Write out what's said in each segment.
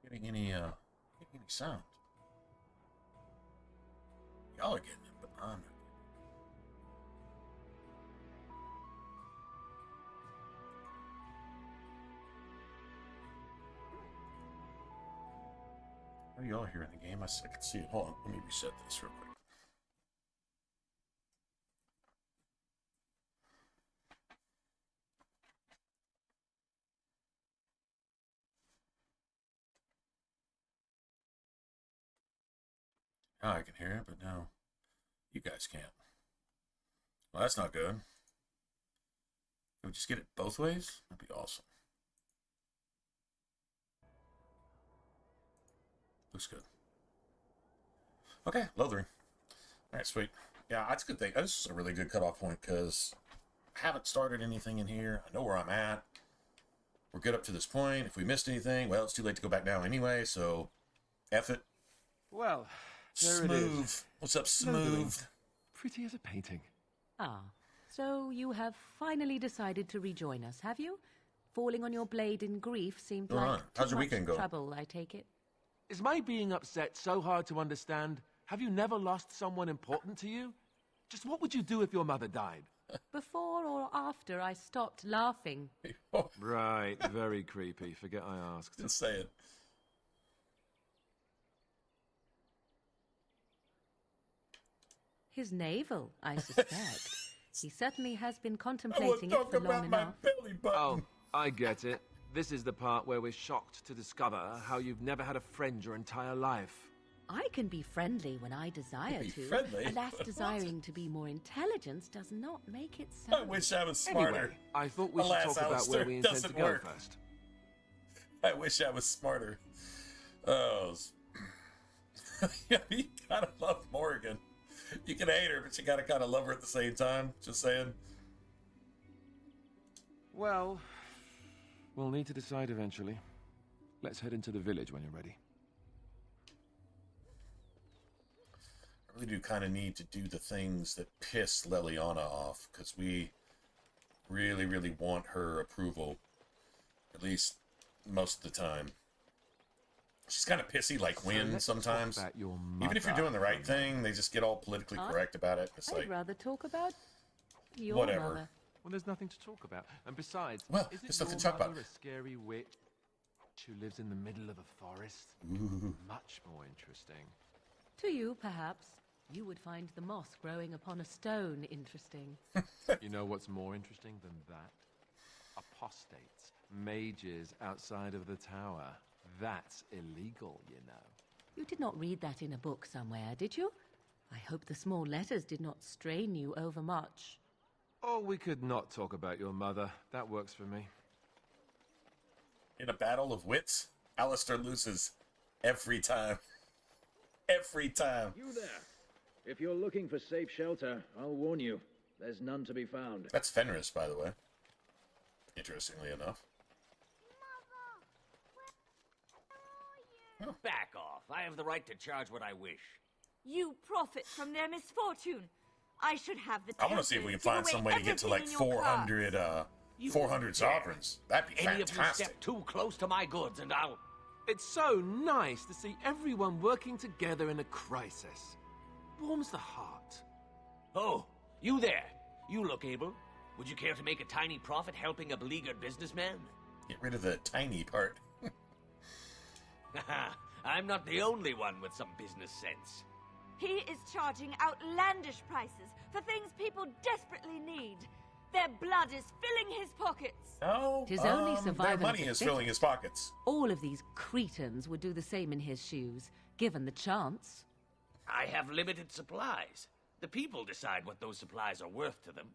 Getting any sound? Y'all are getting it, but I'm not. Are y'all here in the game? I can see it. Hold on, let me reset this real quick. Now I can hear it, but no, you guys can't. Well, that's not good. Can we just get it both ways? That'd be awesome. Looks good. Okay, loathering. All right, sweet. Yeah, that's a good thing. This is a really good cutoff point because I haven't started anything in here. I know where I'm at. We're good up to this point. If we missed anything, well, it's too late to go back down anyway, so F it. Well, there Smooth. it is. What's up, Smooth? Pretty as a painting. Ah, so you have finally decided to rejoin us, have you? Falling on your blade in grief seemed like How's too your much weekend going? trouble, I take it. Is my being upset so hard to understand? Have you never lost someone important to you? Just what would you do if your mother died? Before or after I stopped laughing. Right, very creepy. Forget I asked. Just say it. His navel, I suspect. He certainly has been contemplating it for long enough. Belly button. Oh, I get it. This is the part where we're shocked to discover how you've never had a friend your entire life. I can be friendly when I desire Be to. friendly? Alas, What? desiring to be more intelligent does not make it so. I wish I was smarter. Anyway, I thought we Alas, should talk about Alistair, where we intend to doesn't go work. first. I wish I was smarter. Oh. Yeah, you gotta love Morgan. You can hate her, but you gotta kind of love her at the same time. Just saying. Well, we'll need to decide eventually. Let's head into the village when you're ready. I really do kind of need to do the things that piss Leliana off, because we really, really want her approval. At least most of the time. She's kind of pissy like Wynn sometimes. Even if you're doing the right thing, they just get all politically correct about it. It's I'd like, rather talk about your whatever. mother. Well, there's nothing to talk about. And besides, Well, isn't there's nothing your to talk about. mother a scary witch who lives in the middle of a forest? Ooh. Much more interesting. To you, perhaps. You would find the moss growing upon a stone interesting. You know what's more interesting than that? Apostates, mages outside of the tower. That's illegal, you know. You did not read that in a book somewhere, did you? I hope the small letters did not strain you overmuch. Oh, we could not talk about your mother. That works for me. In a battle of wits, Alistair loses every time. Every time. You there. If you're looking for safe shelter, I'll warn you. There's none to be found. That's Fenris, by the way. Interestingly enough. Mother, back off. I have the right to charge what I wish. You profit from their misfortune. I should have the I want to see if we can find some way to get to like 400, 400 sovereigns. That'd be Any of you fantastic. step too close to my goods and I'll... It's so nice to see everyone working together in a crisis. Warms the heart. Oh, you there. You look able. Would you care to make a tiny profit helping a beleaguered businessman? Get rid of the tiny part. I'm not the only one with some business sense. He is charging outlandish prices for things people desperately need. Their blood is filling his pockets. No, 'Tis only their survival of money the is filling his pockets. All of these cretins would do the same in his shoes, given the chance. I have limited supplies. The people decide what those supplies are worth to them.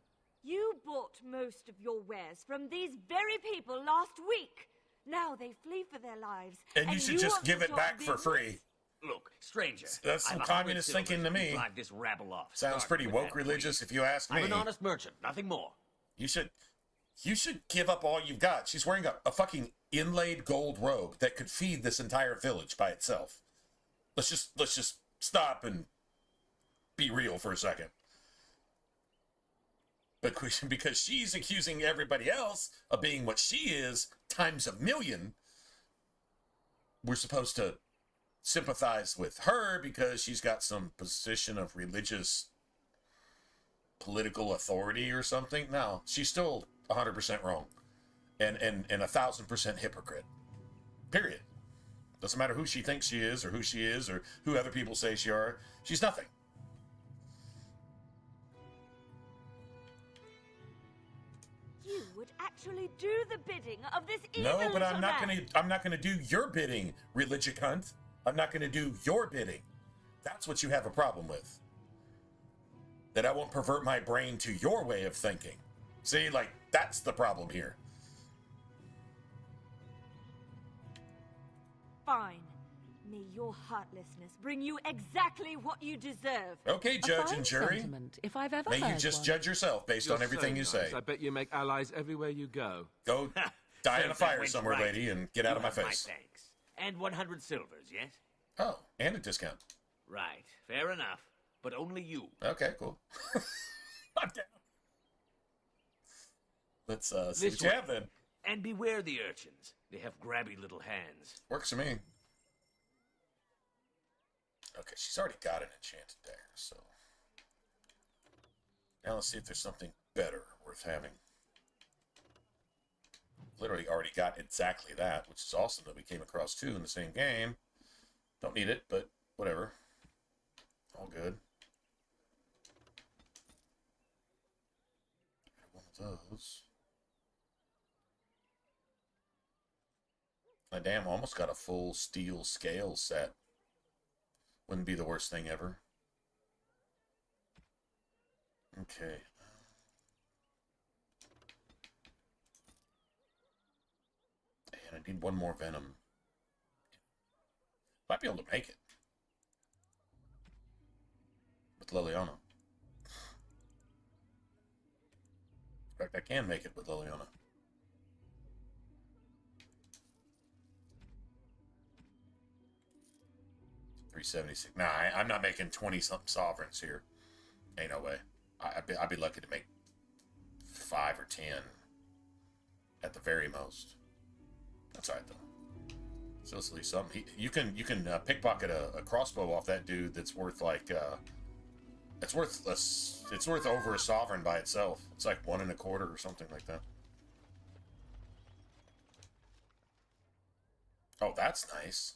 You bought most of your wares from these very people last week. Now they flee for their lives. And you should just want to give it talk back for business? free. Look, stranger. That's some I've 100 communist silvers thinking to if you me. drive this rabble off. Sounds Start pretty with woke that, religious please. if you ask me. I'm an honest merchant, nothing more. You should give up all you've got. She's wearing a fucking inlaid gold robe that could feed this entire village by itself. Let's just stop and be real for a second. But because she's accusing everybody else of being what she is times a million, we're supposed to sympathize with her because she's got some position of religious political authority or something. No, she's still 100% wrong and 1,000% hypocrite. Period. Doesn't matter who she thinks she is or who other people say she are. She's nothing. You would actually do the bidding of this evil No, but I'm not man. gonna do your bidding, religious cunt. I'm not gonna do your bidding. That's what you have a problem with. That I won't pervert my brain to your way of thinking. See, like, that's the problem here. Fine. May your heartlessness bring you exactly what you deserve. Okay, A judge fine and jury. sentiment, if I've ever May you heard just one. judge yourself based You're on everything you so nice. say. I bet you make allies everywhere you go. Go die in a Serves that fire wench somewhere, right. lady, and get out You of my have face. thanks. And 100 silvers, yes? Oh, and a discount. Right. Fair enough. But only you. Okay, cool. I'm down. Let's see This what you way. have then. And beware the urchins. They have grabby little hands. Works for me. Okay, she's already got an enchanted dagger, so. Now let's see if there's something better worth having. Literally already got exactly that, which is awesome that we came across two in the same game. Don't need it, but whatever. All good. One of those. My damn, almost got a full steel scale set. Wouldn't be the worst thing ever. Okay. And I need one more venom. Might be able to make it. With Liliana. In fact, I can make it with Liliana. $376. Nah, I'm not making 20-something sovereigns here. Ain't no way. I'd be lucky to make 5 or 10 at the very most. That's all right though. So let's at least something. You can pickpocket a crossbow off that dude that's worth like it's worth over a sovereign by itself. It's like 1 1/4 or something like that. Oh, that's nice.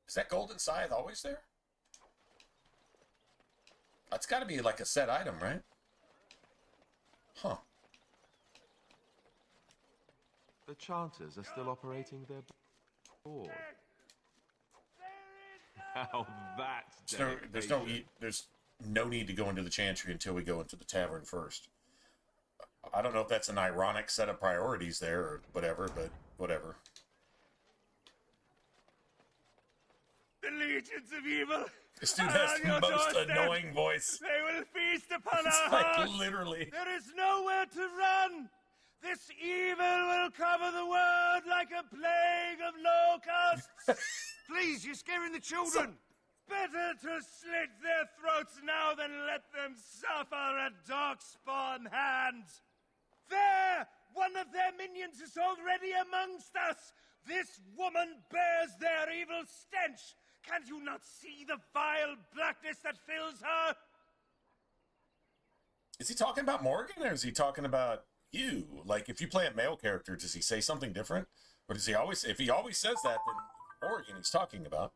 Is that golden scythe always there? That's got to be like a set item, right? Huh. The chanters are still operating their board. Now that's There's no need to go into the chantry until we go into the tavern first. I don't know if that's an ironic set of priorities there or whatever, but whatever. The legions of evil. This dude are has on the your most doorstep. annoying voice. They will feast upon It's our like hearts. literally. There is nowhere to run. This evil will cover the world like a plague of locusts. Please, you're scaring the children. Better to slit their throats now than let them suffer at Darkspawn hands. There! One of their minions is already amongst us. This woman bears their evil stench. Can you not see the vile blackness that fills her? Is he talking about Morgan or is he talking about you? Like, if you play a male character, does he say something different? Or does he always, if he always says that, then Morgan he's talking about.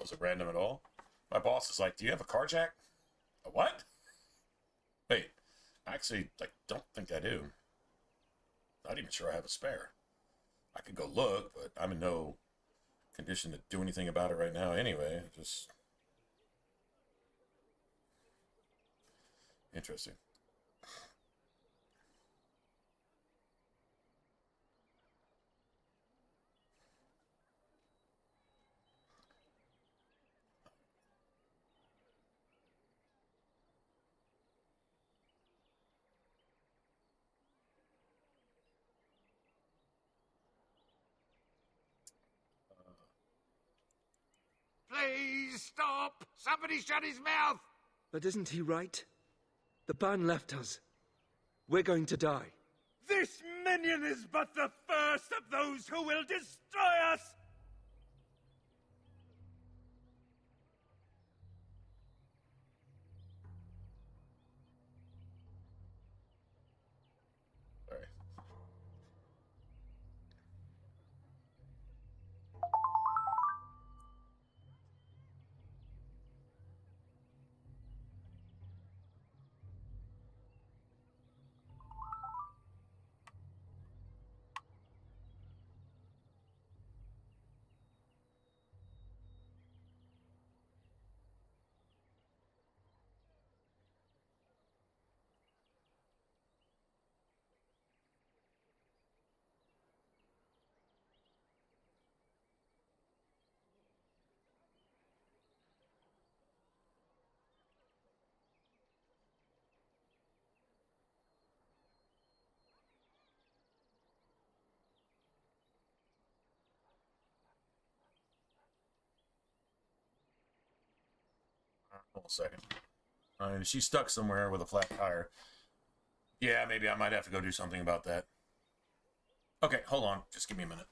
Wasn't random at all. My boss is like, do you have a car jack? A what? Wait, actually, I don't think I do. Not even sure I have a spare. I could go look, but I'm in no condition to do anything about it right now anyway. Just interesting. Please stop! Somebody shut his mouth! But isn't he right? The ban left us. We're going to die. This minion is but the first of those who will destroy us! Sorry. Hold on a second. She's stuck somewhere with a flat tire. Yeah, maybe I might have to go do something about that. Okay, hold on. Just give me a minute.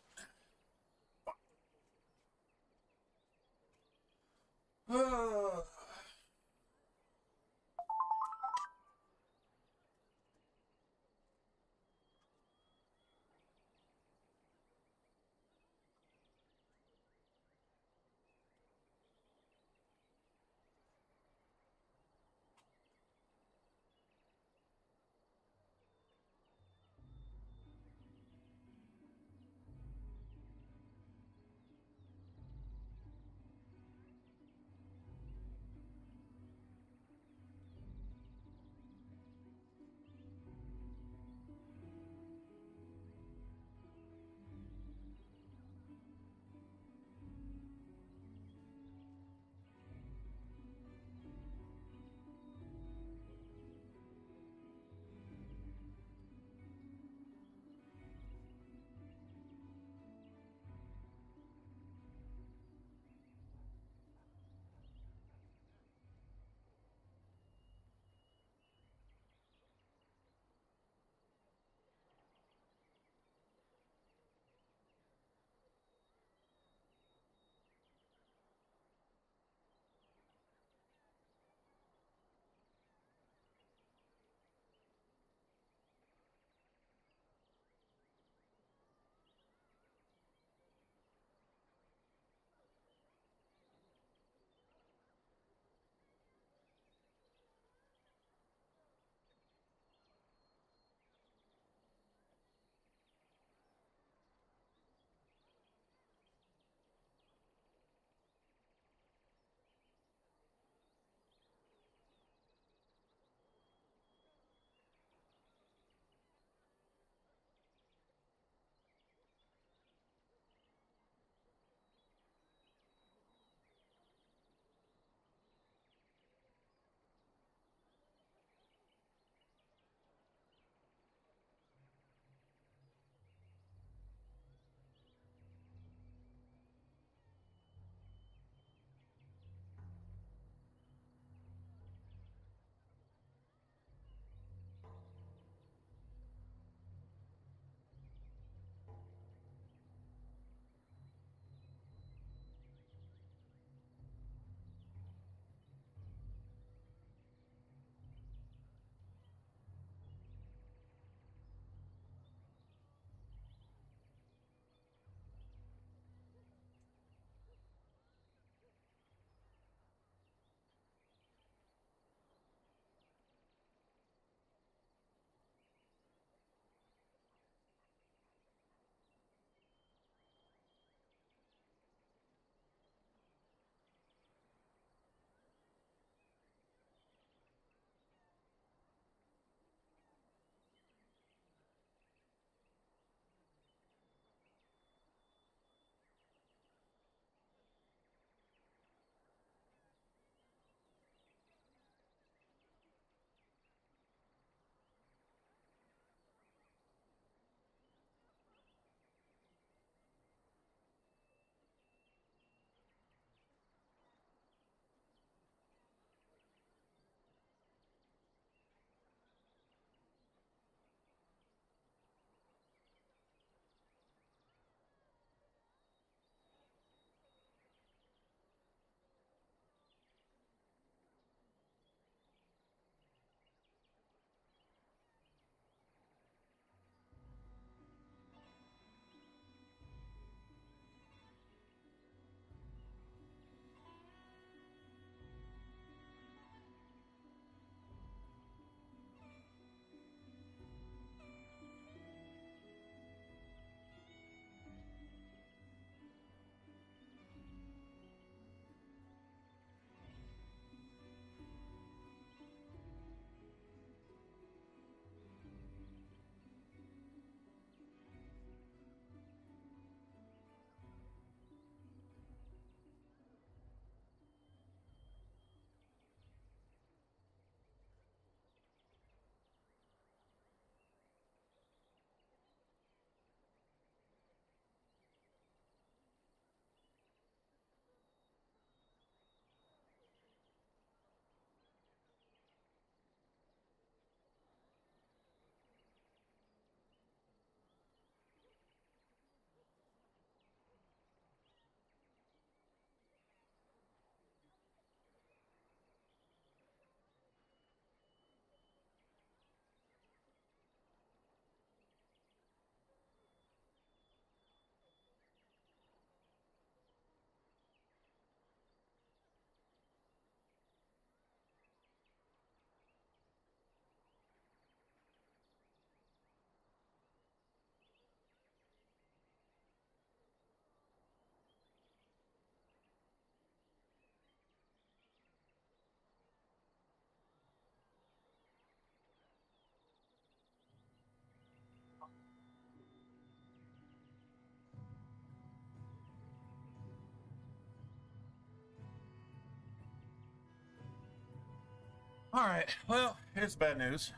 All right. Well, here's the bad news: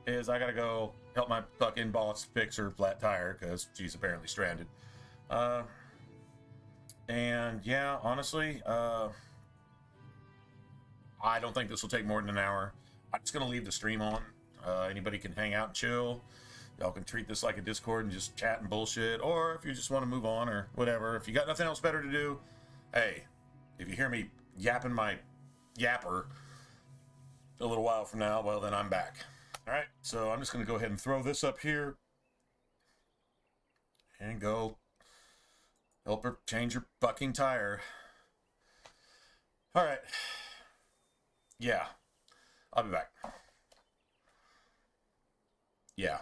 is I gotta go help my fucking boss fix her flat tire because she's apparently stranded. And yeah, honestly, I don't think this will take more than an hour. I'm just gonna leave the stream on. Anybody can hang out and chill. Y'all can treat this like a Discord and just chat and bullshit, or if you just want to move on or whatever. If you got nothing else better to do, hey, if you hear me yapping my yapper a little while from now, well, then I'm back. All right, so I'm just going to go ahead and throw this up here and go help her change her fucking tire. All right. Yeah, I'll be back. Yeah.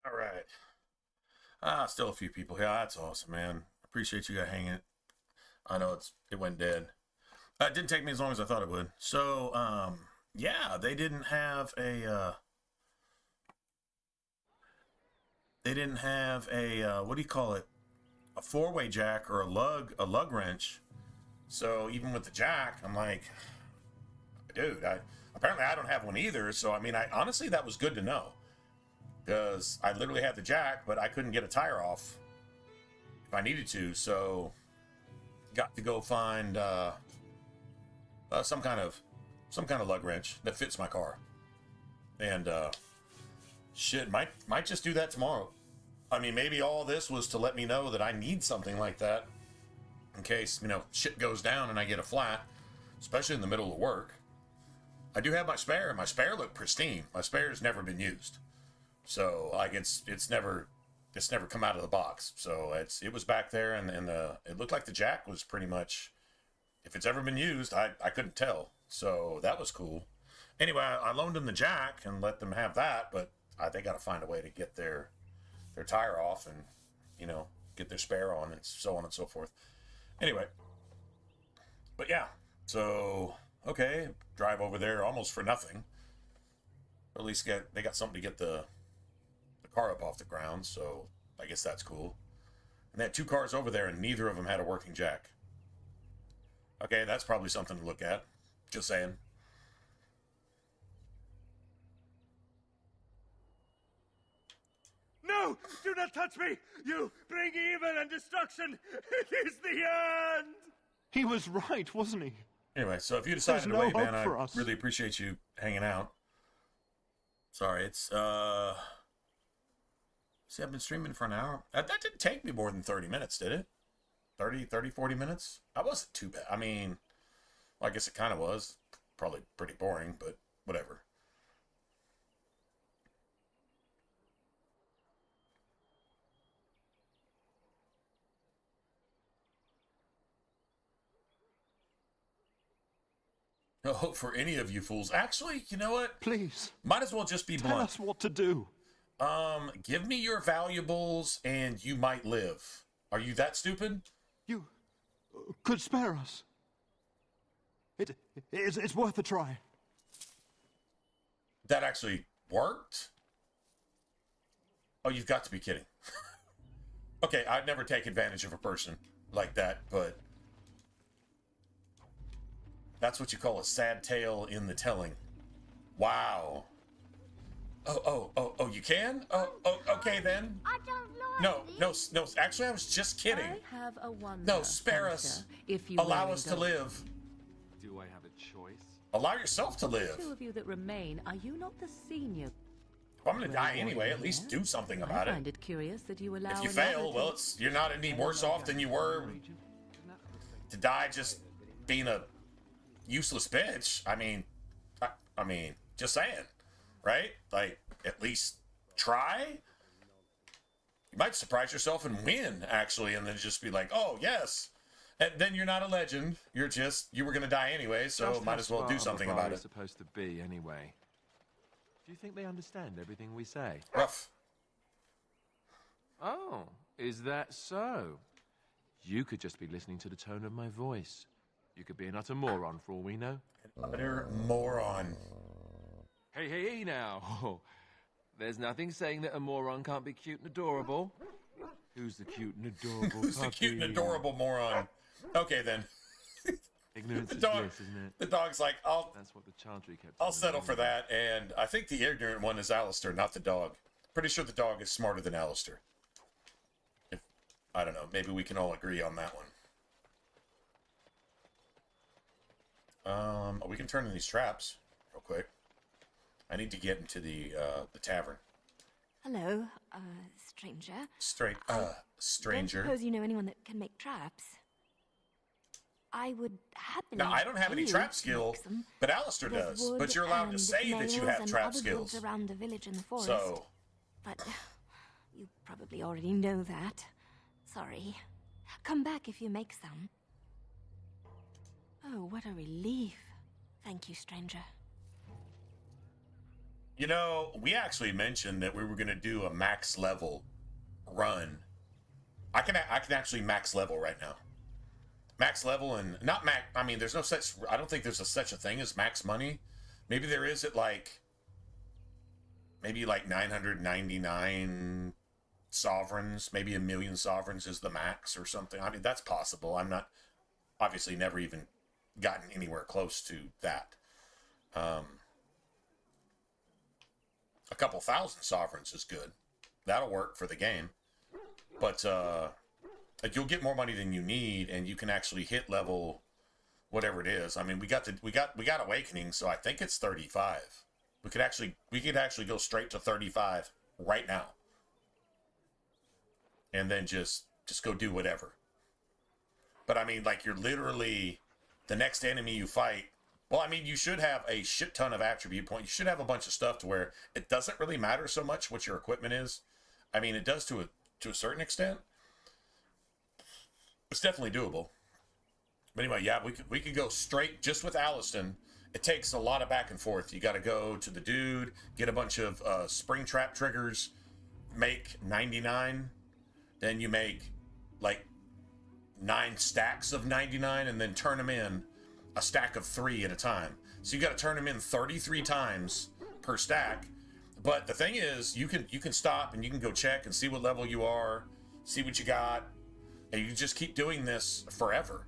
All right. Still a few people here. That's awesome, man. Appreciate you guys hanging. I know it went dead. It didn't take me as long as I thought it would. So, yeah, they didn't have a what do you call it? A four-way jack or a lug wrench. So even with the jack, I'm like, dude, apparently I don't have one either. So I mean, honestly, that was good to know, because I literally had the jack, but I couldn't get a tire off if I needed to. So got to go find some kind of lug wrench that fits my car, and shit, might just do that tomorrow. I mean, maybe all this was to let me know that I need something like that in case, you know, shit goes down and I get a flat, especially in the middle of work. I do have my spare. My spare looked pristine. My spare's never been used, so like it's never come out of the box. So it was back there, and it looked like the jack was pretty much, if it's ever been used, I couldn't tell. So that was cool. Anyway, I loaned them the jack and let them have that, but they got to find a way to get their tire off and, you know, get their spare on and so on and so forth. Anyway, but yeah, so okay, drive over there almost for nothing. At least they got something to get the car up off the ground, so I guess that's cool. And they had 2 cars over there, and neither of them had a working jack. Okay, that's probably something to look at. Just saying. No! Do not touch me! You bring evil and destruction! It is the end! He was right, wasn't he? Anyway, so if you decided to wait, man, I really appreciate you hanging out. Sorry, it's, see, I've been streaming for an hour. That didn't take me more than 30 minutes, did it? 40 minutes? That wasn't too bad. I mean, well, I guess it kind of was. Probably pretty boring, but whatever. No hope for any of you fools. Actually, you know what? Please. Might as well just be blunt. Tell us what to do. Give me your valuables and you might live. Are you that stupid? You could spare us. It's worth a try. That actually worked? Oh, you've got to be kidding. Okay, I'd never take advantage of a person like that, but that's what you call a sad tale in the telling. Wow. Oh, you can? Oh, okay then. I don't like No, actually I was just kidding. I have a wonder. No, spare us. If you allow us to live. Do I have a choice? Allow yourself to live. The 2 of you that remain, are you not the senior? If I'm gonna die anyway, at least do something about I it. find it curious that you allow. If you another fail, to- well, you're not any worse off than you were to die just being a useless bitch. I mean, just saying, right? Like, at least try. You might surprise yourself and win, actually, and then just be like, oh, yes. And then you're not a legend. You were going to die anyway, so Just might how as well do smart something a bar about is it. supposed to be, anyway. Do you think they understand everything we say? Rough. Oh, is that so? You could just be listening to the tone of my voice. You could be an utter moron for all we know. An utter moron. Hey, now. There's nothing saying that a moron can't be cute and adorable. Who's the cute and adorable Who's the cute and adorable moron? Okay, then. Ignorance The is dog- bliss, isn't it? The dog's like, That's what the Chantry kept I'll telling settle me. for that, and I think the ignorant one is Alistair, not the dog. Pretty sure the dog is smarter than Alistair. I don't know, maybe we can all agree on that one. We can turn in these traps real quick. I need to get into the tavern. Hello, stranger. Stranger. Don't suppose you know anyone that can make traps? I would happily. Now, I don't have any pay trap to skill, make some. but Alistair There's does. wood But you're allowed to and say that you nails have and trap other skills. goods around the village and the forest. So, But you probably already know that. Sorry. Come back if you make some. Oh, what a relief. Thank you, stranger. You know, we actually mentioned that we were going to do a max level run. I can actually max level right now. Max level and not max. I mean, there's no such. I don't think there's such a thing as max money. Maybe there is at like. Maybe like 999 sovereigns. Maybe 1 million sovereigns is the max or something. I mean, that's possible. I'm not. Obviously, never even gotten anywhere close to that. A couple thousand sovereigns is good. That'll work for the game. But like you'll get more money than you need, and you can actually hit level whatever it is. I mean, we got Awakening, so I think it's 35. We could actually go straight to 35 right now, and then just go do whatever. But I mean, like you're literally the next enemy you fight. Well, I mean, you should have a shit ton of attribute points. You should have a bunch of stuff to where it doesn't really matter so much what your equipment is. I mean, it does to a certain extent. It's definitely doable. But anyway, yeah, we could go straight just with Alliston. It takes a lot of back and forth. You got to go to the dude, get a bunch of spring trap triggers, make 99. Then you make like 9 stacks of 99 and then turn them in a stack of 3 at a time. So you got to turn them in 33 times per stack. But the thing is, you can stop and you can go check and see what level you are, see what you got, and you just keep doing this forever.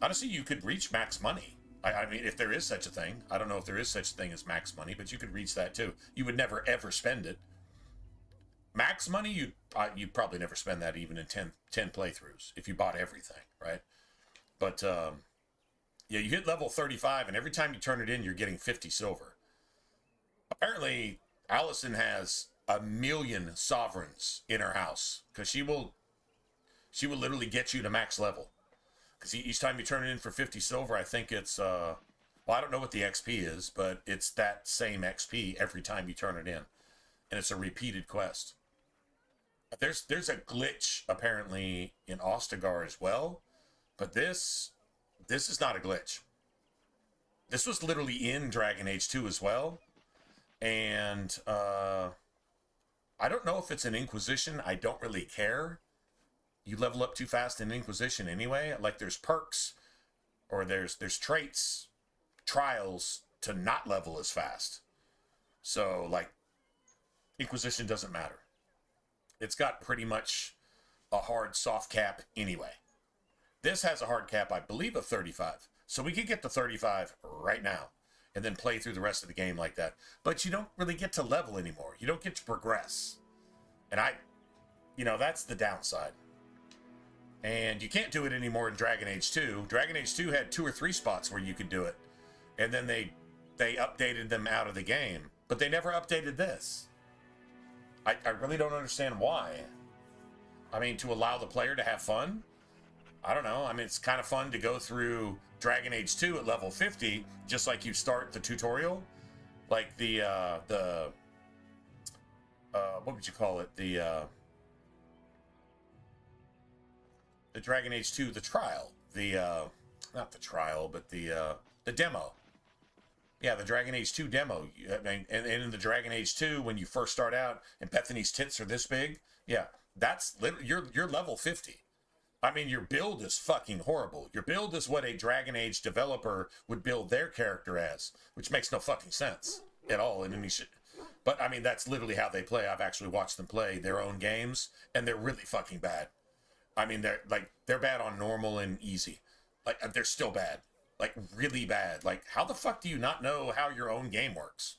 Honestly, you could reach max money. I mean, if there is such a thing. I don't know if there is such a thing as max money, but you could reach that too. You would never ever spend it. Max money, you'd probably never spend that even in 10 playthroughs if you bought everything, right? But yeah, you hit level 35, and every time you turn it in, you're getting 50 silver. Apparently, Allison has 1 million sovereigns in her house because she will literally get you to max level. Because each time you turn it in for 50 silver, I think it's well, I don't know what the XP is, but it's that same XP every time you turn it in, and it's a repeated quest. There's a glitch apparently in Ostagar as well, but this is not a glitch. This was literally in Dragon Age 2 as well, and I don't know if it's an Inquisition. I don't really care. You level up too fast in Inquisition anyway. Like there's perks, or there's traits, trials to not level as fast. So like Inquisition doesn't matter. It's got pretty much a hard soft cap anyway. This has a hard cap, I believe, of 35. So we could get to 35 right now and then play through the rest of the game like that. But you don't really get to level anymore. You don't get to progress. And that's the downside. And you can't do it anymore in Dragon Age 2. Dragon Age 2 had 2 or 3 spots where you could do it. And then they updated them out of the game. But they never updated this. I really don't understand why. I mean, to allow the player to have fun? I don't know. I mean, it's kind of fun to go through Dragon Age 2 at level 50, just like you start the tutorial. Like the what would you call it? The Dragon Age 2, the trial. Not the trial, but the demo. Yeah, the Dragon Age 2 demo. I mean, and in the Dragon Age 2, when you first start out and Bethany's tits are this big, yeah, that's you're level 50. I mean, your build is fucking horrible. Your build is what a Dragon Age developer would build their character as, which makes no fucking sense at all in any shit. But I mean, that's literally how they play. I've actually watched them play their own games, and they're really fucking bad. I mean, they're bad on normal and easy. Like they're still bad. Like, really bad. Like, how the fuck do you not know how your own game works?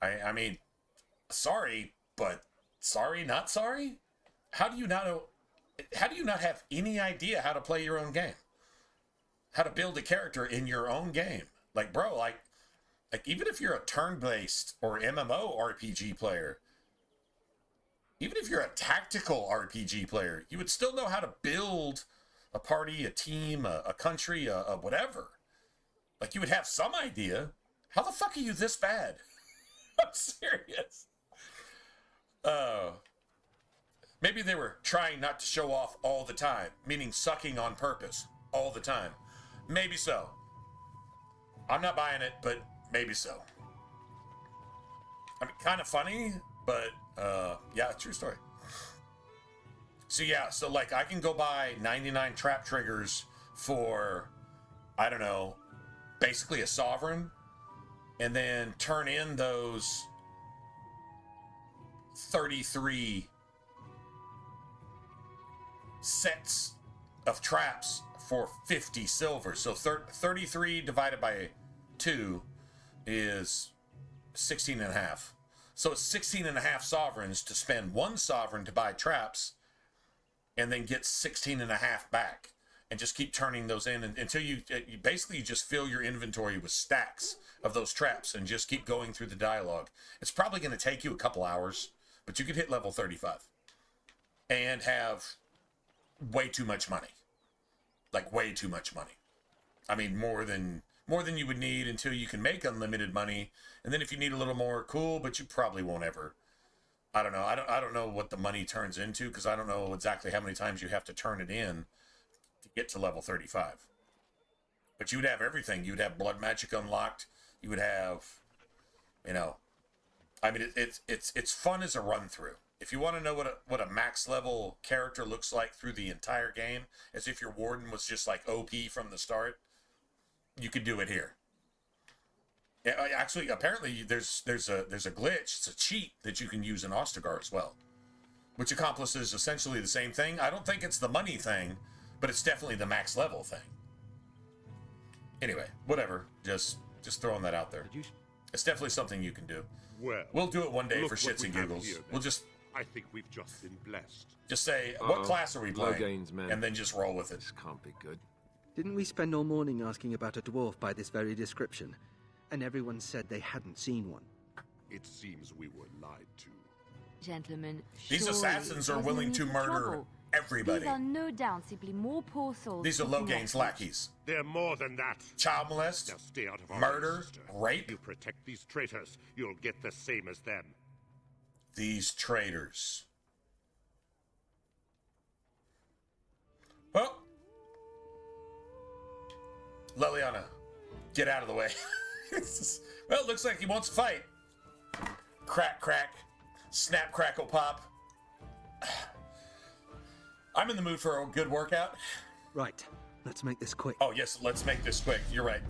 I mean, sorry, but sorry, not sorry? How do you not know? How do you not have any idea how to play your own game? How to build a character in your own game? Like, bro, like even if you're a turn-based or MMO RPG player, even if you're a tactical RPG player, you would still know how to build a party, a team, a country, a whatever. Like, you would have some idea. How the fuck are you this bad? I'm serious. Maybe they were trying not to show off all the time, meaning sucking on purpose all the time. Maybe so. I'm not buying it, but maybe so. I mean, kind of funny, but yeah, true story. So yeah, so like I can go buy 99 trap triggers for, I don't know, basically a sovereign, and then turn in those 33 sets of traps for 50 silver. So 33 divided by 2 is 16 and a half. So it's 16 and a half sovereigns to spend 1 sovereign to buy traps, and then get 16 and a half back, and just keep turning those in until you basically just fill your inventory with stacks of those traps and just keep going through the dialogue. It's probably going to take you a couple hours, but you could hit level 35 and have way too much money. Like way too much money. I mean, more than you would need until you can make unlimited money. And then if you need a little more, cool, but you probably won't ever. I don't know. I don't know what the money turns into, because I don't know exactly how many times you have to turn it in to get to level 35. But you would have everything. You would have blood magic unlocked. You would have, you know, I mean, it's fun as a run through. If you want to know what a max level character looks like through the entire game, as if your warden was just like OP from the start, you could do it here. Actually, apparently there's a glitch. It's a cheat that you can use in Ostagar as well, which accomplishes essentially the same thing. I don't think it's the money thing, but it's definitely the max level thing. Anyway, whatever. Just throwing that out there. It's definitely something you can do. Well, we'll do it one day look for shits what and we have giggles. here, We'll then. just I think we've just been blessed. say what class are we low playing, gains, man. and then just roll with it. This can't be good. Didn't we spend all morning asking about a dwarf by this very description? And everyone said they hadn't seen one. It seems we were lied to. Gentlemen, These surely assassins are there's no willing need to for murder trouble. everybody. These are no doubt simply more poor souls. These are seeking Logain's refuge. lackeys. They're more than that. Child molest, Now stay out of our murder, way, sister. rape. You protect these traitors, you'll get the same as them. These traitors. Well, Leliana, get out of the way. Well, it looks like he wants to fight. Crack, crack. Snap, crackle, pop. I'm in the mood for a good workout. Right, let's make this quick. Oh, yes, let's make this quick. You're right.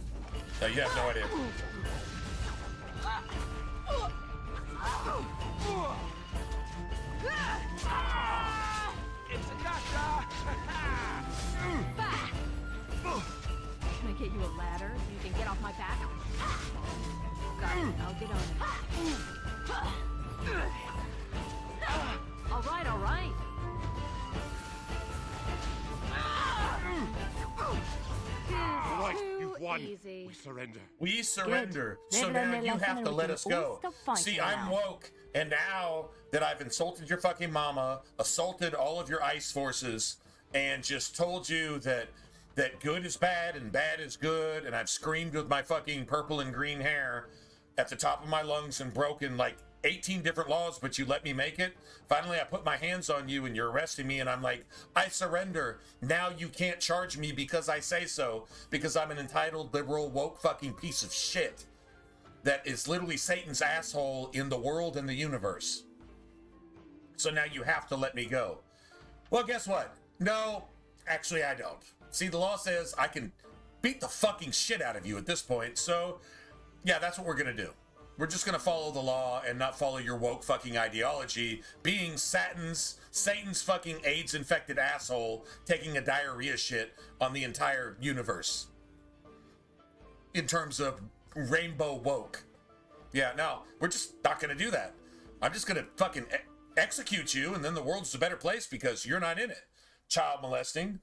No, you have no idea. It's a doctor! Can I get you a ladder so you can get off my back? Got it. I'll get on it. All right, all right. All right, you've won. Easy. We surrender. We surrender. Good. So Never now let you me have to we let can us all go. stop fighting See, I'm now. woke, and now that I've insulted your fucking mama, assaulted all of your ice forces, and just told you that good is bad and bad is good, and I've screamed with my fucking purple and green hair at the top of my lungs and broken like 18 different laws, but you let me make it. Finally, I put my hands on you and you're arresting me, and I'm like, I surrender. Now you can't charge me because I say so, because I'm an entitled, liberal, woke fucking piece of shit that is literally Satan's asshole in the world and the universe. So now you have to let me go. Well, guess what? No, actually I don't. See, the law says I can beat the fucking shit out of you at this point, so yeah, that's what we're gonna do. We're just gonna follow the law and not follow your woke fucking ideology, being Satan's fucking AIDS-infected asshole taking a diarrhea shit on the entire universe. In terms of rainbow woke. Yeah, no, we're just not gonna do that. I'm just gonna fucking execute you, and then the world's a better place because you're not in it. Child molesting,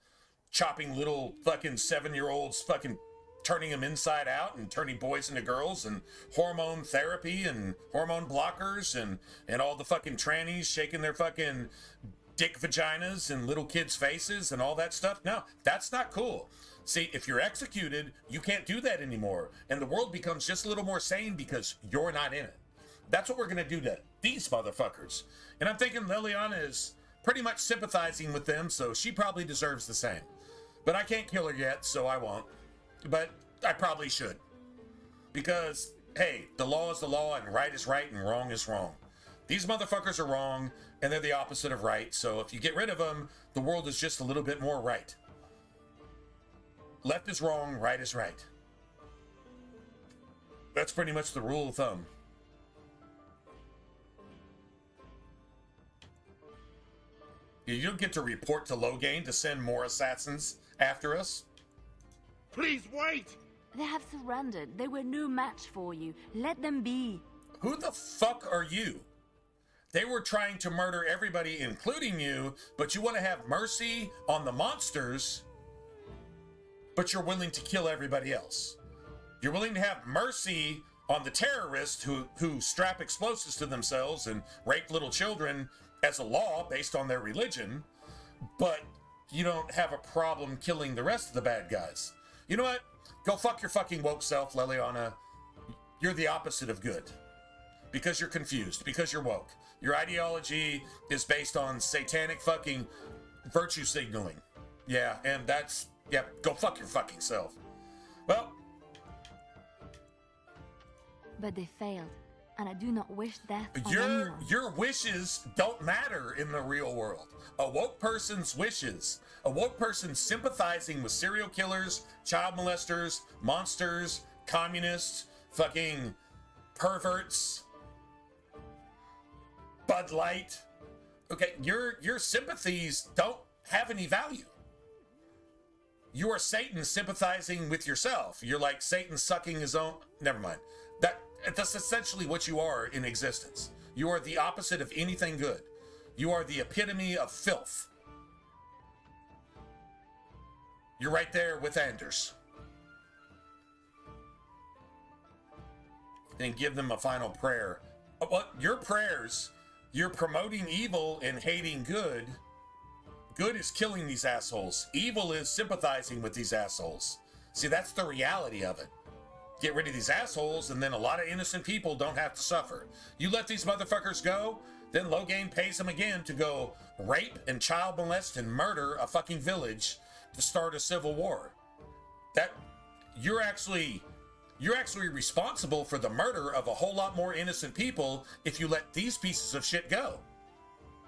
chopping little fucking 7-year-olds, fucking turning them inside out and turning boys into girls, and hormone therapy and hormone blockers and all the fucking trannies shaking their fucking dick vaginas in little kids' faces and all that stuff. No, that's not cool. See, if you're executed, you can't do that anymore, and the world becomes just a little more sane because you're not in it. That's what we're gonna do to these motherfuckers. And I'm thinking Leliana is pretty much sympathizing with them, so she probably deserves the same. But I can't kill her yet, so I won't. But I probably should. Because hey, the law is the law, and right is right, and wrong is wrong. These motherfuckers are wrong, and they're the opposite of right. So if you get rid of them, the world is just a little bit more right. Left is wrong, right is right. That's pretty much the rule of thumb. You don't get to report to Loghain to send more assassins after us. Please wait! They have surrendered. They were no match for you. Let them be. Who the fuck are you? They were trying to murder everybody, including you, but you want to have mercy on the monsters, but you're willing to kill everybody else. You're willing to have mercy on the terrorists who strap explosives to themselves and rape little children as a law based on their religion, but you don't have a problem killing the rest of the bad guys. You know what? Go fuck your fucking woke self, Leliana. You're the opposite of good. Because you're confused, because you're woke. Your ideology is based on satanic fucking virtue signaling. Yeah, and that's, yeah, go fuck your fucking self. Well. But they failed, and I do not wish death on anyone. Your wishes don't matter in the real world. A woke person's wishes, a woke person sympathizing with serial killers, child molesters, monsters, communists, fucking perverts, Bud Light. Okay, your sympathies don't have any value. You are Satan sympathizing with yourself. You're like Satan sucking his own. Never mind. That's essentially what you are in existence. You are the opposite of anything good. You are the epitome of filth. You're right there with Anders. And give them a final prayer. What your prayers? You're promoting evil and hating good. Good is killing these assholes. Evil is sympathizing with these assholes. See, that's the reality of it. Get rid of these assholes, and then a lot of innocent people don't have to suffer. You let these motherfuckers go, then Loghain pays them again to go rape and child molest and murder a fucking village to start a civil war. That you're actually responsible for the murder of a whole lot more innocent people if you let these pieces of shit go.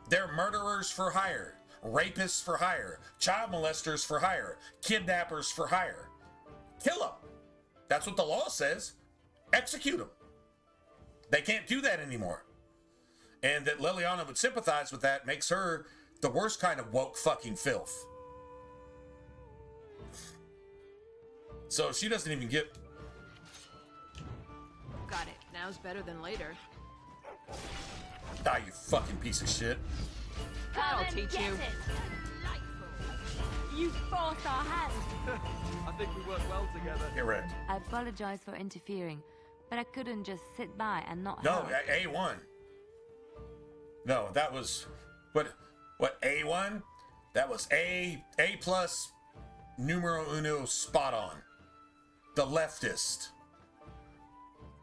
They're murderers for hire, rapists for hire, child molesters for hire, kidnappers for hire. Kill them. That's what the law says. Execute them. They can't do that anymore. And that Leliana would sympathize with that makes her the worst kind of woke fucking filth. So she doesn't even get... Got it. Now's better than later. Ah, you fucking piece of shit. I'll teach you. You forced our hand. I think we work well together. Correct. I apologize for interfering, but I couldn't just sit by and not No, help. A1. No, that was... What, A1? That was A plus numero uno spot on. The leftist.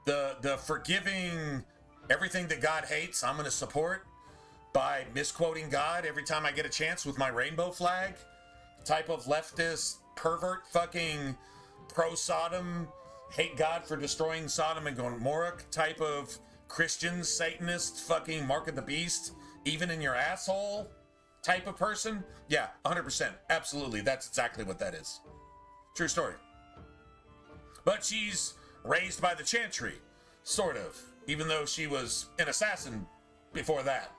The forgiving everything that God hates, I'm going to support by misquoting God every time I get a chance with my rainbow flag type of leftist pervert fucking pro-Sodom, hate God for destroying Sodom and Gomorrah type of Christian Satanist fucking Mark of the Beast, even in your asshole type of person. Yeah, 100%. Absolutely. That's exactly what that is. True story. But she's raised by the Chantry, sort of, even though she was an assassin before that.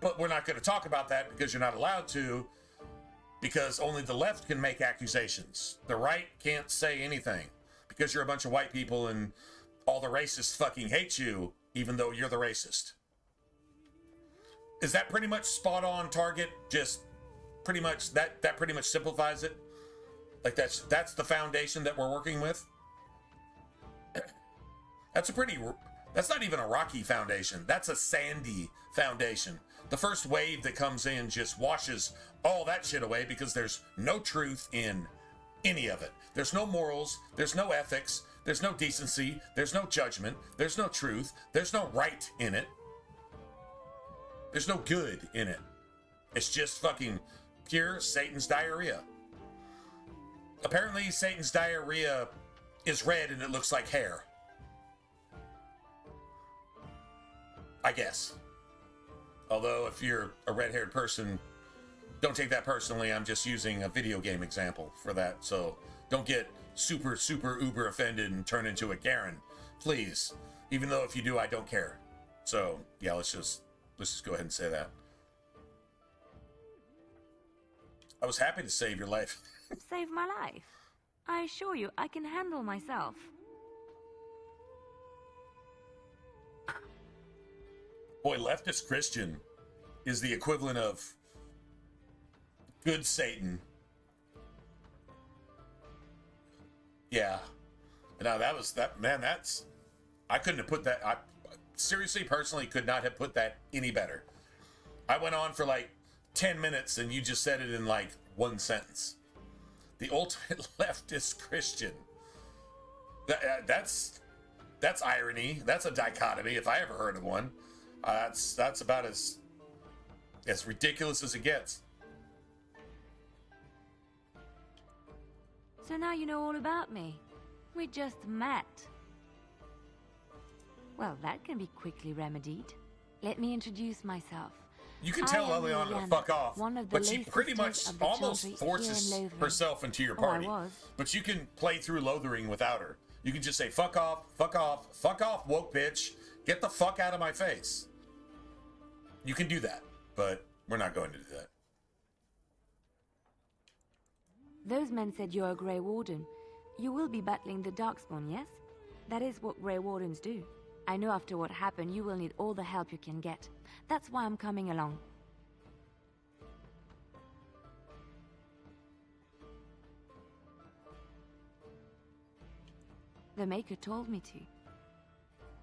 But we're not going to talk about that because you're not allowed to, because only the left can make accusations. The right can't say anything because you're a bunch of white people and all the racists fucking hate you, even though you're the racist. Is that pretty much spot on target? Just pretty much, that pretty much simplifies it? Like that's the foundation that we're working with? That's not even a rocky foundation. That's a sandy foundation. The first wave that comes in just washes all that shit away because there's no truth in any of it. There's no morals, there's no ethics, there's no decency, there's no judgment, there's no truth, there's no right in it. There's no good in it. It's just fucking pure Satan's diarrhea. Apparently Satan's diarrhea is red and it looks like hair. I guess. Although, if you're a red-haired person, don't take that personally. I'm just using a video game example for that. So don't get super, super, uber offended and turn into a Garen. Please. Even though if you do, I don't care. So, yeah, let's just go ahead and say that. I was happy to save your life. Save my life. I assure you, I can handle myself. Boy, leftist Christian is the equivalent of good Satan. Yeah. Now that's, I couldn't have put that, I seriously, personally could not have put that any better. I went on for like 10 minutes and you just said it in like one sentence. The ultimate leftist Christian. That's irony. That's a dichotomy if I ever heard of one. That's about as ridiculous as it gets. So now you know all about me. We just met. Well, that can be quickly remedied. Let me introduce myself. You can tell Liliana to fuck off, but she pretty much almost forces herself into your party. But you can play through Lothering without her. You can just say, fuck off, fuck off, fuck off, woke bitch. Get the fuck out of my face. You can do that, but we're not going to do that. Those men said you're a Grey Warden. You will be battling the Darkspawn, yes? That is what Grey Wardens do. I know after what happened, you will need all the help you can get. That's why I'm coming along. The Maker told me to.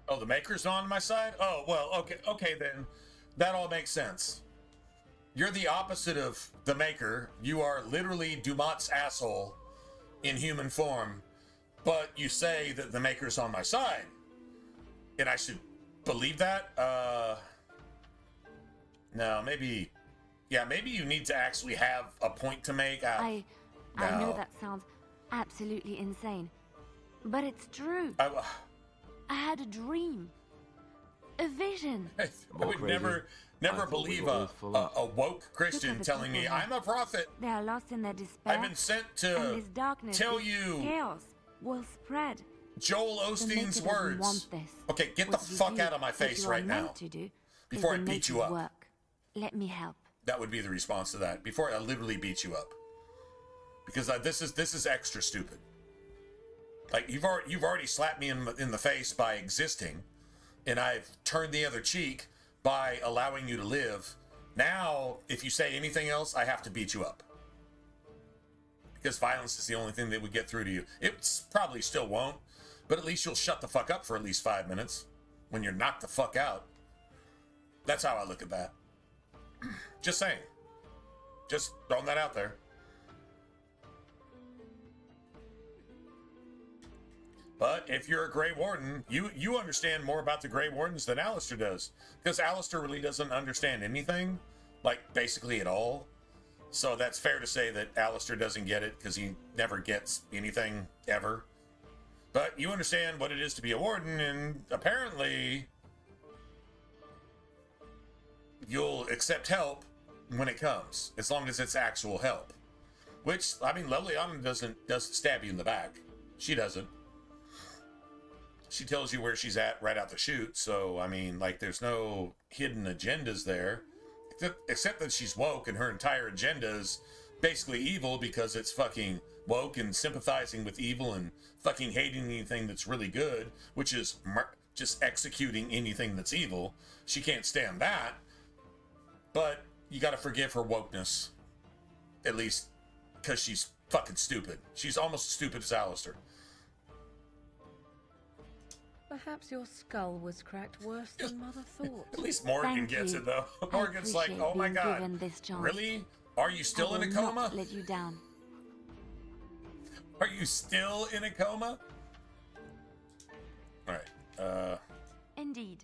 Oh, the Maker's on my side? Oh, well, okay then. That all makes sense. You're the opposite of the Maker. You are literally Dumont's asshole in human form, but you say that the Maker's on my side. And I should believe that? No, maybe you need to actually have a point to make. I know that sounds absolutely insane, but it's true. I had a dream. A vision. I would never believe a woke Christian telling me I'm a prophet. They are lost in their despair. I've been sent to this darkness, tell you chaos will spread. Joel Osteen's words. Want this. Okay, get the fuck out of my face right now. Before I beat you up. Work. Let me help. That would be the response to that. Before I literally beat you up. Because this is extra stupid. Like you've already slapped me in the face by existing. And I've turned the other cheek by allowing you to live. Now, if you say anything else, I have to beat you up. Because violence is the only thing that would get through to you. It probably still won't, but at least you'll shut the fuck up for at least 5 minutes when you're knocked the fuck out. That's how I look at that. Just saying. Just throwing that out there. But if you're a Grey Warden, you understand more about the Grey Wardens than Alistair does. Because Alistair really doesn't understand anything, like basically at all. So that's fair to say that Alistair doesn't get it because he never gets anything ever. But you understand what it is to be a Warden, and apparently you'll accept help when it comes, as long as it's actual help. Which, I mean, Liliana doesn't stab you in the back. She doesn't. She tells you where she's at right out the chute, so, I mean, like, there's no hidden agendas there. Except that she's woke, and her entire agenda is basically evil because it's fucking woke and sympathizing with evil and fucking hating anything that's really good, which is just executing anything that's evil. She can't stand that. But you gotta forgive her wokeness. At least, because she's fucking stupid. She's almost as stupid as Alistair. Perhaps your skull was cracked worse than Mother thought. At least Morgan gets it, though. Morgan's like, oh my god, really? Are you still in a coma? Not let you down. Are you still in a coma? Alright, Indeed.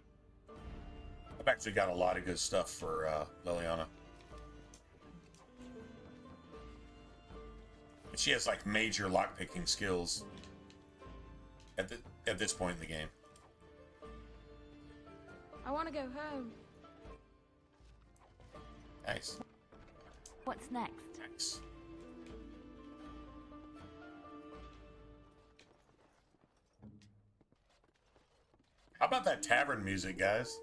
I've actually got a lot of good stuff for Liliana. She has like major lockpicking skills. at this point in the game. I want to go home. Nice. What's next? Nice. How about that tavern music, guys?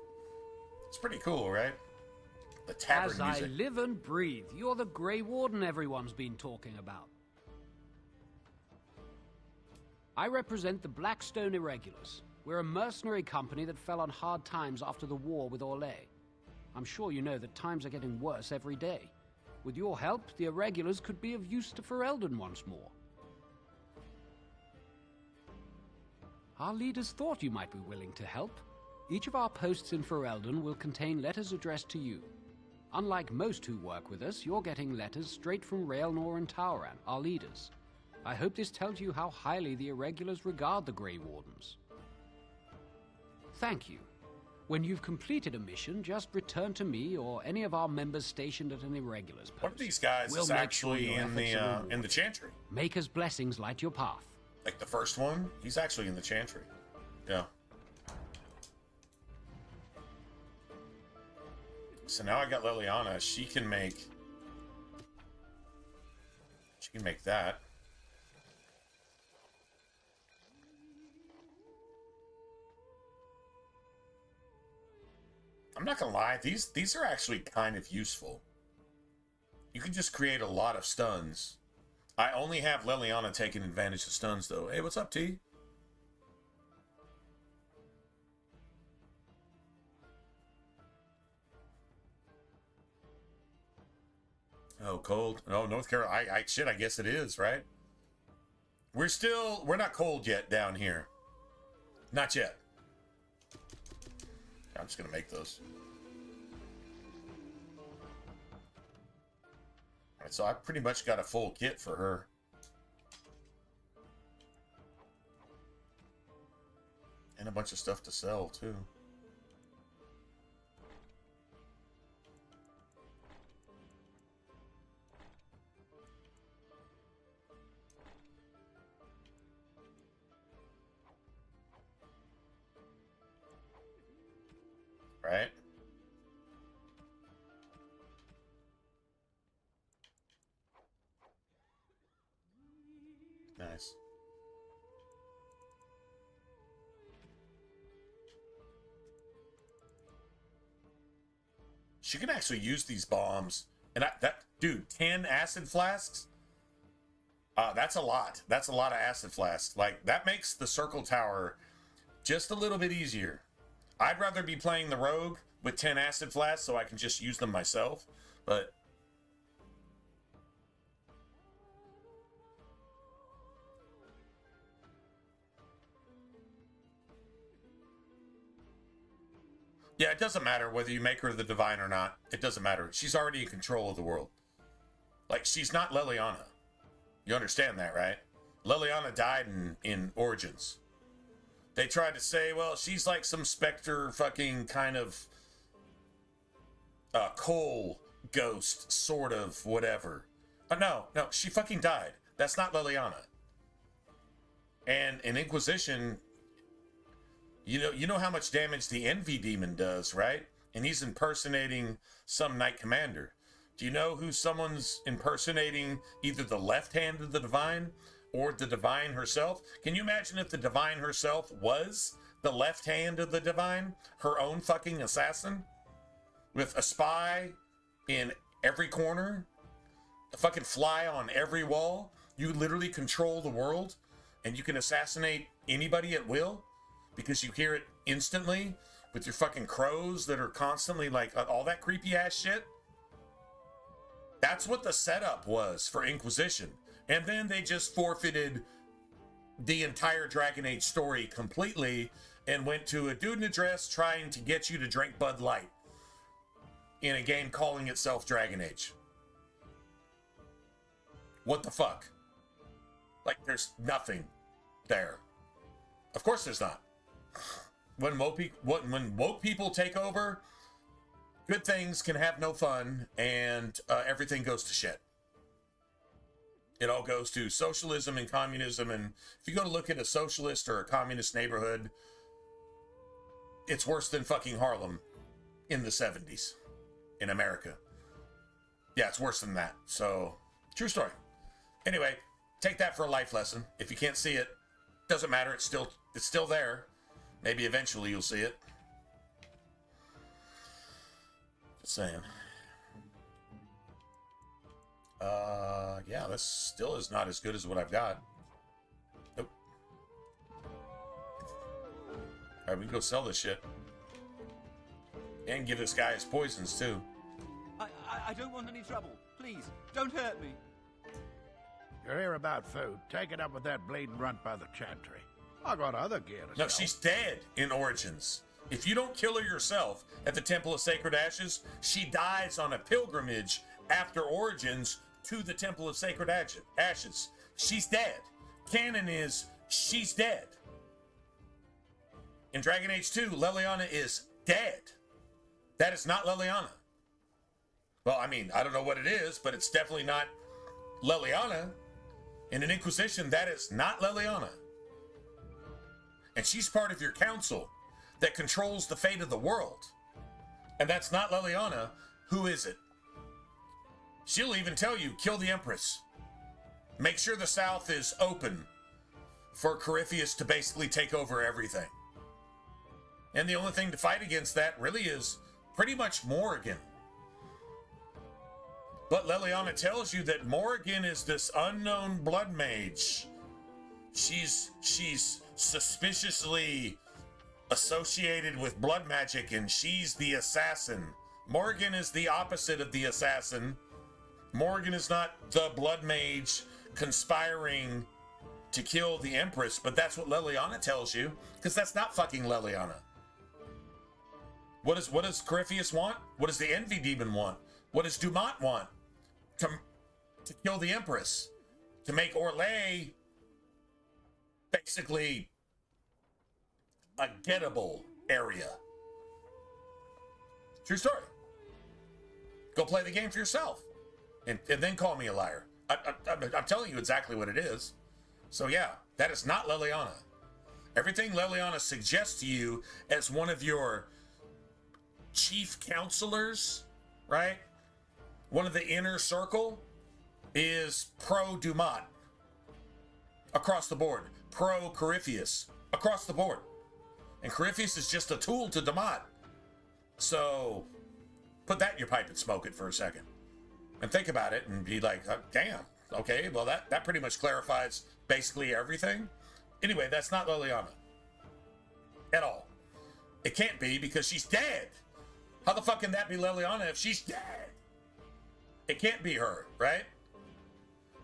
It's pretty cool, right? The tavern As music. I live and breathe, you're the Grey Warden everyone's been talking about. I represent the Blackstone Irregulars. We're a mercenary company that fell on hard times after the war with Orlais. I'm sure you know that times are getting worse every day. With your help, the Irregulars could be of use to Ferelden once more. Our leaders thought you might be willing to help. Each of our posts in Ferelden will contain letters addressed to you. Unlike most who work with us, you're getting letters straight from Raelnor and Tauran, our leaders. I hope this tells you how highly the Irregulars regard the Grey Wardens. Thank you. When you've completed a mission, just return to me or any of our members stationed at an Irregulars post. One of these guys is actually in the Chantry. Maker's blessings light your path. Like the first one, he's actually in the Chantry. Yeah. So now I got Leliana. She can make that. I'm not gonna lie, these are actually kind of useful. You can just create a lot of stuns. I only have Leliana taking advantage of stuns though. Hey, what's up, T? Oh, cold. Oh, North Carolina. I guess it is, right? We're not cold yet down here. Not yet. I'm just gonna make those. Alright, so I pretty much got a full kit for her. And a bunch of stuff to sell, too. Right? Nice. She can actually use these bombs. And dude, 10 acid flasks? That's a lot. That's a lot of acid flasks. Like, that makes the circle tower just a little bit easier. I'd rather be playing the rogue with 10 acid flasks so I can just use them myself, but yeah, it doesn't matter whether you make her the divine or not. It doesn't matter. She's already in control of the world. Like, she's not Leliana. You understand that, right? Leliana died in Origins. They tried to say, well, she's like some specter fucking kind of coal ghost, sort of, whatever. No, she fucking died. That's not Leliana. And in Inquisition, you know how much damage the Envy Demon does, right? And he's impersonating some Knight Commander. Do you know who someone's impersonating? Either the left hand of the Divine or the Divine herself? Can you imagine if the Divine herself was the left hand of the Divine? Her own fucking assassin? With a spy in every corner? A fucking fly on every wall? You literally control the world? And you can assassinate anybody at will? Because you hear it instantly? With your fucking crows that are constantly like, all that creepy ass shit? That's what the setup was for Inquisition. And then they just forfeited the entire Dragon Age story completely and went to a dude in a dress trying to get you to drink Bud Light in a game calling itself Dragon Age. What the fuck? Like, there's nothing there. Of course there's not. When woke people take over, good things can have no fun and everything goes to shit. It all goes to socialism and communism. And if you go to look at a socialist or a communist neighborhood, it's worse than fucking Harlem in the 70s in America. Yeah, it's worse than that. So, true story. Anyway, take that for a life lesson. If you can't see it, doesn't matter. It's still there. Maybe eventually you'll see it. Just saying. Yeah, this still is not as good as what I've got. Nope. Alright, we can go sell this shit. And give this guy his poisons, too. I don't want any trouble. Please, don't hurt me. You're here about food. Take it up with that bleeding runt by the chantry. I got other gear to No, sell. she's dead in Origins. If you don't kill her yourself at the Temple of Sacred Ashes, she dies on a pilgrimage after Origins to the Temple of Sacred Ashes. She's dead. Canon is she's dead. In Dragon Age 2, Leliana is dead. That is not Leliana. Well, I mean, I don't know what it is, but it's definitely not Leliana. In an Inquisition, that is not Leliana. And she's part of your council that controls the fate of the world. And that's not Leliana. Who is it? She'll even tell you, kill the Empress. Make sure the South is open for Corypheus to basically take over everything. And the only thing to fight against that really is pretty much Morrigan. But Leliana tells you that Morrigan is this unknown blood mage. She's suspiciously associated with blood magic, and she's the assassin. Morrigan is the opposite of the assassin. Morrigan is not the blood mage conspiring to kill the Empress, but that's what Leliana tells you, because that's not fucking Leliana. What does Corypheus want? What does the Envy Demon want? What does Dumont want? To kill the Empress. To make Orlais basically a gettable area. True story. Go play the game for yourself. And then call me a liar. I'm telling you exactly what it is. So yeah, that is not Leliana. Everything Leliana suggests to you as one of your chief counselors, right? One of the inner circle is pro Dumont. Across the board. Pro Corypheus. Across the board. And Corypheus is just a tool to Dumont. So put that in your pipe and smoke it for a second. And think about it and be like, oh, damn, okay, well that pretty much clarifies basically everything. Anyway, that's not Leliana. At all. It can't be because she's dead. How the fuck can that be Leliana if she's dead? It can't be her, right?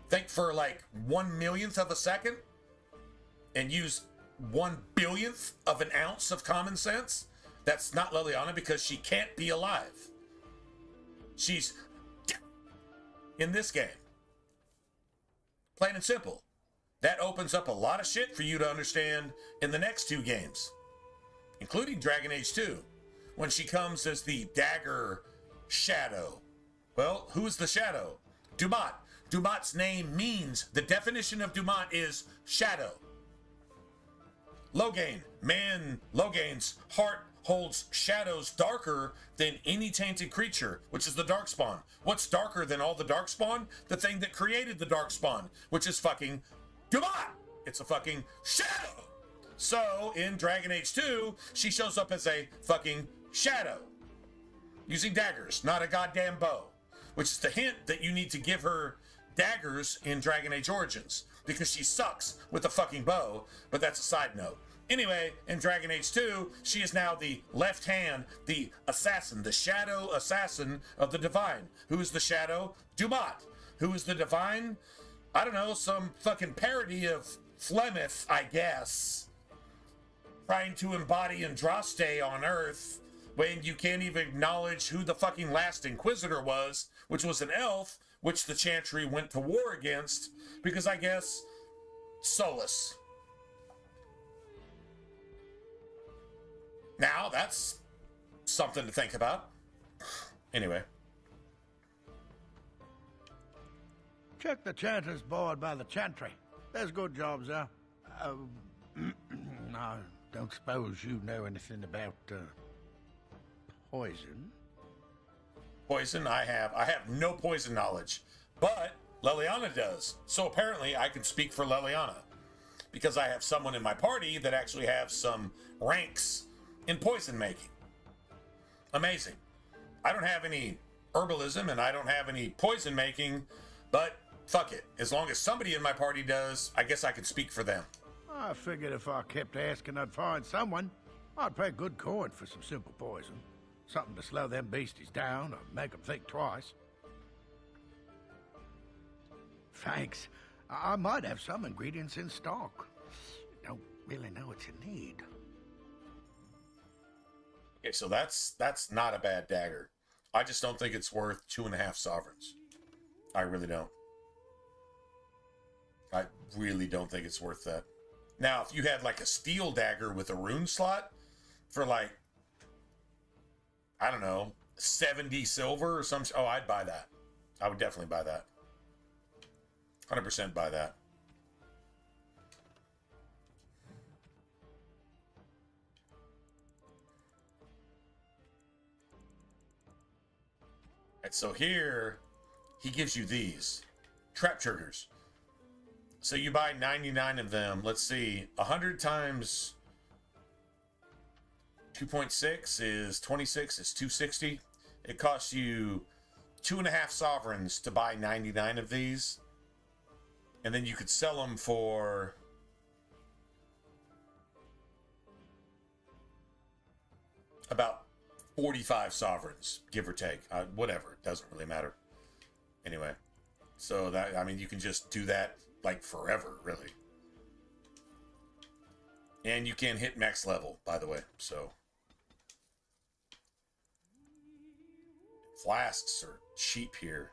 Think for like 1/1,000,000th of a second and use 1/10000000th of an ounce of common sense. That's not Leliana because she can't be alive. She's in this game. Plain and simple. That opens up a lot of shit for you to understand in the next two games, including Dragon Age 2, when she comes as the Dagger Shadow. Well, who is the Shadow? Dumont. Dumont's name means, the definition of Dumont is shadow. Loghain. Loghain's heart holds shadows darker than any tainted creature, which is the Darkspawn. What's darker than all the Darkspawn? The thing that created the Darkspawn, which is fucking Dumont. It's a fucking shadow. So, in Dragon Age 2, she shows up as a fucking shadow. Using daggers, not a goddamn bow. Which is the hint that you need to give her daggers in Dragon Age Origins. Because she sucks with a fucking bow, but that's a side note. Anyway, in Dragon Age 2, she is now the left hand, the assassin, the shadow assassin of the Divine. Who is the shadow? Dumont. Who is the Divine? I don't know, some fucking parody of Flemeth, I guess. Trying to embody Andraste on Earth when you can't even acknowledge who the fucking last Inquisitor was, which was an elf, which the Chantry went to war against, because I guess Solus. Now, that's something to think about. Anyway. Check the chanter's board by the chantry. There's good jobs there. I don't suppose you know anything about poison? Poison? I have no poison knowledge, but Leliana does. So apparently I can speak for Leliana, because I have someone in my party that actually have some ranks in poison making. Amazing. I don't have any herbalism and I don't have any poison making, but fuck it. As long as somebody in my party does, I guess I can speak for them. I figured if I kept asking, I'd find someone. I'd pay good coin for some simple poison. Something to slow them beasties down or make them think twice. Thanks. I might have some ingredients in stock. Don't really know what you need. Okay, so that's not a bad dagger. I just don't think it's worth 2.5 sovereigns. I really don't. I really don't think it's worth that. Now, if you had like a steel dagger with a rune slot for like, I don't know, 70 silver or some, oh, I'd buy that. I would definitely buy that. 100% buy that. And so here, he gives you these trap triggers. So you buy 99 of them. Let's see, 100 times 2.6 is 26, is 260. It costs you 2.5 sovereigns to buy 99 of these. And then you could sell them for about 45 sovereigns, give or take. Whatever, it doesn't really matter. Anyway, so that, I mean, you can just do that like forever, really. And you can hit max level, by the way, so. Flasks are cheap here.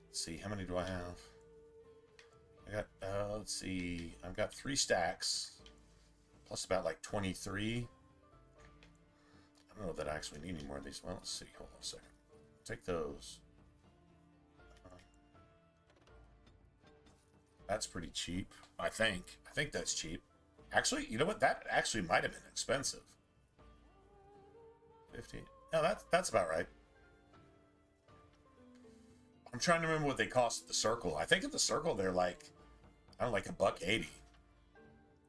Let's see, how many do I have? I got, let's see, I've got 3 stacks, plus about like 23. I don't know that I actually need any more of these. Well, let's see, hold on a second. Take those. That's pretty cheap, I think. I think that's cheap. Actually, you know what? That actually might have been expensive. 50. No, that's about right. I'm trying to remember what they cost at the Circle. I think at the Circle they're like, I don't know, like $1.80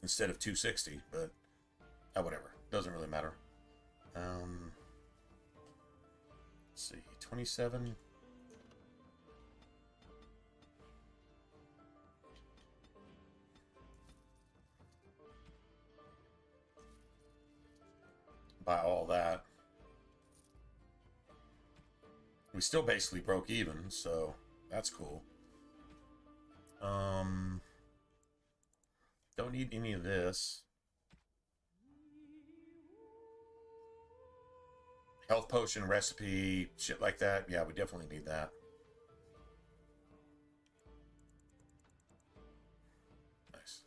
instead of 260, but whatever. Doesn't really matter. Let's see, 27. Buy all that. We still basically broke even, so that's cool. Don't need any of this. Health potion recipe, shit like that. Yeah, we definitely need that. Nice.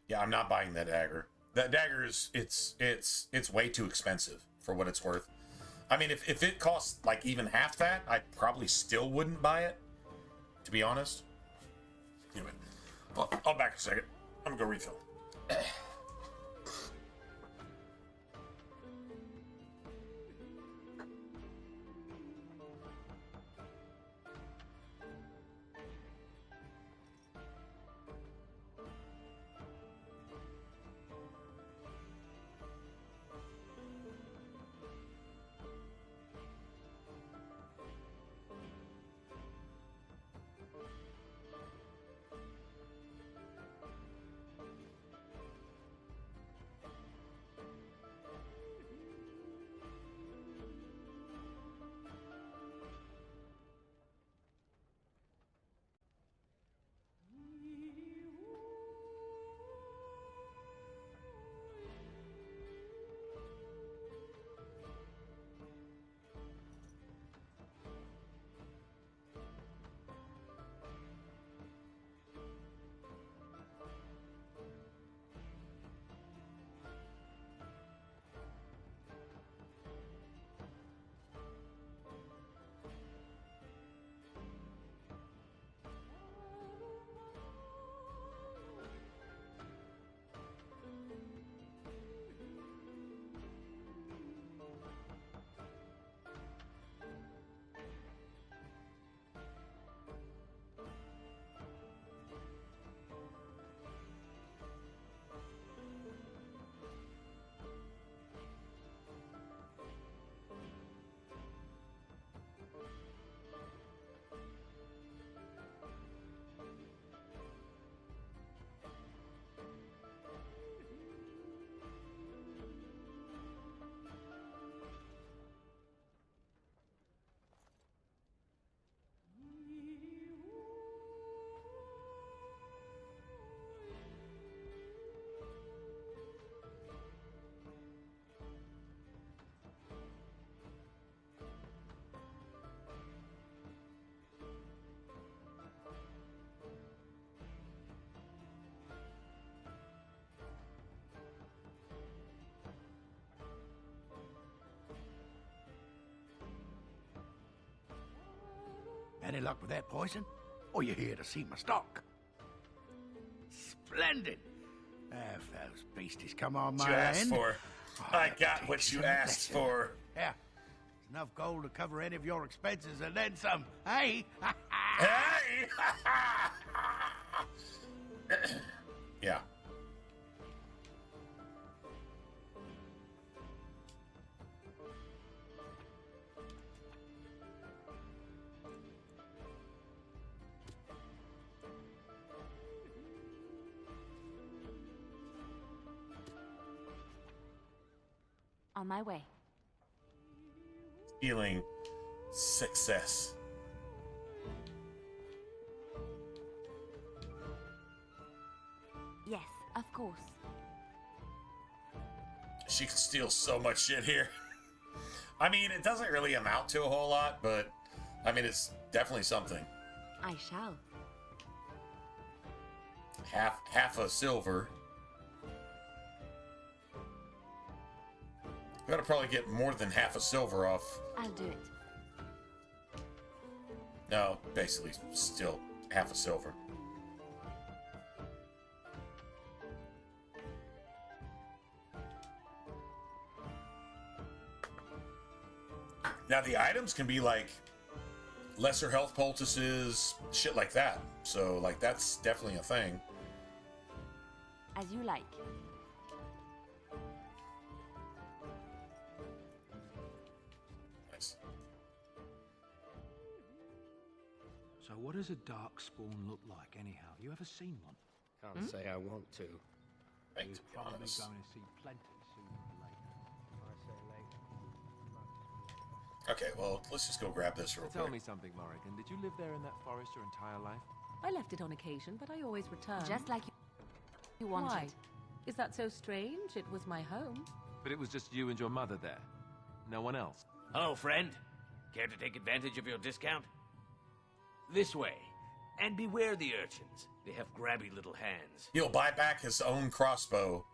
Yeah, I'm not buying that dagger. That dagger is, it's way too expensive for what it's worth. I mean, if it costs like even half that, I probably still wouldn't buy it, to be honest. Anyway, I'll back a second. I'm gonna go refill. luck with that poison? Or you here to see my stock? Splendid! If those beasties come on my What you asked end, for. I'll I got take what you some asked blessing. for. Yeah. There's enough gold to cover any of your expenses and then some. Hey! Hey! Yeah. On my way. Feeling success. Yes, of course. She can steal so much shit here. I mean, it doesn't really amount to a whole lot, but I mean, it's definitely something. I shall. Half a silver. Gotta probably get more than half a silver off. I'll do it. No, basically still half a silver. Now the items can be like lesser health poultices, shit like that. So like that's definitely a thing. As you like. Nice. So what does a dark spawn look like anyhow? You ever seen one? Can't say I want to. Right, You're to be probably honest. going to see plenty sooner or later. I say later. Okay, well, let's just go grab this real Tell quick. me something, Morrigan. Did you live there in that forest your entire life? I left it on occasion, but I always returned. Just like you wanted. Why? Is that so strange? It was my home. But it was just you and your mother there. No one else. Hello, friend. Care to take advantage of your discount? This way. And beware the urchins. They have grabby little hands. He'll buy back his own crossbow.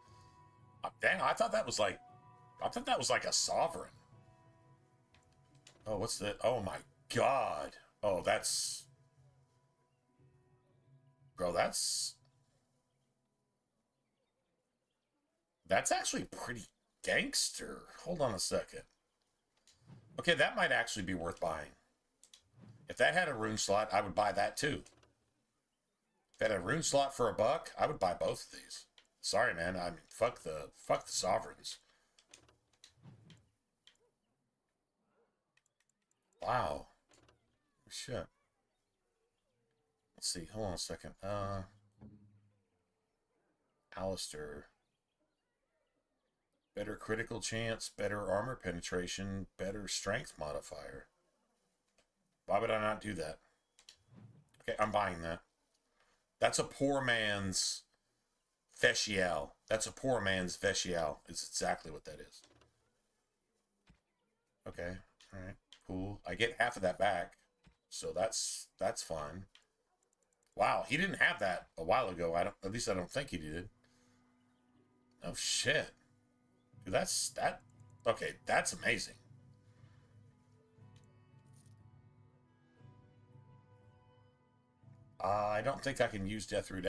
Dang, I thought that was like a sovereign. Oh, what's that? Oh my god. Oh, that's... Bro, that's actually pretty gangster. Hold on a second. Okay, that might actually be worth buying. If that had a rune slot, I would buy that too. If it had a rune slot for $1, I would buy both of these. Sorry, man. I mean, fuck the sovereigns. Wow. Shit. Let's see. Hold on a second. Alistair. Better critical chance, better armor penetration, better strength modifier. Why would I not do that? Okay, I'm buying that. That's a poor man's Veshial. That's a poor man's Veshial. It's exactly what that is. Okay, all right, cool. I get half of that back, so that's fine. Wow, he didn't have that a while ago. At least I don't think he did. Oh shit, dude, okay, that's amazing. I don't think I can use Deathroot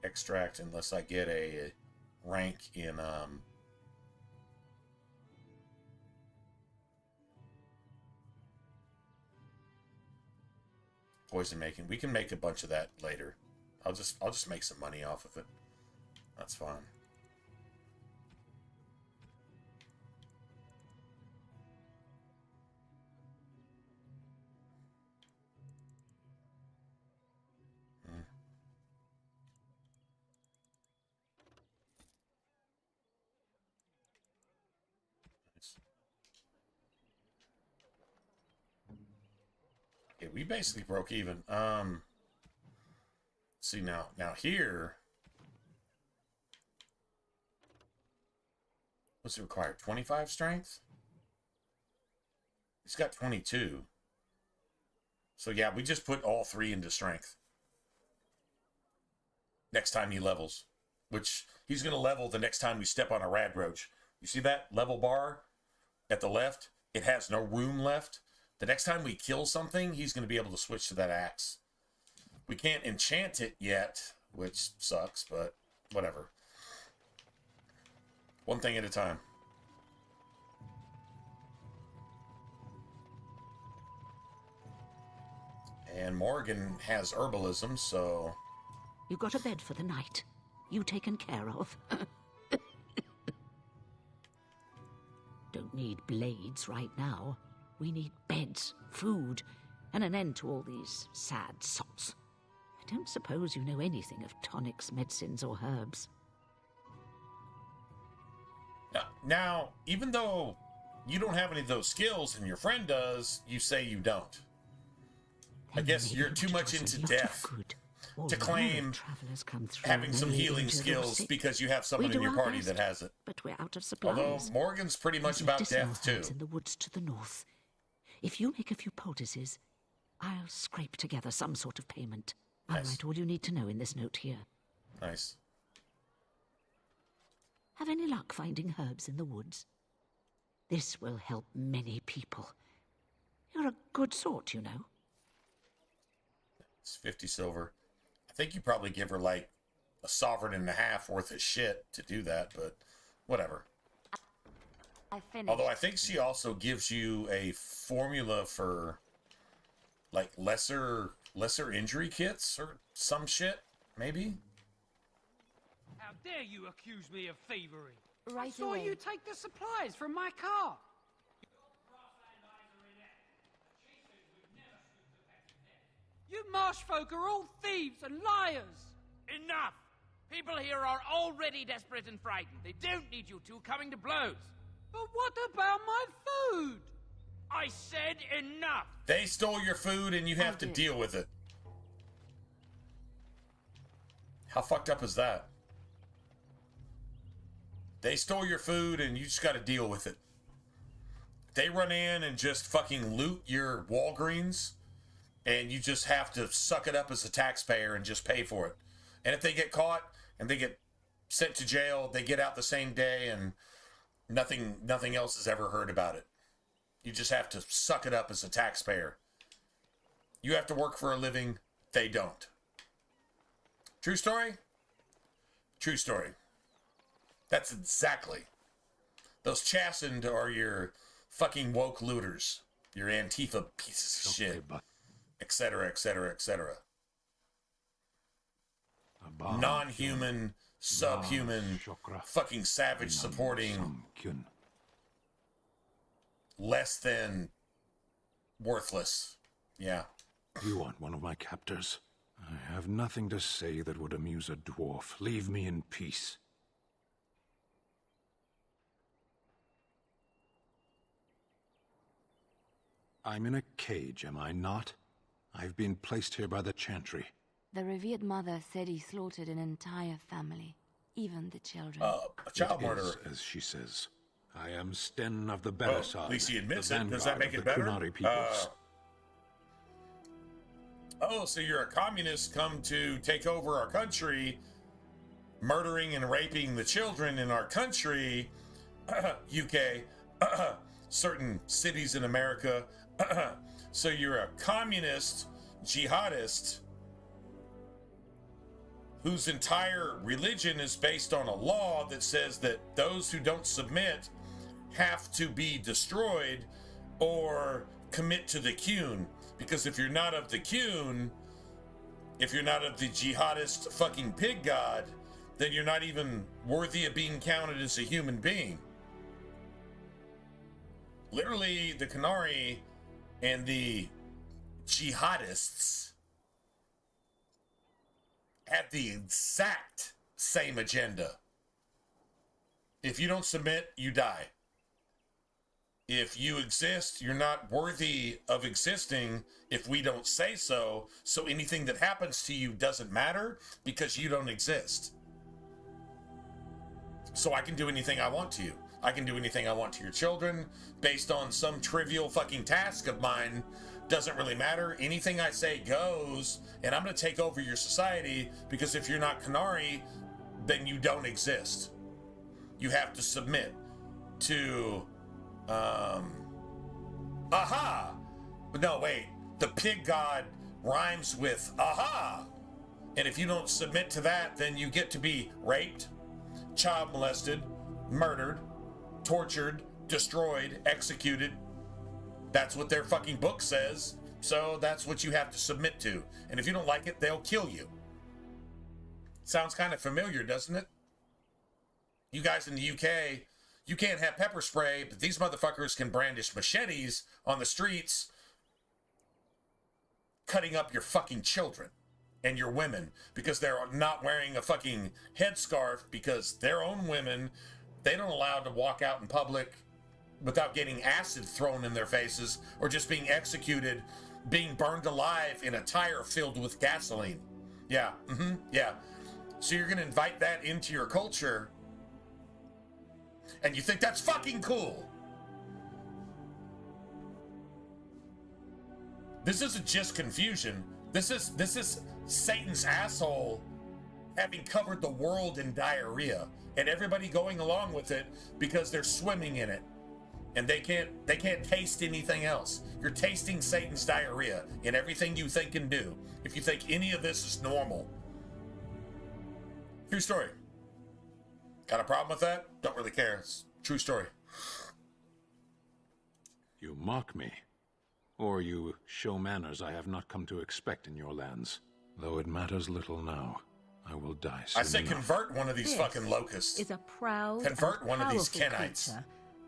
extract unless I get a rank in poison making. We can make a bunch of that later. I'll just make some money off of it. That's fine. Okay, we basically broke even. See now here. What's it require? 25 strength? He's got 22. So yeah, we just put all 3 into strength. Next time he levels. Which he's going to level the next time we step on a rad roach. You see that level bar at the left? It has no room left. The next time we kill something, he's going to be able to switch to that axe. We can't enchant it yet, which sucks, but whatever. One thing at a time. And Morgan has herbalism, so... You got a bed for the night. You taken care of. Don't need blades right now. We need beds, food, and an end to all these sad sots. I don't suppose you know anything of tonics, medicines, or herbs. Now, even though you don't have any of those skills and your friend does, you say you don't. I guess you're too much into death to claim having some healing skills because you have someone in your party that has it. But we're out of supplies. Although Morgan's pretty much about death too. In the woods to the north. If you make a few poultices, I'll scrape together some sort of payment. I'll write all you need to know in this note here. Nice. Have any luck finding herbs in the woods? This will help many people. You're a good sort, you know. It's 50 silver. I think you probably give her like a sovereign and a half worth of shit to do that, but whatever. Although I think she also gives you a formula for like lesser injury kits or some shit, maybe? How dare you accuse me of thievery? I saw you take the supplies from my car. You marsh folk are all thieves and liars. Enough! People here are already desperate and frightened. They don't need you two coming to blows. But what about my food? I said enough! They stole your food and you have to deal with it. How fucked up is that? They stole your food and you just gotta deal with it. They run in and just fucking loot your Walgreens and you just have to suck it up as a taxpayer and just pay for it. And if they get caught and they get sent to jail, they get out the same day and nothing else is ever heard about it. You just have to suck it up as a taxpayer. You have to work for a living. They don't. True story? True story. That's exactly. Those chastened are your fucking woke looters. Your Antifa pieces of shit. Etc., etc., etc. Non-human, subhuman, fucking savage supporting, less than worthless. Yeah. You aren't one of my captors. I have nothing to say that would amuse a dwarf. Leave me in peace. I'm in a cage, am I not? I've been placed here by the Chantry. The revered mother said he slaughtered an entire family, even the children. A child murderer. As she says. I am Sten of the Barista. Well, at least he admits it. Does that make it better? So you're a communist come to take over our country, murdering and raping the children in our country, UK, certain cities in America. So you're a communist jihadist whose entire religion is based on a law that says that those who don't submit have to be destroyed or commit to the Qun. Because if you're not of the Qun, if you're not of the jihadist fucking pig god, then you're not even worthy of being counted as a human being. Literally, the Qunari and the jihadists have the exact same agenda. If you don't submit, you die. If you exist, you're not worthy of existing if we don't say so. So anything that happens to you doesn't matter because you don't exist. So I can do anything I want to you. I can do anything I want to your children based on some trivial fucking task of mine. Doesn't really matter. Anything I say goes, and I'm going to take over your society because if you're not Qunari, then you don't exist. You have to submit to, No, wait. The pig god rhymes with aha. And if you don't submit to that, then you get to be raped, child molested, murdered, tortured, destroyed, executed. That's what their fucking book says. So that's what you have to submit to. And if you don't like it, they'll kill you. Sounds kind of familiar, doesn't it? You guys in the UK, you can't have pepper spray, but these motherfuckers can brandish machetes on the streets, cutting up your fucking children and your women because they're not wearing a fucking headscarf because their own women, they don't allow to walk out in public without getting acid thrown in their faces or just being executed, being burned alive in a tire filled with gasoline. Yeah, yeah. So you're gonna invite that into your culture and you think that's fucking cool. This isn't just confusion. This is Satan's asshole having covered the world in diarrhea and everybody going along with it because they're swimming in it. And they can't taste anything else. You're tasting Satan's diarrhea in everything you think and do. If you think any of this is normal. True story. Got a problem with that? Don't really care. It's true story. You mock me. Or you show manners I have not come to expect in your lands. Though it matters little now. I will die soon I say enough. convert one of these fucking locusts. Is a proud Convert and one of these powerful Kenites. creature,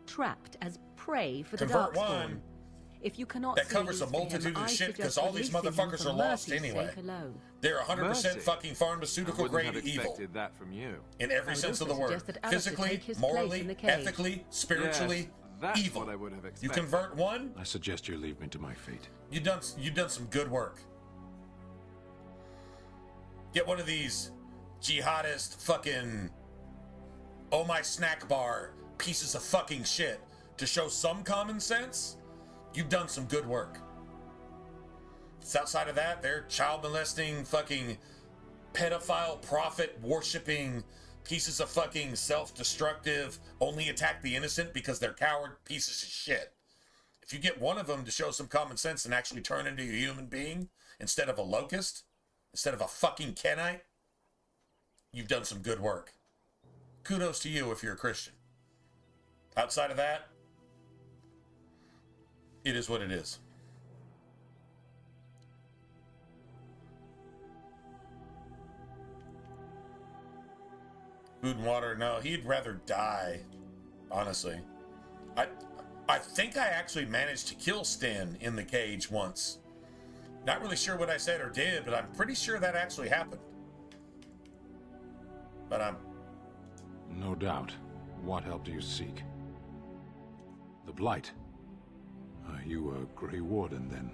trapped as prey for Convert the Darkspawn. one. If you cannot That see covers a use for him, multitude I of shit because suggest all these releasing him motherfuckers for are lost mercy's anyway. sake alone. They're 100% Mercy? fucking pharmaceutical I wouldn't grade have evil. expected that from you. In every I would sense of the also word. suggest that Alistair Physically, take his place morally, in the cage. ethically, spiritually, Yes, that's evil. what I would have You expected. convert one, I suggest you leave me to my fate. you've done some good work. Get one of these jihadist fucking oh my snack bar pieces of fucking shit to show some common sense. You've done some good work. It's outside of that, they're child molesting, fucking pedophile, prophet worshipping pieces of fucking self-destructive, only attack the innocent because they're coward pieces of shit. If you get one of them to show some common sense and actually turn into a human being instead of a locust, instead of a fucking Kenite, you've done some good work. Kudos to you if you're a Christian. Outside of that, it is what it is. Food and water, no, he'd rather die, honestly. I think I actually managed to kill Sten in the cage once. Not really sure what I said or did, but I'm pretty sure that actually happened. But I'm... No doubt. What help do you seek? The Blight. Are you a Grey Warden, then?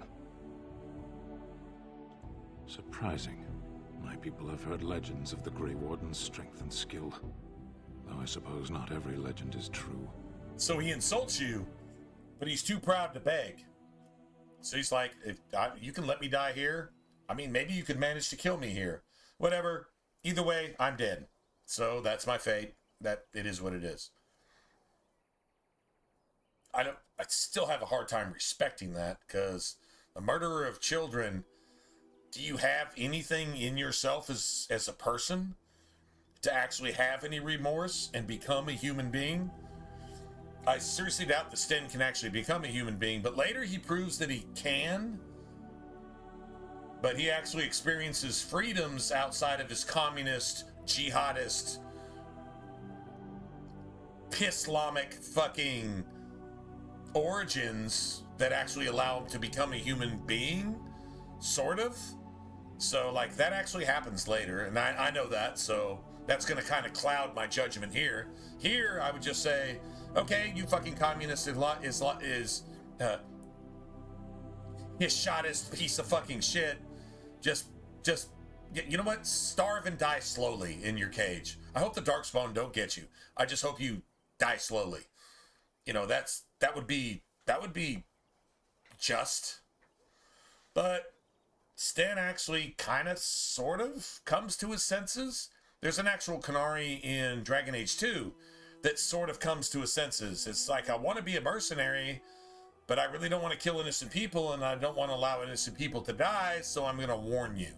Surprising. My people have heard legends of the Grey Warden's strength and skill. Though I suppose not every legend is true. So he insults you, but he's too proud to beg. So he's like, you can let me die here. I mean, maybe you could manage to kill me here. Whatever. Either way, I'm dead. So that's my fate. That it is what it is. I still have a hard time respecting that because a murderer of children, do you have anything in yourself as a person to actually have any remorse and become a human being? I seriously doubt that Sten can actually become a human being, but later he proves that he can. But he actually experiences freedoms outside of his communist, jihadist, Islamic fucking origins that actually allow him to become a human being, sort of. So, like, that actually happens later, and I know that, so that's going to kind of cloud my judgment here. Here, I would just say, okay, you fucking communist is shotist piece of fucking shit. Just, you know what? Starve and die slowly in your cage. I hope the Darkspawn don't get you. I just hope you die slowly. You know, that would be just. But Sten actually kind of sort of comes to his senses. There's an actual Qunari in Dragon Age 2 that sort of comes to his senses. It's like, I want to be a mercenary, but I really don't want to kill innocent people, and I don't want to allow innocent people to die, so I'm going to warn you.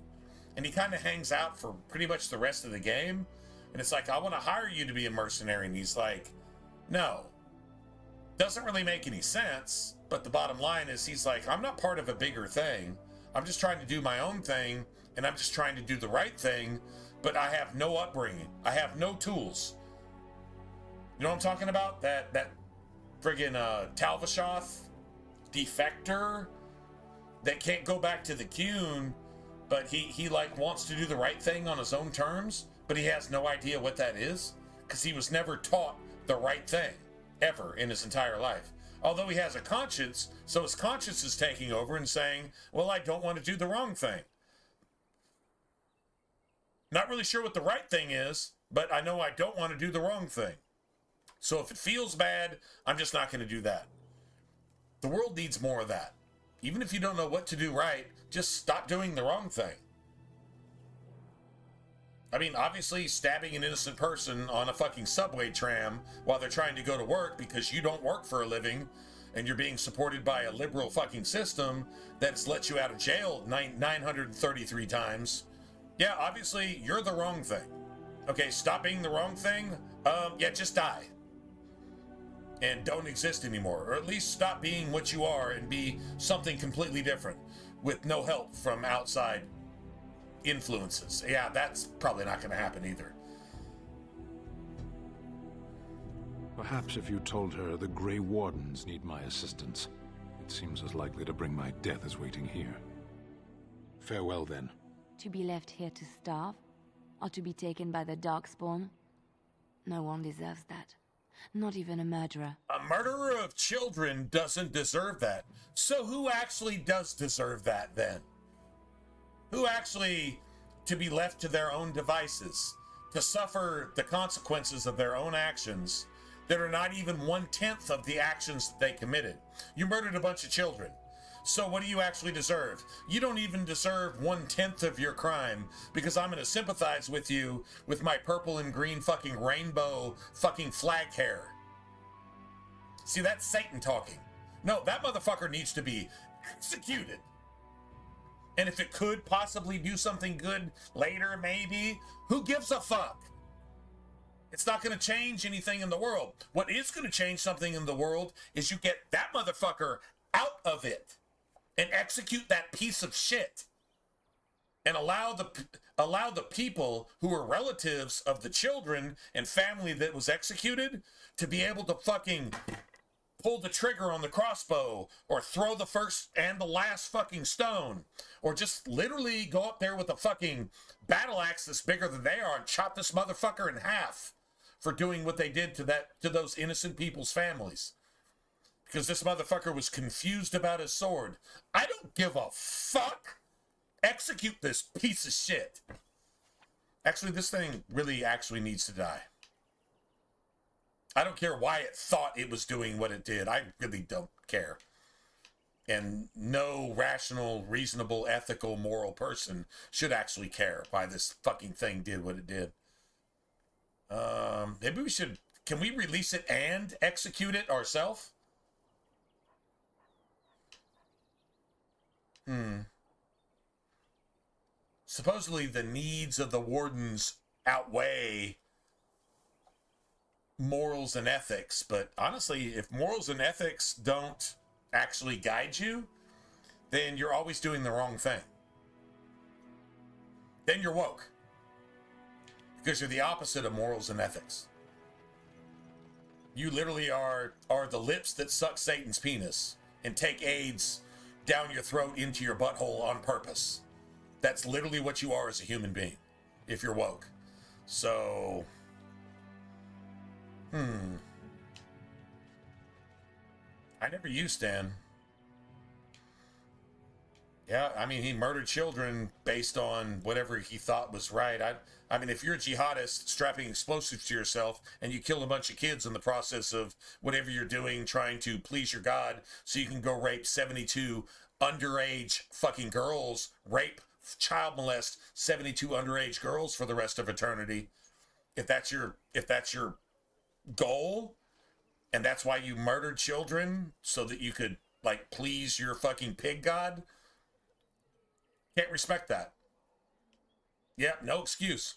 And he kind of hangs out for pretty much the rest of the game. And it's like, I want to hire you to be a mercenary. And he's like, no. Doesn't really make any sense. But the bottom line is, he's like, I'm not part of a bigger thing. I'm just trying to do my own thing. And I'm just trying to do the right thing. But I have no upbringing. I have no tools. You know what I'm talking about? That friggin' Talvashoth defector that can't go back to the Cune, but he like wants to do the right thing on his own terms, but he has no idea what that is because he was never taught the right thing ever in his entire life. Although he has a conscience, so his conscience is taking over and saying, well, I don't want to do the wrong thing. Not really sure what the right thing is, but I know I don't want to do the wrong thing. So if it feels bad, I'm just not going to do that. The world needs more of that. Even if you don't know what to do right, just stop doing the wrong thing. I mean, obviously, stabbing an innocent person on a fucking subway tram while they're trying to go to work because you don't work for a living and you're being supported by a liberal fucking system that's let you out of jail 933 times. Yeah, obviously, you're the wrong thing. Okay, stop being the wrong thing. Yeah, just die. And don't exist anymore. Or at least stop being what you are and be something completely different with no help from outside influences. Yeah, that's probably not going to happen either. Perhaps if you told her the Grey Wardens need my assistance, it seems as likely to bring my death as waiting here. Farewell, then. To be left here to starve? Or to be taken by the Darkspawn? No one deserves that. Not even a murderer. A murderer of children doesn't deserve that. So who actually does deserve that, then? Who actually, to be left to their own devices, to suffer the consequences of their own actions that are not even 1/10 of the actions that they committed? You murdered a bunch of children. So what do you actually deserve? You don't even deserve 1/10 of your crime, because I'm going to sympathize with you with my purple and green fucking rainbow fucking flag hair. See, that's Satan talking. No, that motherfucker needs to be executed. And if it could possibly do something good later, maybe, who gives a fuck? It's not going to change anything in the world. What is going to change something in the world is you get that motherfucker out of it and execute that piece of shit and allow the people who are relatives of the children and family that was executed to be able to fucking pull the trigger on the crossbow or throw the first and the last fucking stone or just literally go up there with a fucking battle axe that's bigger than they are and chop this motherfucker in half for doing what they did to those innocent people's families. Because this motherfucker was confused about his sword. I don't give a fuck. Execute this piece of shit. Actually, this thing really actually needs to die. I don't care why it thought it was doing what it did. I really don't care. And no rational, reasonable, ethical, moral person should actually care why this fucking thing did what it did. Maybe we should... Can we release it and execute it ourselves? Supposedly the needs of the wardens outweigh morals and ethics, but honestly, if morals and ethics don't actually guide you, then you're always doing the wrong thing. Then you're woke. Because you're the opposite of morals and ethics. You literally are the lips that suck Satan's penis and take AIDS down your throat into your butthole on purpose. That's literally what you are as a human being, if you're woke. So, I never used Stan. Yeah, I mean, he murdered children based on whatever he thought was right. I mean, if you're a jihadist strapping explosives to yourself and you kill a bunch of kids in the process of whatever you're doing, trying to please your God so you can go rape 72 underage fucking girls, child molest 72 underage girls for the rest of eternity, if that's your goal, and that's why you murdered children so that you could like, please your fucking pig god, can't respect that. Yep, no excuse.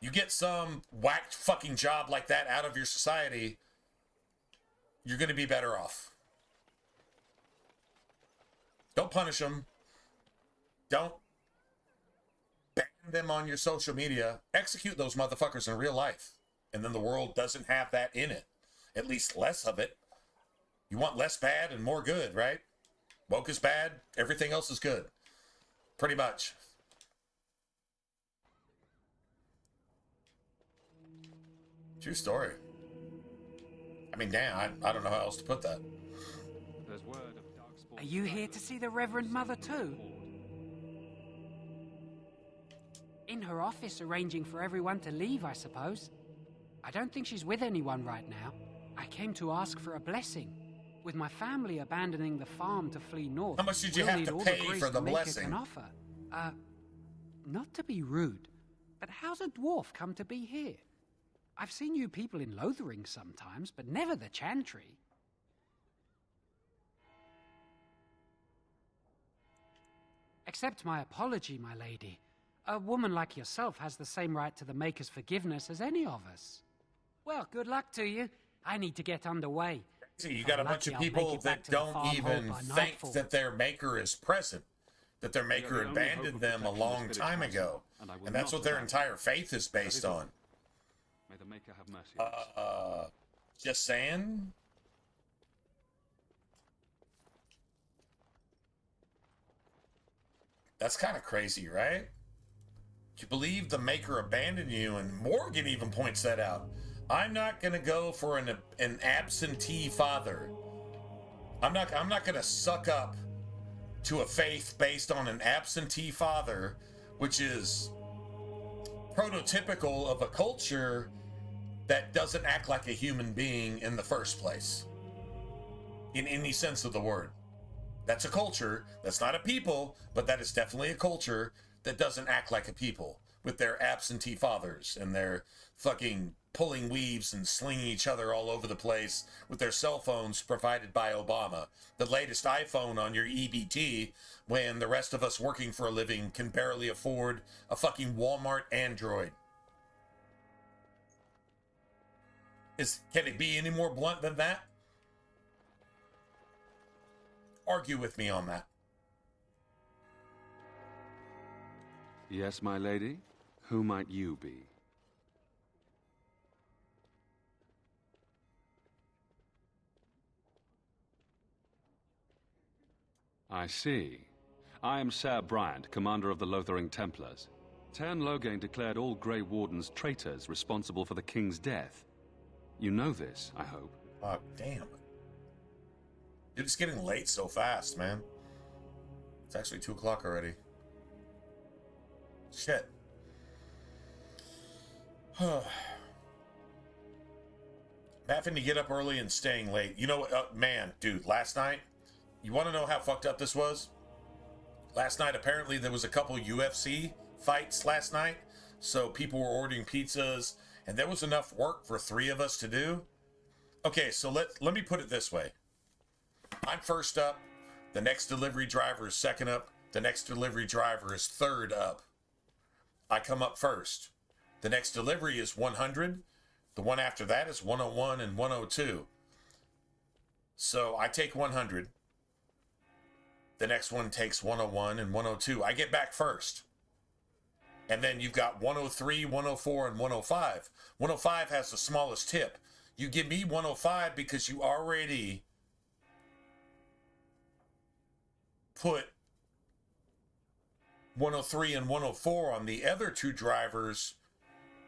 You get some whacked fucking job like that out of your society, you're going to be better off. Don't punish them. Don't ban them on your social media. Execute those motherfuckers in real life. And then the world doesn't have that in it. At least less of it. You want less bad and more good, right? Woke is bad. Everything else is good. Pretty much. True story. I mean, damn, I don't know how else to put that. There's word of Darkspawn. Are you here to see the Reverend Mother too? In her office arranging for everyone to leave, I suppose. I don't think she's with anyone right now. I came to ask for a blessing. With my family abandoning the farm to flee north, how much did you have to pay for the blessing? An offer. Not to be rude, but how's a dwarf come to be here? I've seen you people in Lothering sometimes, but never the Chantry. Accept my apology, my lady. A woman like yourself has the same right to the Maker's forgiveness as any of us. Well, good luck to you. I need to get underway. See, you got a bunch of people that don't even think that their Maker is present, that their Maker abandoned them a long time ago. And that's what their entire faith is based on. May the Maker have mercy on us. Just saying. That's kind of crazy, right? You believe the Maker abandoned you, and Morgan even points that out. I'm not gonna go for an absentee father. I'm not gonna suck up to a faith based on an absentee father, which is prototypical of a culture that doesn't act like a human being in the first place. In any sense of the word. That's a culture. That's not a people, but that is definitely a culture that doesn't act like a people, with their absentee fathers and their fucking pulling weaves and slinging each other all over the place with their cell phones provided by Obama. The latest iPhone on your EBT, when the rest of us working for a living can barely afford a fucking Walmart Android. Can it be any more blunt than that? Argue with me on that. Yes, my lady? Who might you be? I see. I am Ser Bryant, commander of the Lothering Templars. Tern Loghain declared all Grey Wardens traitors responsible for the king's death. You know this, I hope. Oh, damn. It's getting late so fast, man. It's actually 2 o'clock already. Shit. Having to get up early and staying late. You know what, man, dude, last night, you want to know how fucked up this was? Last night, apparently, there was a couple UFC fights last night, so people were ordering pizzas, and there was enough work for 3 of us to do. Okay, so let me put it this way. I'm first up, the next delivery driver is second up, the next delivery driver is third up. I come up first. The next delivery is 100, the one after that is 101 and 102. So I take 100. The next one takes 101 and 102. I get back first. And then you've got 103, 104, and 105. 105 has the smallest tip. You give me 105 because you already put 103 and 104 on the other 2 drivers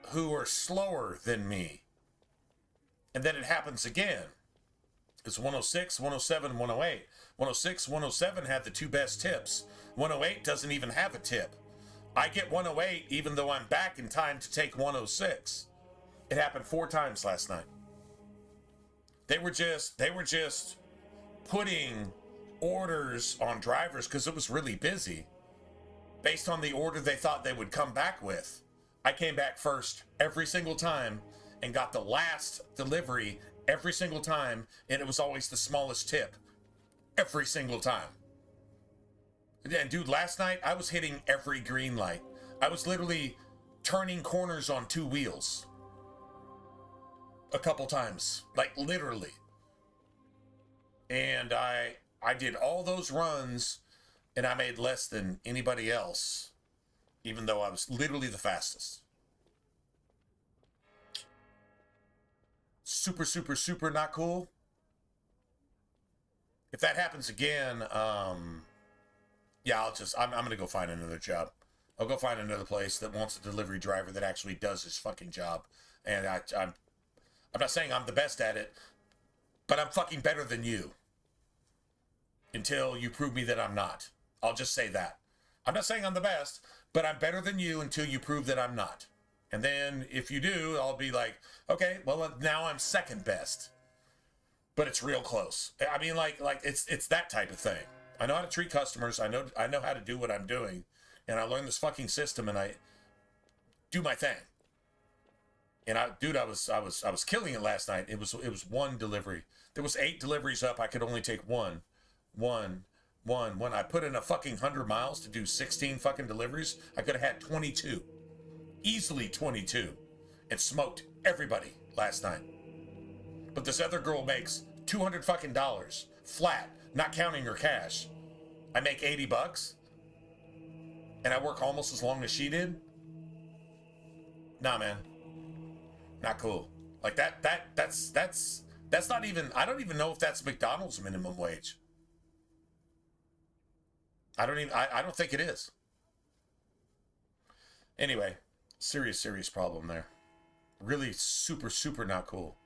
who are slower than me. And then it happens again. It's 106, 107, and 108. 106, 107 had the 2 best tips. 108 doesn't even have a tip. I get 108 even though I'm back in time to take 106. It happened 4 times last night. They were just putting orders on drivers because it was really busy based on the order they thought they would come back with. I came back first every single time and got the last delivery every single time, and it was always the smallest tip. Every single time. And dude, last night, I was hitting every green light. I was literally turning corners on 2 wheels. A couple times. Like, literally. And I did all those runs, and I made less than anybody else, even though I was literally the fastest. Super, super, super not cool. If that happens again, yeah, I'm going to go find another job. I'll go find another place that wants a delivery driver that actually does his fucking job. And I'm not saying I'm the best at it, but I'm fucking better than you. Until you prove me that I'm not. I'll just say that. I'm not saying I'm the best, but I'm better than you until you prove that I'm not. And then if you do, I'll be like, okay, well, now I'm second best. But it's real close. I mean, like it's that type of thing. I know how to treat customers. I know how to do what I'm doing, and I learned this fucking system, and I do my thing. And I was killing it last night. It was 1 delivery. There was 8 deliveries up. I could only take one. I put in a fucking 100 miles to do 16 fucking deliveries. I could have had 22, easily 22, and smoked everybody last night. But this other girl makes $200 fucking dollars flat, not counting her cash. I make $80, and I work almost as long as she did. Nah, man, not cool. Like that's not even. I don't even know if that's McDonald's minimum wage. I don't think it is. Anyway, serious problem there. Really super, super not cool.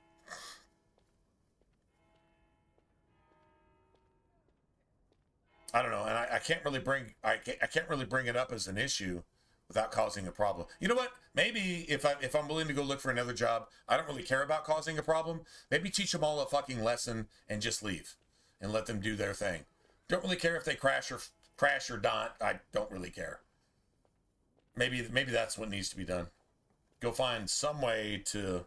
I don't know, and I can't really bring it up as an issue without causing a problem. You know what? Maybe if I'm willing to go look for another job, I don't really care about causing a problem. Maybe teach them all a fucking lesson and just leave and let them do their thing. Don't really care if they crash or not. I don't really care. Maybe that's what needs to be done. Go find some way to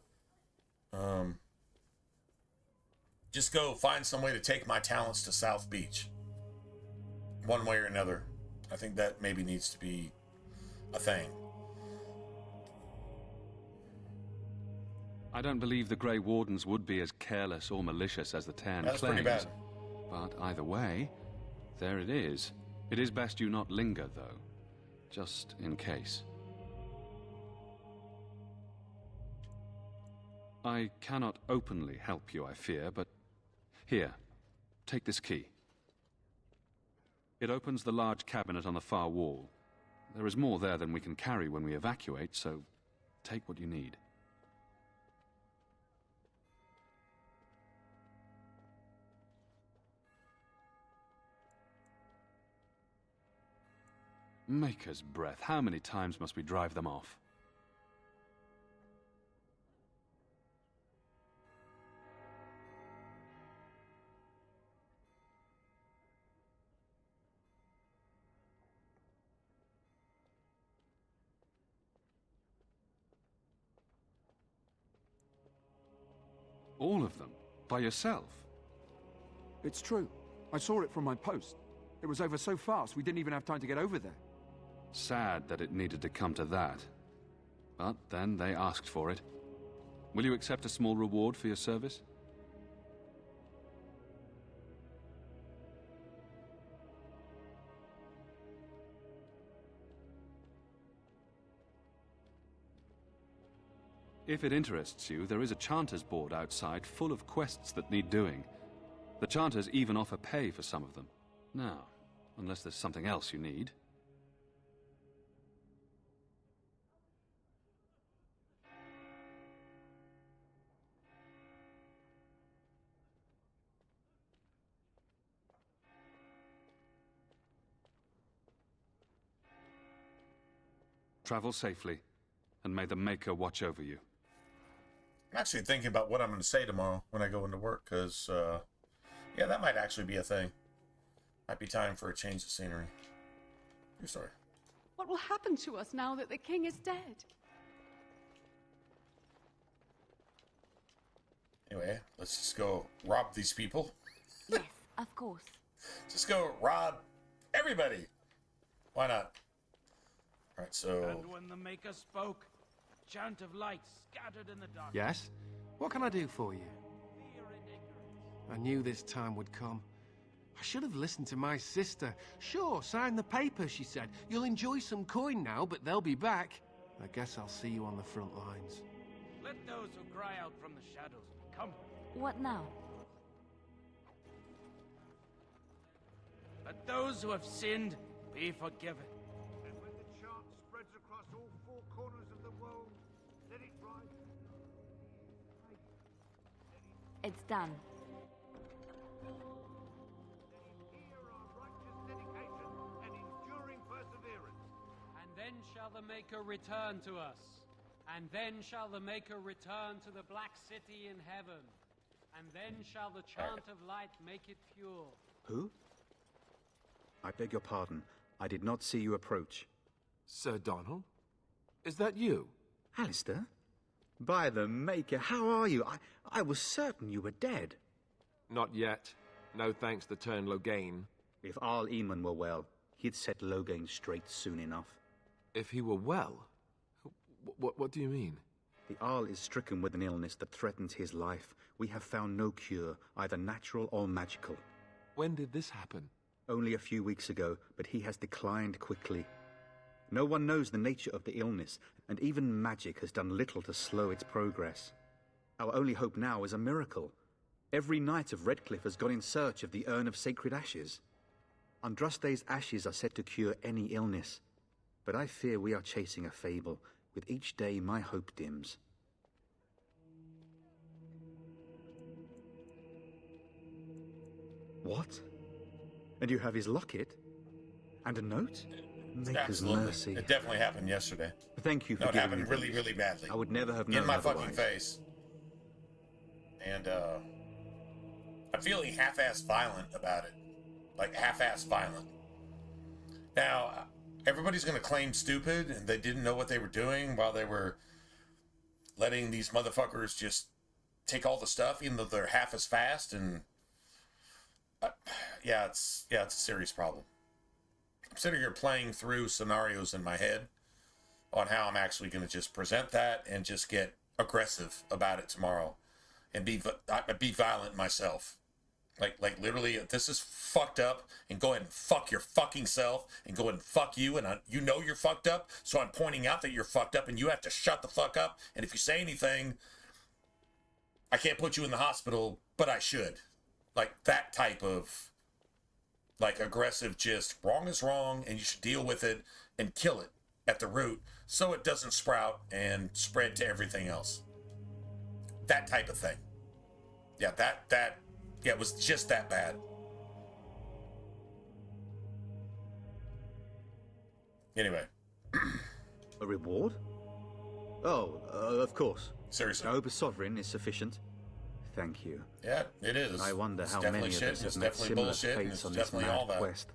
just go find some way to take my talents to South Beach. One way or another. I think that maybe needs to be a thing. I don't believe the Grey Wardens would be as careless or malicious as the Tarn That's claims. pretty bad. But either way, there it is. It is best you not linger, though. Just in case. I cannot openly help you, I fear, but... Here, take this key. It opens the large cabinet on the far wall. There is more there than we can carry when we evacuate, so take what you need. Maker's breath, how many times must we drive them off? All of them? By yourself? It's true. I saw it from my post. It was over so fast, we didn't even have time to get over there. Sad that it needed to come to that. But then they asked for it. Will you accept a small reward for your service? If it interests you, there is a Chanters board outside full of quests that need doing. The Chanters even offer pay for some of them. Now, unless there's something else you need. Travel safely, and may the Maker watch over you. I'm actually thinking about what I'm going to say tomorrow when I go into work, because, yeah, that might actually be a thing. Might be time for a change of scenery. Your story. What will happen to us now that the king is dead? Anyway, let's just go rob these people. Yes, of course. Just go rob everybody. Why not? All right, so... And when the Maker spoke, a chant of light scattered in the dark. Yes? What can I do for you? I knew this time would come. I should have listened to my sister. Sure, sign the paper, she said. You'll enjoy some coin now, but they'll be back. I guess I'll see you on the front lines. Let those who cry out from the shadows come. What now? Let those who have sinned be forgiven. And when the chant spreads across all four corners of the world, let it rise. It's done. And then shall the Maker return to us. And then shall the Maker return to the Black City in heaven. And then shall the chant of light make it pure. Who? I beg your pardon. I did not see you approach. Sir Donald? Is that you? Alistair? By the Maker, how are you? I was certain you were dead. Not yet. No thanks to Turn Logain. If Arl Eamon were well, he'd set Logain straight soon enough. If he were well? What do you mean? The Arl is stricken with an illness that threatens his life. We have found no cure, either natural or magical. When did this happen? Only a few weeks ago, but he has declined quickly. No one knows the nature of the illness, and even magic has done little to slow its progress. Our only hope now is a miracle. Every knight of Redcliffe has gone in search of the Urn of Sacred Ashes. Andraste's ashes are said to cure any illness, but I fear we are chasing a fable. With each day, my hope dims. What? And you have his locket? And a note? Maker's Absolutely. mercy. It definitely happened yesterday. Thank you for No, it giving happened me really, these. really badly. I would never have known In my otherwise. fucking face. And, I'm feeling half-assed violent about it. Like, half-assed violent. Now, everybody's gonna claim stupid, and they didn't know what they were doing while they were letting these motherfuckers just take all the stuff, even though they're half as fast, and... yeah, it's a serious problem. I'm sitting here playing through scenarios in my head on how I'm actually going to just present that and just get aggressive about it tomorrow and be violent myself. Like literally, this is fucked up, and go ahead and fuck your fucking self, and go ahead and fuck you, and you know you're fucked up, so I'm pointing out that you're fucked up, and you have to shut the fuck up, and if you say anything, I can't put you in the hospital, but I should. Like, that type of, like, aggressive, just wrong is wrong, and you should deal with it and kill it at the root so it doesn't sprout and spread to everything else. That type of thing. Yeah, it was just that bad. Anyway. A reward? Oh, of course. Seriously. I hope a sovereign is sufficient. Thank you. Yeah, it is. I wonder It's how definitely many of shit, us it's have met definitely similar bullshit, and fates it's on this definitely all mad that. quest.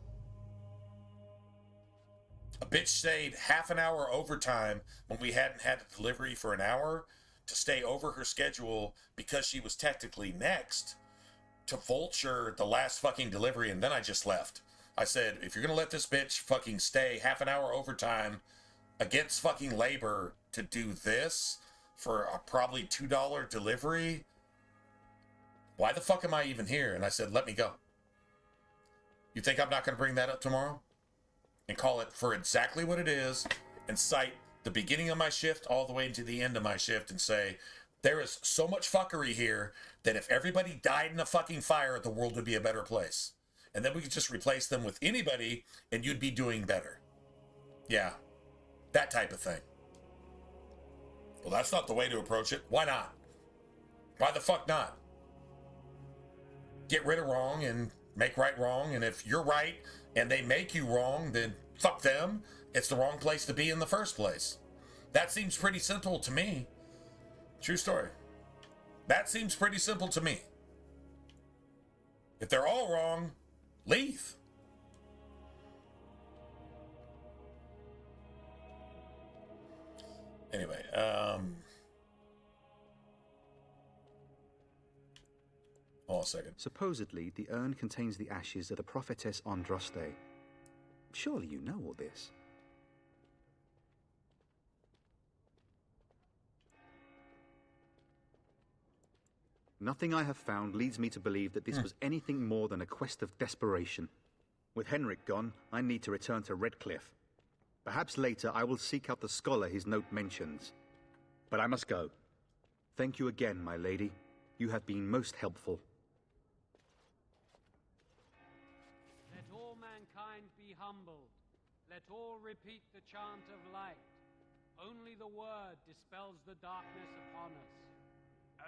A bitch stayed half an hour overtime when we hadn't had a delivery for an hour to stay over her schedule because she was technically next to vulture the last fucking delivery, and then I just left. I said, if you're gonna let this bitch fucking stay half an hour overtime against fucking labor to do this for a probably $2 delivery, why the fuck am I even here? And I said, let me go. You think I'm not gonna bring that up tomorrow? And call it for exactly what it is, and cite the beginning of my shift all the way to the end of my shift, and say, there is so much fuckery here that if everybody died in a fucking fire, the world would be a better place. And then we could just replace them with anybody, and you'd be doing better. Yeah, that type of thing. Well, that's not the way to approach it. Why not? Why the fuck not? Get rid of wrong and make right wrong, and if you're right and they make you wrong, then fuck them. It's the wrong place to be in the first place. That seems pretty simple to me. True story. That seems pretty simple to me. If they're all wrong, leave. Anyway, a second. Supposedly, the urn contains the ashes of the prophetess Andraste. Surely you know all this. Nothing I have found leads me to believe that this was anything more than a quest of desperation. With Henrik gone, I need to return to Redcliffe. Perhaps later I will seek out the scholar his note mentions. But I must go. Thank you again, my lady. You have been most helpful. Let all mankind be humbled. Let all repeat the chant of light. Only the word dispels the darkness upon us.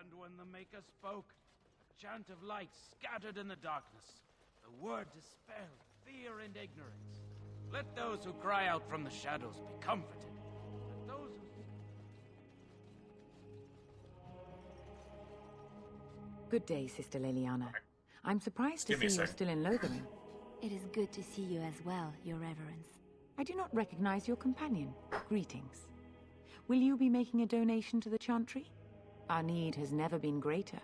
And when the Maker spoke, a chant of light scattered in the darkness. The word dispelled fear and ignorance. Let those who cry out from the shadows be comforted. Let those who... Good day, Sister Leliana. I'm surprised to see you still in Lothering. It is good to see you as well, Your Reverence. I do not recognize your companion. Greetings. Will you be making a donation to the Chantry? Our need has never been greater.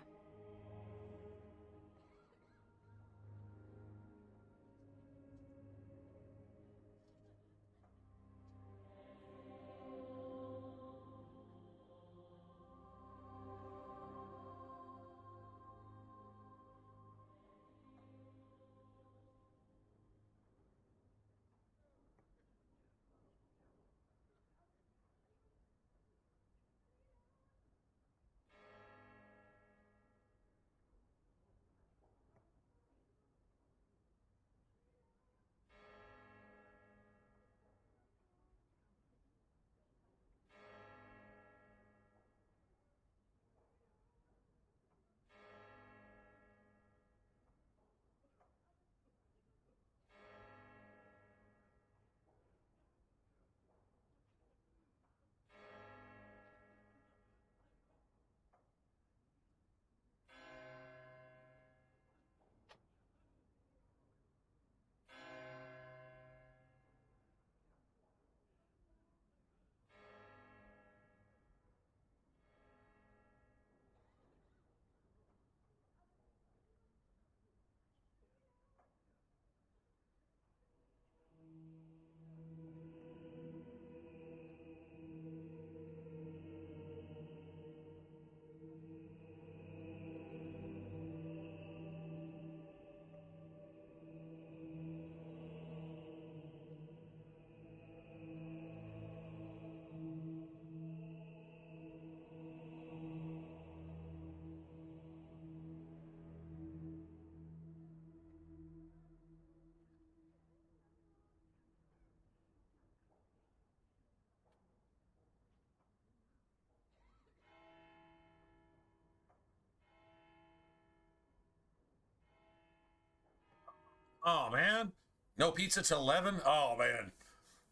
Oh, man. No pizza till 11? Oh, man.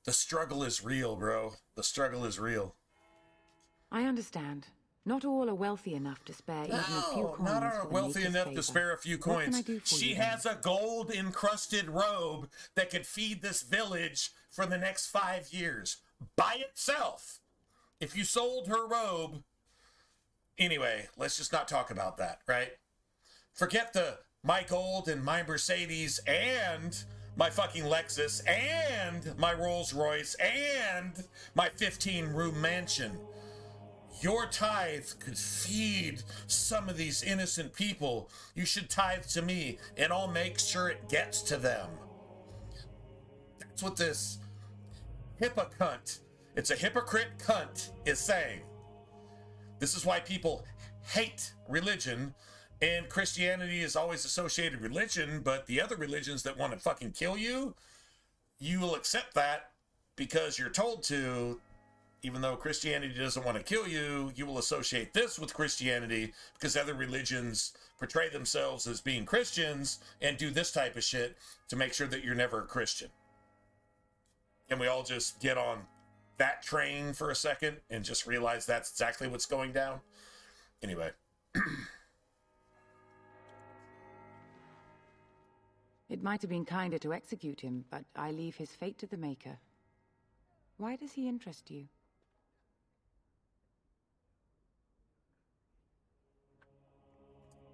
The struggle is real, bro. The struggle is real. I understand. Not all are wealthy enough to spare even a few coins. Not for the wealthy Maker's enough to favor. spare a few What can coins. I do for She you, has then? a gold-encrusted robe that could feed this village for the next 5 years. By itself. If you sold her robe... Anyway, let's just not talk about that, right? Forget my gold and my Mercedes and my fucking Lexus and my Rolls Royce and my 15-room mansion. Your tithe could feed some of these innocent people. You should tithe to me, and I'll make sure it gets to them. That's what this hypocrite, it's a hypocrite cunt, is saying. This is why people hate religion, and Christianity is always associated with religion, but the other religions that want to fucking kill you, you will accept that because you're told to. Even though Christianity doesn't want to kill you, you will associate this with Christianity because other religions portray themselves as being Christians and do this type of shit to make sure that you're never a Christian. Can we all just get on that train for a second and just realize that's exactly what's going down? Anyway. It might have been kinder to execute him, but I leave his fate to the Maker. Why does he interest you?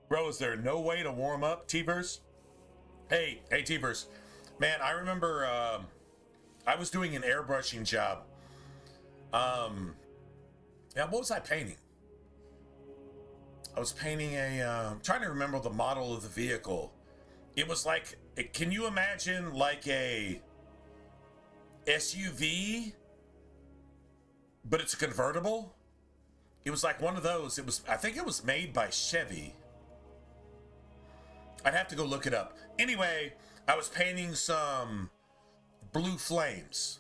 Bro, is there no way to warm up, T-Verse? Hey, T-Verse. Man, I remember I was doing an airbrushing job. Yeah, what was I painting? I was painting I'm trying to remember the model of the vehicle. It was like, can you imagine like a SUV, but it's a convertible? It was like one of those. I think it was made by Chevy. I'd have to go look it up. Anyway, I was painting some blue flames,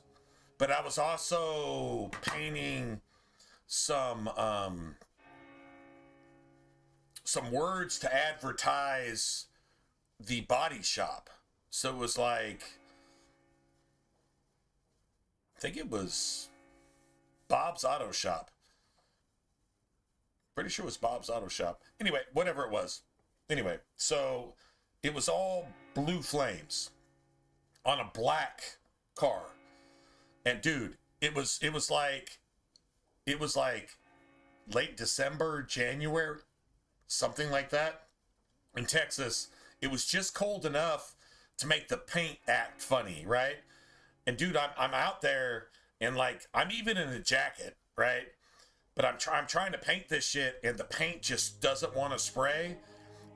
but I was also painting some words to advertise the body shop. So it was like, I think it was Bob's Auto Shop. Pretty sure it was Bob's Auto Shop. Anyway, whatever it was. Anyway, so it was all blue flames on a black car. And dude, it was like late December, January, something like that. In Texas, it was just cold enough to make the paint act funny, right? And dude, I'm out there and like I'm even in a jacket, right? But I'm trying to paint this shit and the paint just doesn't want to spray.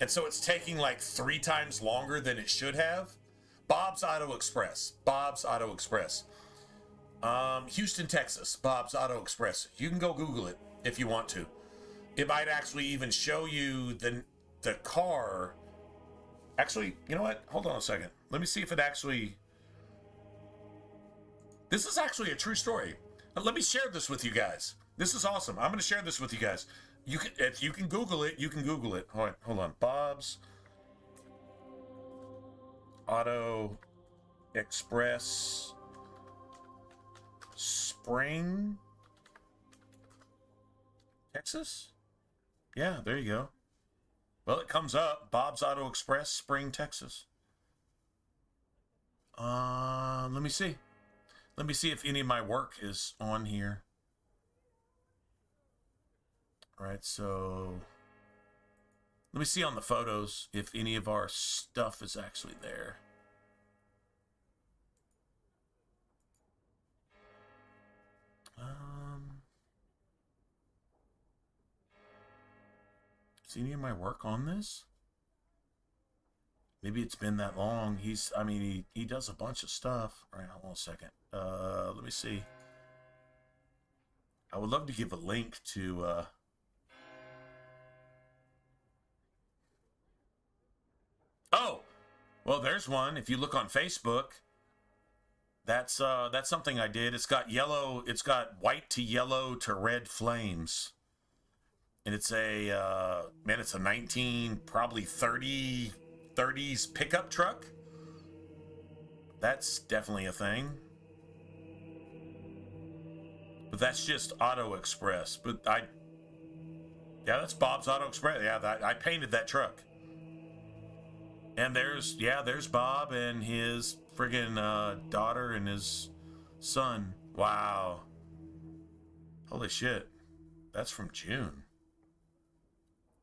And so it's taking like 3 times longer than it should have. Bob's Auto Express. Bob's Auto Express. Houston, Texas. Bob's Auto Express. You can go Google it if you want to. It might actually even show you the car. Actually, you know what? Hold on a second. Let me see if it actually... This is actually a true story. Let me share this with you guys. This is awesome. I'm going to share this with you guys. If you can Google it, you can Google it. All right, hold on. Bob's Auto Express Spring, Texas? Yeah, there you go. Well, it comes up. Bob's Auto Express, Spring, Texas. Let me see. Let me see if any of my work is on here. All right, so let me see on the photos if any of our stuff is actually there. Is any of my work on this? Maybe it's been that long. He does a bunch of stuff. All right, hold on a second. Let me see. I would love to give a link to Oh, well, there's one. If you look on Facebook, that's something I did. It's got white to yellow to red flames. And it's a 30s pickup truck. That's definitely a thing. But that's just Auto Express. But yeah, that's Bob's Auto Express. Yeah, I painted that truck. And there's Bob and his friggin' daughter and his son. Wow. Holy shit. That's from June.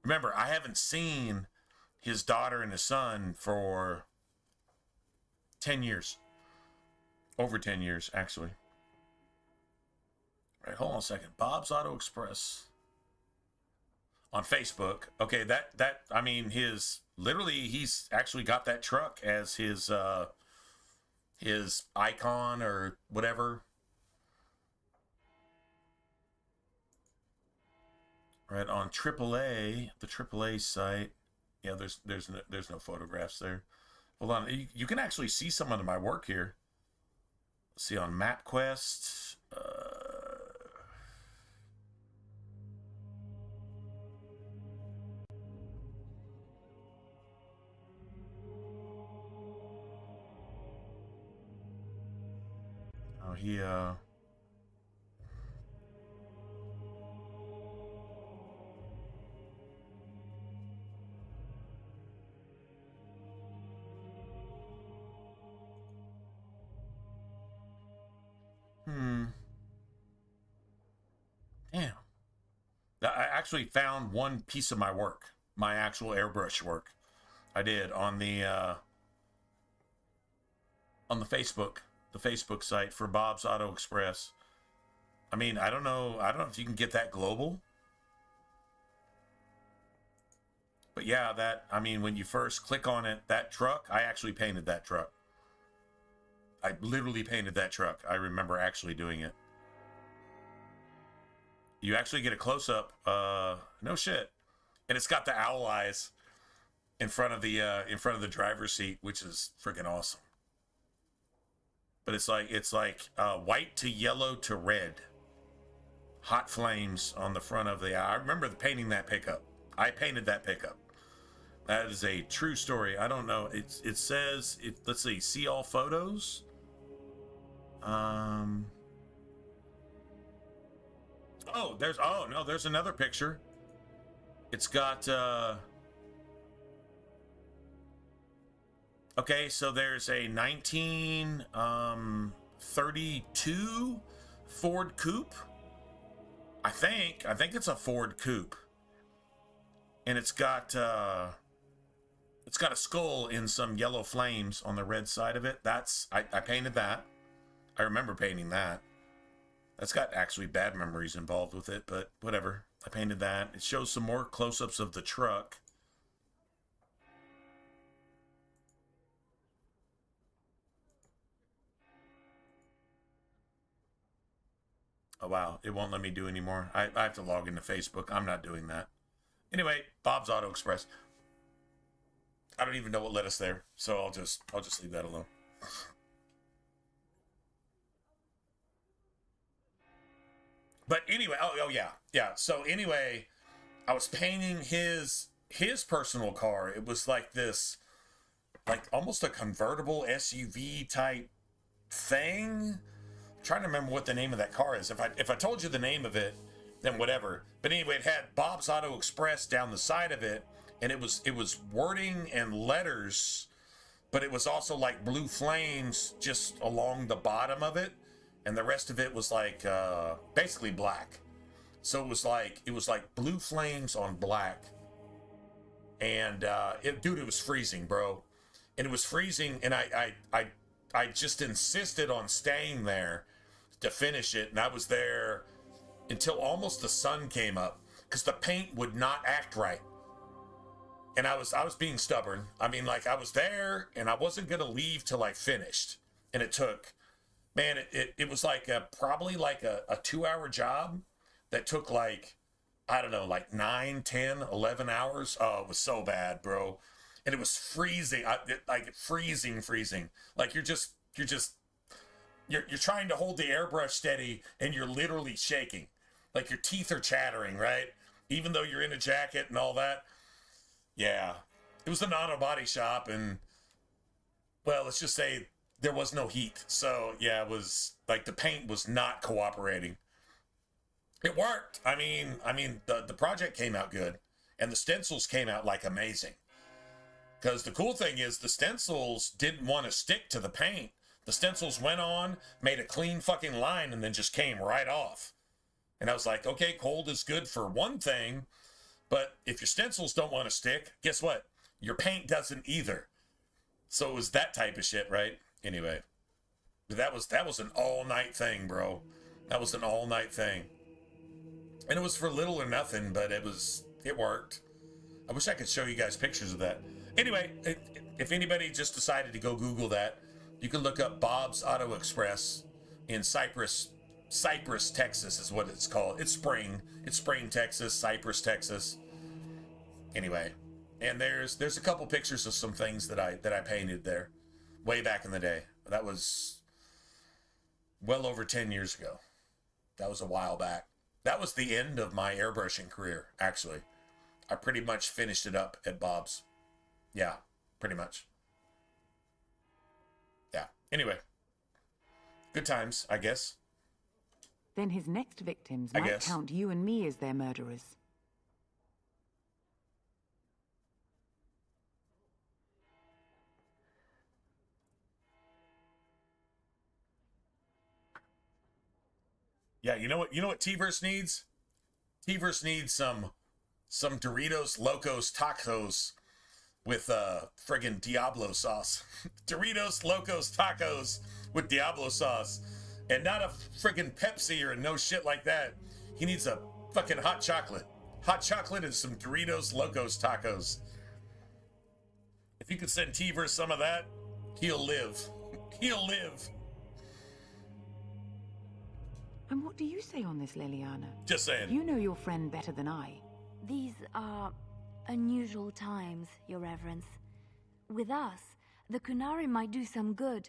Remember, I haven't seen his daughter and his son for 10 years. Over 10 years, actually. All right, hold on a second. Bob's Auto Express. On Facebook. Okay, he's actually got that truck as his icon or whatever. Right, on AAA, the AAA site. Yeah, there's no photographs there. Hold on, you can actually see some of my work here. Let's see on MapQuest. Damn. I actually found one piece of my work. my actual airbrush work. I did on the Facebook site for Bob's Auto Express. I mean, I don't know if you can get that global. But yeah, when you first click on it, that truck, I actually painted that truck. I literally painted that truck. I remember actually doing it. You actually get a close-up, no shit. And it's got the owl eyes in front of the driver's seat, which is freaking awesome. But it's like white to yellow to red. Hot flames on the front of the... I remember painting that pickup. I painted that pickup. That is a true story. I don't know. It says... let's see all photos. There's another picture. It's got... Okay, so there's a 1932 Ford Coupe. I think it's a Ford Coupe, and it's got a skull in some yellow flames on the red side of it. I painted that. I remember painting that. That's got actually bad memories involved with it, but whatever. I painted that. It shows some more close-ups of the truck. Oh, wow. It won't let me do anymore. I have to log into Facebook. I'm not doing that. Anyway, Bob's Auto Express. I don't even know what led us there, so I'll just leave that alone. But anyway, yeah. So anyway, I was painting his personal car. It was like this, like almost a convertible SUV type thing. I'm trying to remember what the name of that car is. If I told you the name of it, then whatever. But anyway, it had Bob's Auto Express down the side of it, and it was wording and letters, but it was also like blue flames just along the bottom of it, and the rest of it was like basically black. So it was like blue flames on black, and it was freezing, bro, and it was freezing, and I just insisted on staying there to finish it, and I was there until almost the sun came up because the paint would not act right. And I was being stubborn. I mean, like, I was there and I wasn't going to leave till I finished. And it took, man, it was like probably like a 2-hour job that took like, I don't know, like 9, 10, 11 hours. Oh, it was so bad, bro. And it was freezing, freezing. Like you're trying to hold the airbrush steady and you're literally shaking. Like your teeth are chattering, right? Even though you're in a jacket and all that. Yeah. It was an auto body shop, and well, let's just say there was no heat. So yeah, it was like the paint was not cooperating. It worked. I mean, the project came out good, and the stencils came out like amazing. Because the cool thing is the stencils didn't want to stick to the paint. The stencils went on, made a clean fucking line, and then just came right off. And I was like, okay, cold is good for one thing, but if your stencils don't want to stick, guess what? Your paint doesn't either. So it was that type of shit, right? Anyway, but that was an all-night thing, bro. That was an all-night thing. And it was for little or nothing, but it worked. I wish I could show you guys pictures of that. Anyway, if anybody just decided to go Google that, you can look up Bob's Auto Express in Cypress, Texas is what it's called. It's Spring, Texas, Cypress, Texas. Anyway, and there's a couple pictures of some things that I painted there way back in the day. That was well over 10 years ago. That was a while back. That was the end of my airbrushing career, actually. I pretty much finished it up at Bob's. Yeah, pretty much. Yeah. Anyway, good times, I guess. Then his next victims I might guess. count you and me as their murderers. Yeah, you know what T-Verse needs? T-Verse needs some some Doritos Locos Tacos with friggin' Diablo sauce. Doritos Locos Tacos with Diablo sauce. And not a friggin' Pepsi or no shit like that. He needs a fucking hot chocolate. Hot chocolate and some Doritos Locos Tacos. If you could send Teaver some of that, he'll live. He'll live. And what do you say on this, Liliana? Just saying. You know your friend better than I. These are unusual times, Your Reverence. With us, the Kunari might do some good.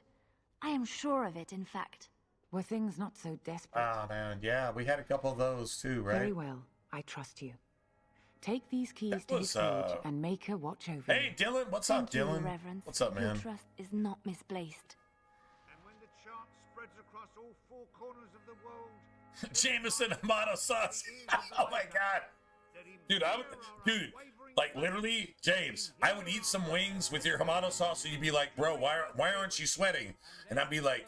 I am sure of it, in fact. Were things not so desperate? Oh, man. Yeah, we had a couple of those too, right? Very well. I trust you. Take these keys to his cage and make her watch over you. Hey, Dylan. What's up, Thank you, Dylan? Your Reverence. What's up, man? Your trust is not misplaced. And when the chant spreads across all four corners of the world, Jameson Amato sauce. Oh my god. Dude, like literally, James, I would eat some wings with your Hamano sauce and you'd be like, bro, why aren't you sweating? And I'd be like,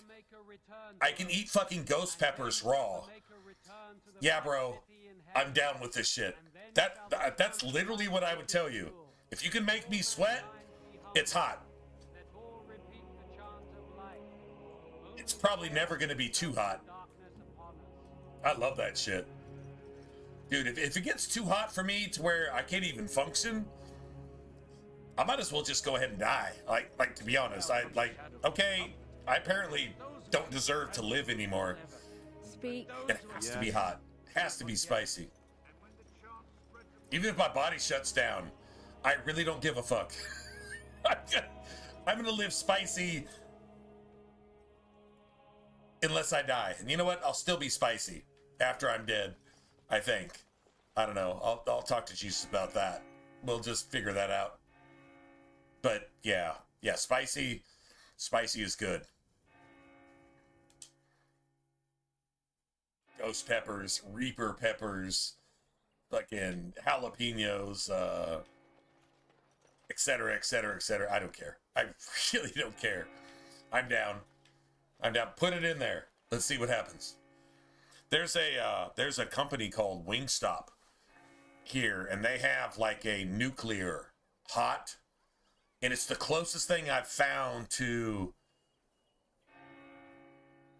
I can eat fucking ghost peppers raw. Yeah, bro, I'm down with this shit. That's literally what I would tell you. If you can make me sweat, it's hot. It's probably never going to be too hot. I love that shit. Dude, if it gets too hot for me to where I can't even function, I might as well just go ahead and die. Like to be honest, okay, I apparently don't deserve to live anymore. Speak. It has to be hot. It has to be spicy. Even if my body shuts down, I really don't give a fuck. I'm gonna live spicy unless I die. And you know what? I'll still be spicy after I'm dead, I think. I don't know. I'll talk to Jesus about that. We'll just figure that out. But yeah, spicy is good. Ghost peppers, Reaper peppers, fucking jalapenos, etc., etc., etc. I don't care. I really don't care. I'm down. Put it in there. Let's see what happens. There's a company called Wingstop here, and they have like a nuclear hot, and it's the closest thing I've found to.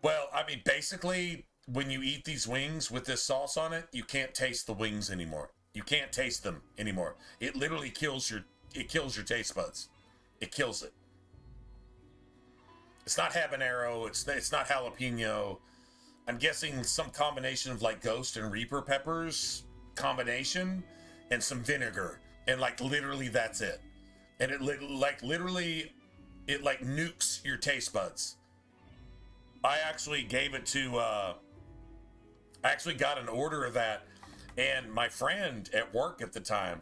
Well, I mean, basically, when you eat these wings with this sauce on it, you can't taste the wings anymore. You can't taste them anymore. It literally kills your taste buds. It kills it. It's not habanero. It's not jalapeno. I'm guessing some combination of like ghost and Reaper peppers combination and some vinegar. And like literally that's it. And it literally nukes your taste buds. I actually gave it to, I actually got an order of that. And my friend at work at the time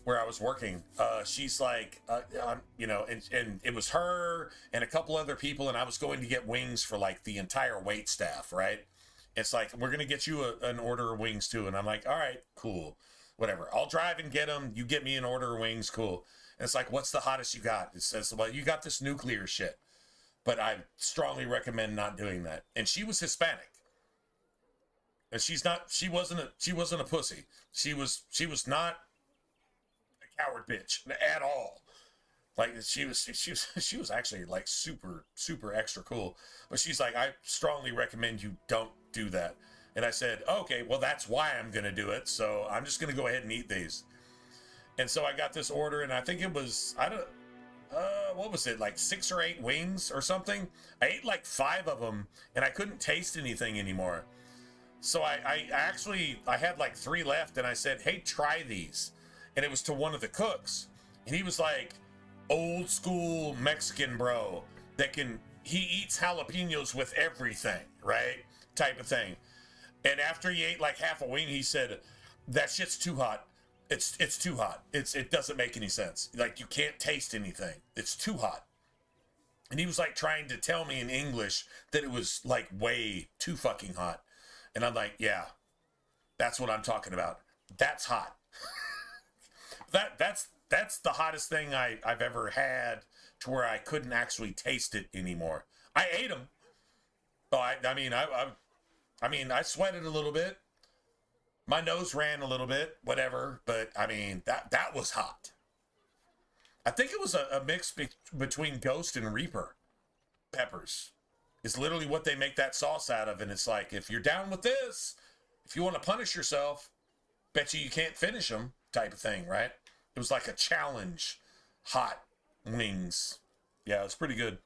where I was working, she's like, you know, and it was her and a couple other people, and I was going to get wings for like the entire wait staff, right? It's like, we're going to get you an order of wings too. And I'm like, all right, cool, whatever. I'll drive and get them. You get me an order of wings, cool. And it's like, what's the hottest you got? It says, well, you got this nuclear shit, but I strongly recommend not doing that. And she was Hispanic. And she wasn't a pussy. She was not a coward bitch at all. Like she was actually like super extra cool. But she's like, I strongly recommend you don't do that. And I said, okay, well that's why I'm gonna do it. So I'm just gonna go ahead and eat these. And so I got this order, and I think it was what was it, like 6 or 8 wings or something? I ate like 5 of them, and I couldn't taste anything anymore. So I had like 3 left, and I said, hey, try these. And it was to one of the cooks. And he was like, old school Mexican bro he eats jalapenos with everything, right? Type of thing. And after he ate like half a wing, he said, that shit's too hot. It's too hot. It doesn't make any sense. Like, you can't taste anything. It's too hot. And he was like trying to tell me in English that it was like way too fucking hot. And I'm like, yeah, that's what I'm talking about. That's hot. That's the hottest thing I've ever had to where I couldn't actually taste it anymore. I ate them. Oh, I mean, I sweated a little bit. My nose ran a little bit, whatever, but I mean, that was hot. I think it was a mix between Ghost and Reaper peppers. It's literally what they make that sauce out of, and it's like, if you're down with this, if you want to punish yourself, bet you can't finish them type of thing, right? It was like a challenge. Hot wings. Yeah, it was pretty good.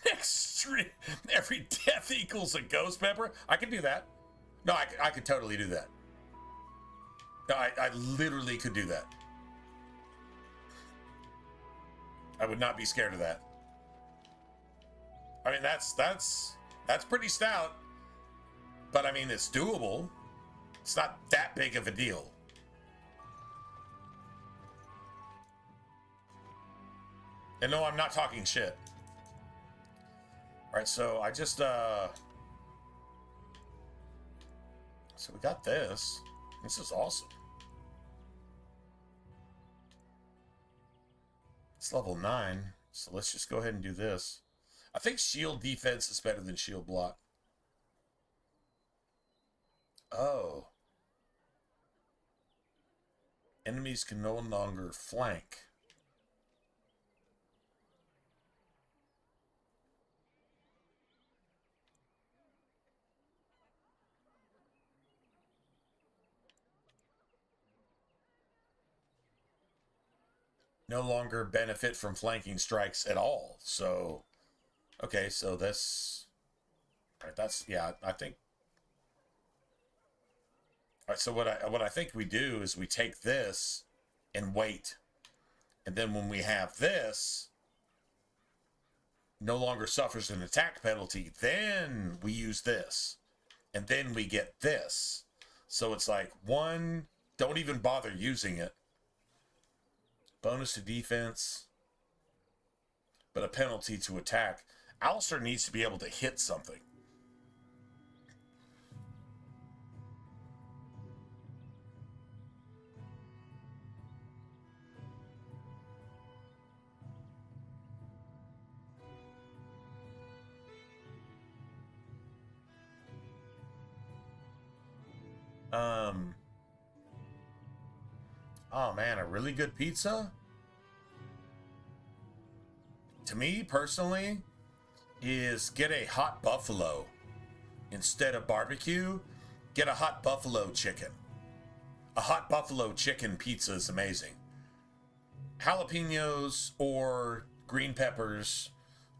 Extreme. Every death equals a ghost pepper. I can do that. No, I could totally do that. No, I literally could do that. I would not be scared of that. I mean, that's pretty stout. But I mean, it's doable. It's not that big of a deal. And no, I'm not talking shit. All right, so I just, so we got this. This is awesome. It's level 9, so let's just go ahead and do this. I think shield defense is better than shield block. Oh. Enemies can no longer flank. No longer benefit from flanking strikes at all. So, okay, so this, all right, that's, yeah, I think. All right, so what I think we do is we take this and wait. And then when we have this, no longer suffers an attack penalty, then we use this. And then we get this. So it's like, one, don't even bother using it. Bonus to defense, but a penalty to attack. Alistair needs to be able to hit something. Oh man, a really good pizza? To me, personally, is get a hot buffalo. Instead of barbecue, get a hot buffalo chicken. A hot buffalo chicken pizza is amazing. Jalapenos or green peppers,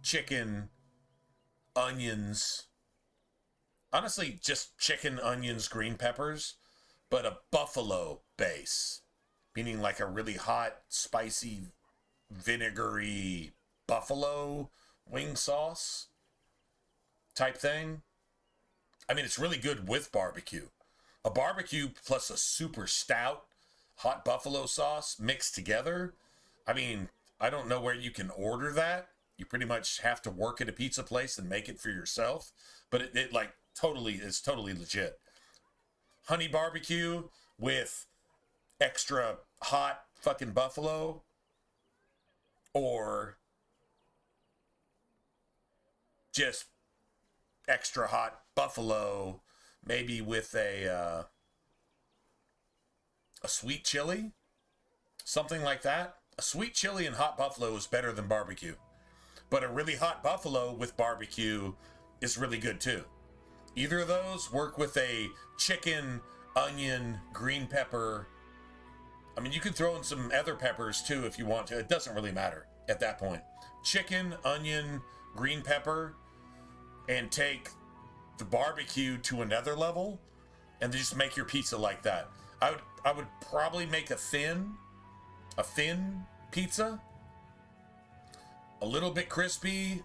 chicken, onions. Honestly, just chicken, onions, green peppers, but a buffalo base. Meaning like a really hot, spicy, vinegary buffalo wing sauce type thing. I mean, it's really good with barbecue. A barbecue plus a super stout hot buffalo sauce mixed together. I mean, I don't know where you can order that. You pretty much have to work at a pizza place and make it for yourself. But it like totally is totally legit. Honey barbecue with extra hot fucking buffalo, or just extra hot buffalo, maybe with a sweet chili, something like that. A sweet chili and hot buffalo is better than barbecue, but a really hot buffalo with barbecue is really good too. Either of those work with a chicken, onion, green pepper. I mean, you can throw in some other peppers too if you want to. It doesn't really matter at that point. Chicken, onion, green pepper, and take the barbecue to another level, and then just make your pizza like that. I would probably make a thin pizza, a little bit crispy.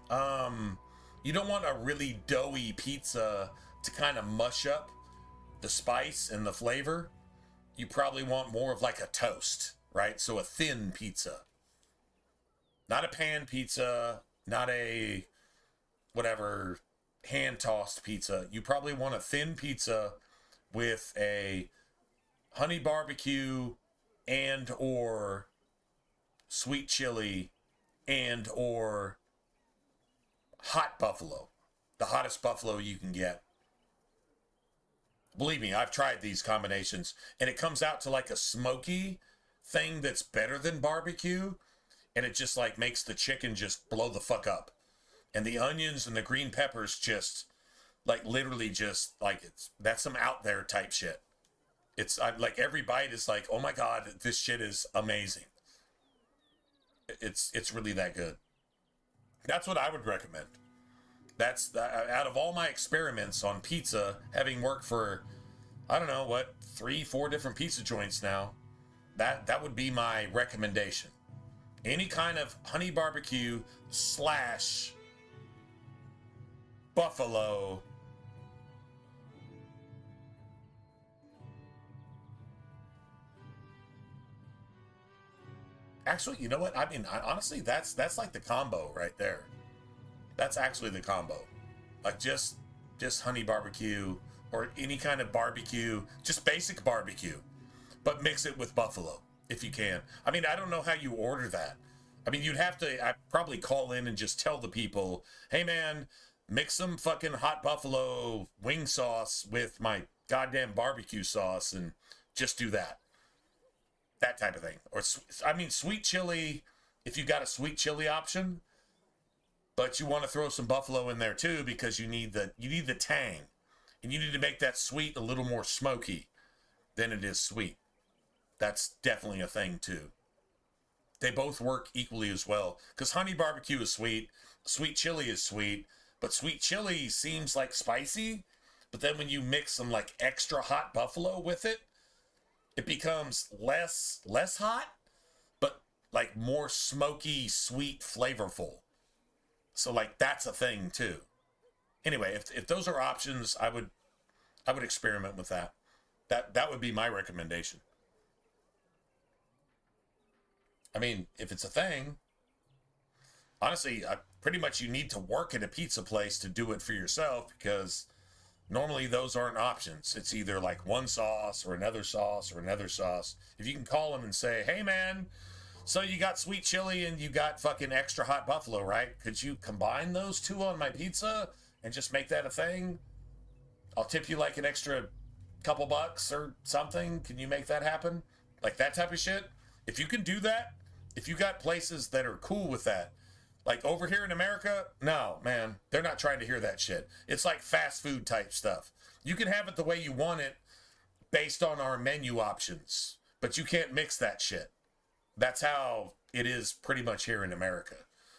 You don't want a really doughy pizza to kind of mush up the spice and the flavor. You probably want more of like a toast, right? So a thin pizza. Not a pan pizza, not a whatever hand-tossed pizza. You probably want a thin pizza with a honey barbecue and or sweet chili and or hot buffalo. The hottest buffalo you can get. Believe me, I've tried these combinations, and it comes out to like a smoky thing that's better than barbecue, and it just like makes the chicken just blow the fuck up. And the onions and the green peppers just like literally just like that's some out there type shit. It's like every bite is like, oh my God, this shit is amazing. It's really that good. That's what I would recommend. That's out of all my experiments on pizza, having worked for, I don't know, what, 3-4 different pizza joints now, that would be my recommendation. Any kind of honey barbecue / buffalo. Actually, you know what? I mean, honestly, that's like the combo right there. That's actually the combo. Like just honey barbecue or any kind of barbecue, just basic barbecue, but mix it with buffalo if you can. I mean, I don't know how you order that. I mean, I'd probably call in and just tell the people, hey man, mix some fucking hot buffalo wing sauce with my goddamn barbecue sauce and just do that. That type of thing. Or, I mean, sweet chili, if you got a sweet chili option, but you want to throw some buffalo in there too because you need the tang. And you need to make that sweet a little more smoky than it is sweet. That's definitely a thing too. They both work equally as well. Because honey barbecue is sweet, sweet chili is sweet, but sweet chili seems like spicy. But then when you mix some like extra hot buffalo with it, it becomes less hot, but like more smoky, sweet, flavorful. So like that's a thing too. Anyway, if those are options, I would experiment with that. That would be my recommendation. I mean, if it's a thing, honestly, pretty much you need to work at a pizza place to do it for yourself because normally those aren't options. It's either like one sauce or another sauce or another sauce. If you can call them and say, hey man, so you got sweet chili and you got fucking extra hot buffalo, right? Could you combine those two on my pizza and just make that a thing? I'll tip you like an extra couple bucks or something. Can you make that happen? Like that type of shit. If you can do that, if you got places that are cool with that, like over here in America, no, man, they're not trying to hear that shit. It's like fast food type stuff. You can have it the way you want it based on our menu options, but you can't mix that shit. That's how it is pretty much here in America.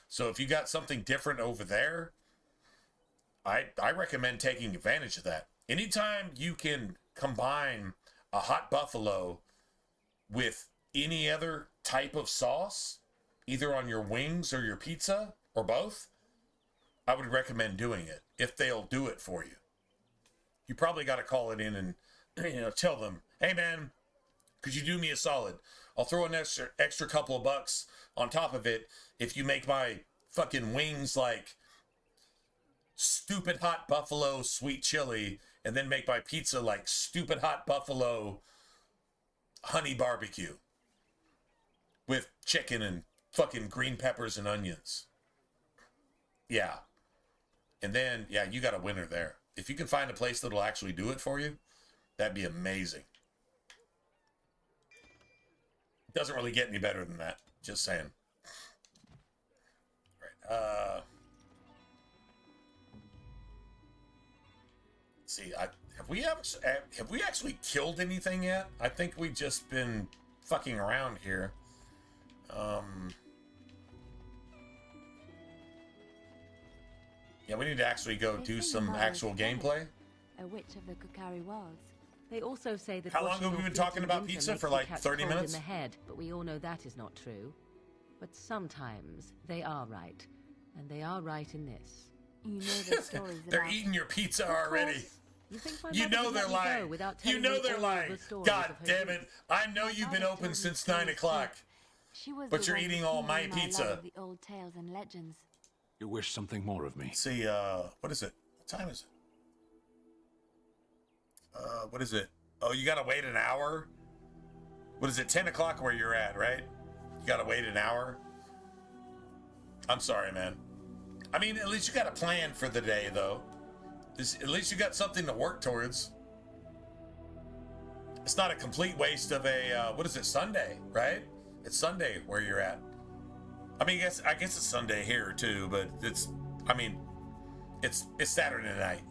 So if you got something different over there, I recommend taking advantage of that. Anytime you can combine a hot buffalo with any other type of sauce, either on your wings or your pizza or both, I would recommend doing it if they'll do it for you. You probably got to call it in and tell them, hey man, could you do me a solid? I'll throw an extra couple of bucks on top of it if you make my fucking wings like stupid hot buffalo sweet chili and then make my pizza like stupid hot buffalo honey barbecue with chicken and fucking green peppers and onions. Yeah. And then, yeah, you got a winner there. If you can find a place that'll actually do it for you, that'd be amazing. Doesn't really get any better than that. Just saying. Right. See, have we actually killed anything yet? I think we've just been fucking around here. Yeah, we need to actually go do some actual gameplay. A witch of the Kukari Wilds. They also say that how long have we been talking about pizza for like 30 minutes? In the head, but we all know that is not true. But sometimes they are right, and they are right in this. You know the stories They're about... eating your pizza already. You know they're lying. You know they're lying. God damn it! I know you've been open since 9 o'clock. But you're eating all my pizza. The old tales and legends. You wish something more of me. See, what is it? What time is it? What is it? Oh, you gotta wait an hour? What is it, 10 o'clock where you're at, right? You gotta wait an hour? I'm sorry, man. I mean, at least you got a plan for the day, though. At least you got something to work towards. It's not a complete waste of a, what is it, Sunday, right? It's Sunday where you're at. I mean, I guess it's Sunday here, too, but it's Saturday night.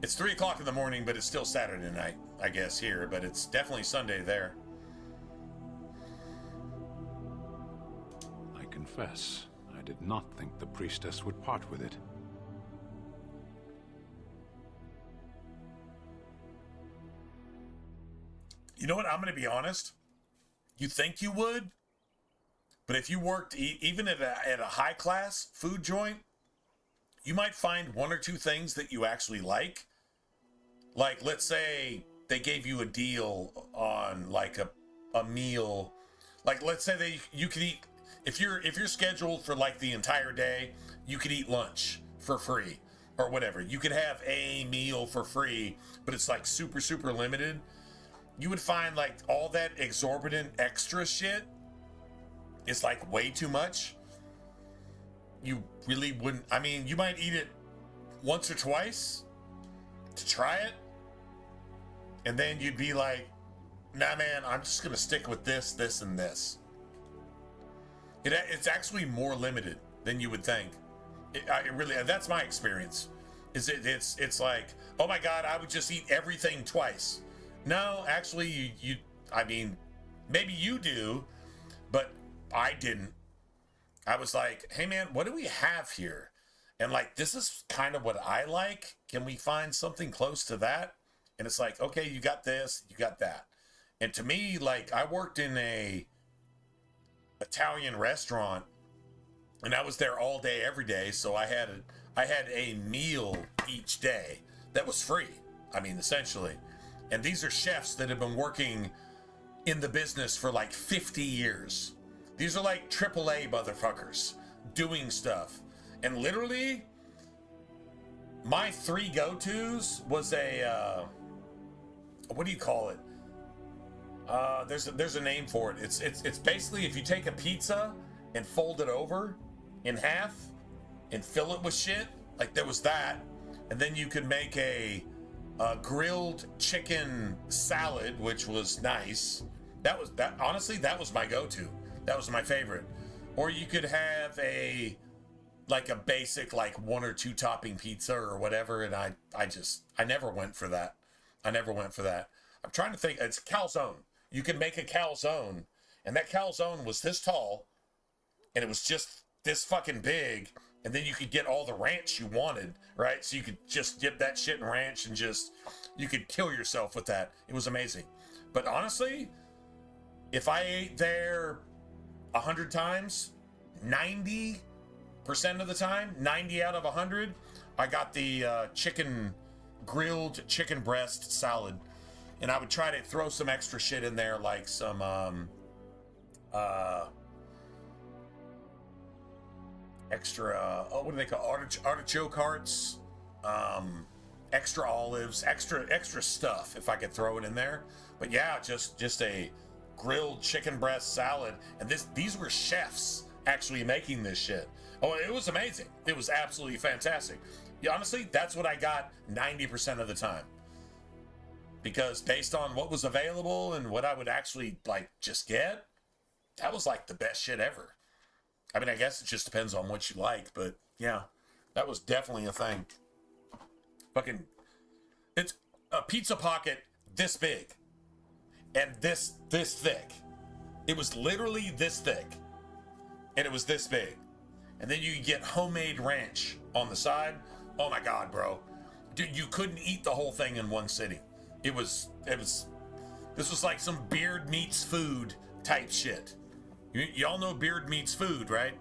It's 3 o'clock in the morning, but it's still Saturday night, I guess, here, but it's definitely Sunday there. I confess, I did not think the priestess would part with it. You know what? I'm going to be honest. You think you would, but if you worked even at a high-class food joint, you might find 1 or 2 things that you actually like. Like, let's say they gave you a deal on like a meal. Like, let's say you could eat, if you're scheduled for like the entire day, you could eat lunch for free or whatever. You could have a meal for free, but it's like super, super limited. You would find like all that exorbitant extra shit is like way too much. You really wouldn't, I mean, you might eat it once or twice to try it. And then you'd be like, nah, man, I'm just going to stick with this, this, and this. It's actually more limited than you would think. It really, that's my experience. It's like, oh my God, I would just eat everything twice. No, actually, I mean, maybe you do, but I didn't. I was like, hey man, what do we have here? And like, this is kind of what I like. Can we find something close to that? And it's like, okay, you got this, you got that. And to me, like, I worked in a Italian restaurant and I was there all day, every day. So I had a meal each day that was free. I mean, essentially. And these are chefs that have been working in the business for like 50 years. These are like AAA motherfuckers doing stuff. And literally, my 3 go-tos was a, what do you call it? There's a name for it. It's basically if you take a pizza and fold it over in half and fill it with shit, like there was that. And then you could make a grilled chicken salad, which was nice. Honestly, that was my go-to. That was my favorite. Or you could have a basic, like 1 or 2 topping pizza or whatever. And I never went for that. I'm trying to think. It's calzone. You could make a calzone, and that calzone was this tall, and it was just this fucking big. And then you could get all the ranch you wanted, right? So you could just dip that shit in ranch and you could kill yourself with that. It was amazing. But honestly, if I ate there 100 times, 90% of the time, 90 out of 100, I got the grilled chicken breast salad. And I would try to throw some extra shit in there, like some, extra, what do they call artichoke hearts, extra olives, extra stuff if I could throw it in there. But yeah, just a grilled chicken breast salad. And these were chefs actually making this shit. Oh, it was amazing. It was absolutely fantastic. Yeah, honestly, that's what I got 90% of the time. Because based on what was available and what I would actually like just get, that was like the best shit ever. I mean, I guess it just depends on what you like, but yeah, that was definitely a thing. Fucking, it's a pizza pocket this big and this thick. It was literally this thick and it was this big. And then you get homemade ranch on the side. Oh my God, bro. Dude, you couldn't eat the whole thing in one sitting. This was like some beard meets food type shit. Y'all know beard meets food, right?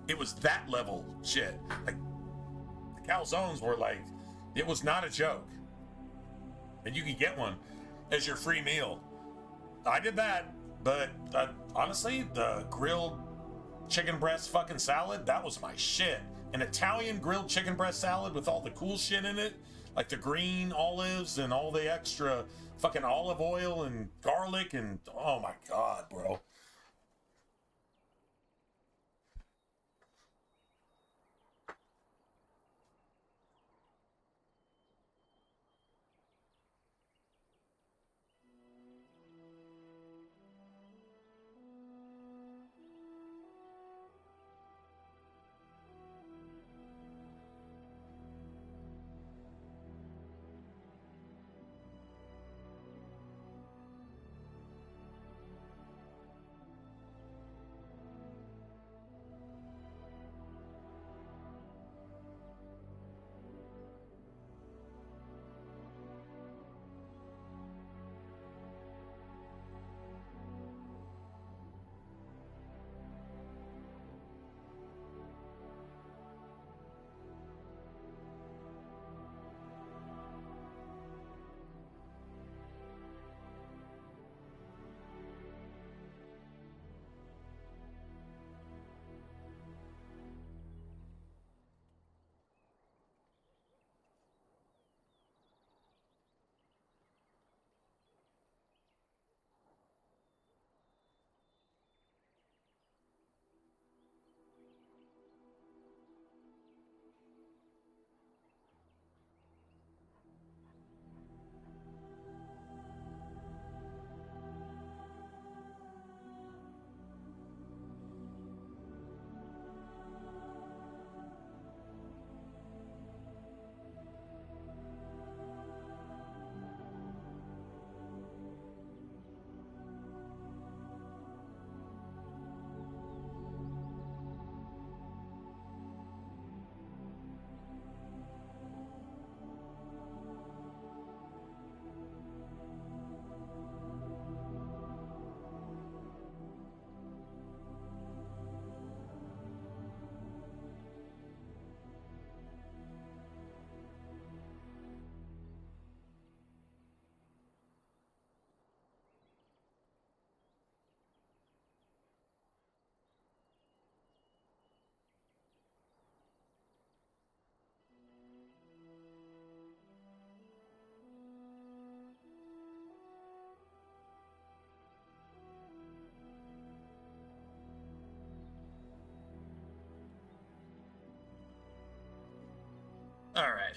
It was that level shit. Like, the calzones were like, it was not a joke. And you could get one as your free meal. I did that, but honestly, the grilled chicken breast fucking salad, that was my shit. An Italian grilled chicken breast salad with all the cool shit in it, like the green olives and all the extra fucking olive oil and garlic and oh my God, bro. All right.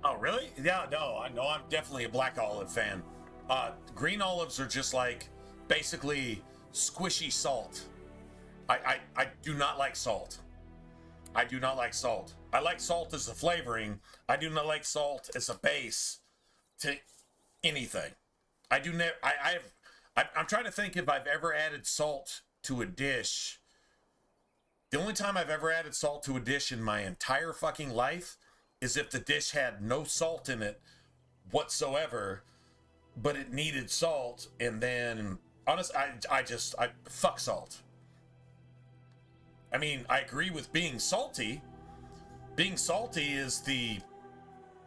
Oh, really? Yeah, no, I know. I'm definitely a black olive fan. Green olives are just like basically squishy salt. I do not like salt. I do not like salt. I like salt as a flavoring. I do not like salt as a base to anything. I do never. I'm trying to think if I've ever added salt to a dish. The only time I've ever added salt to a dish in my entire fucking life is if the dish had no salt in it whatsoever, but it needed salt, and then honestly, I fuck salt. I mean, I agree with being salty. Being salty is the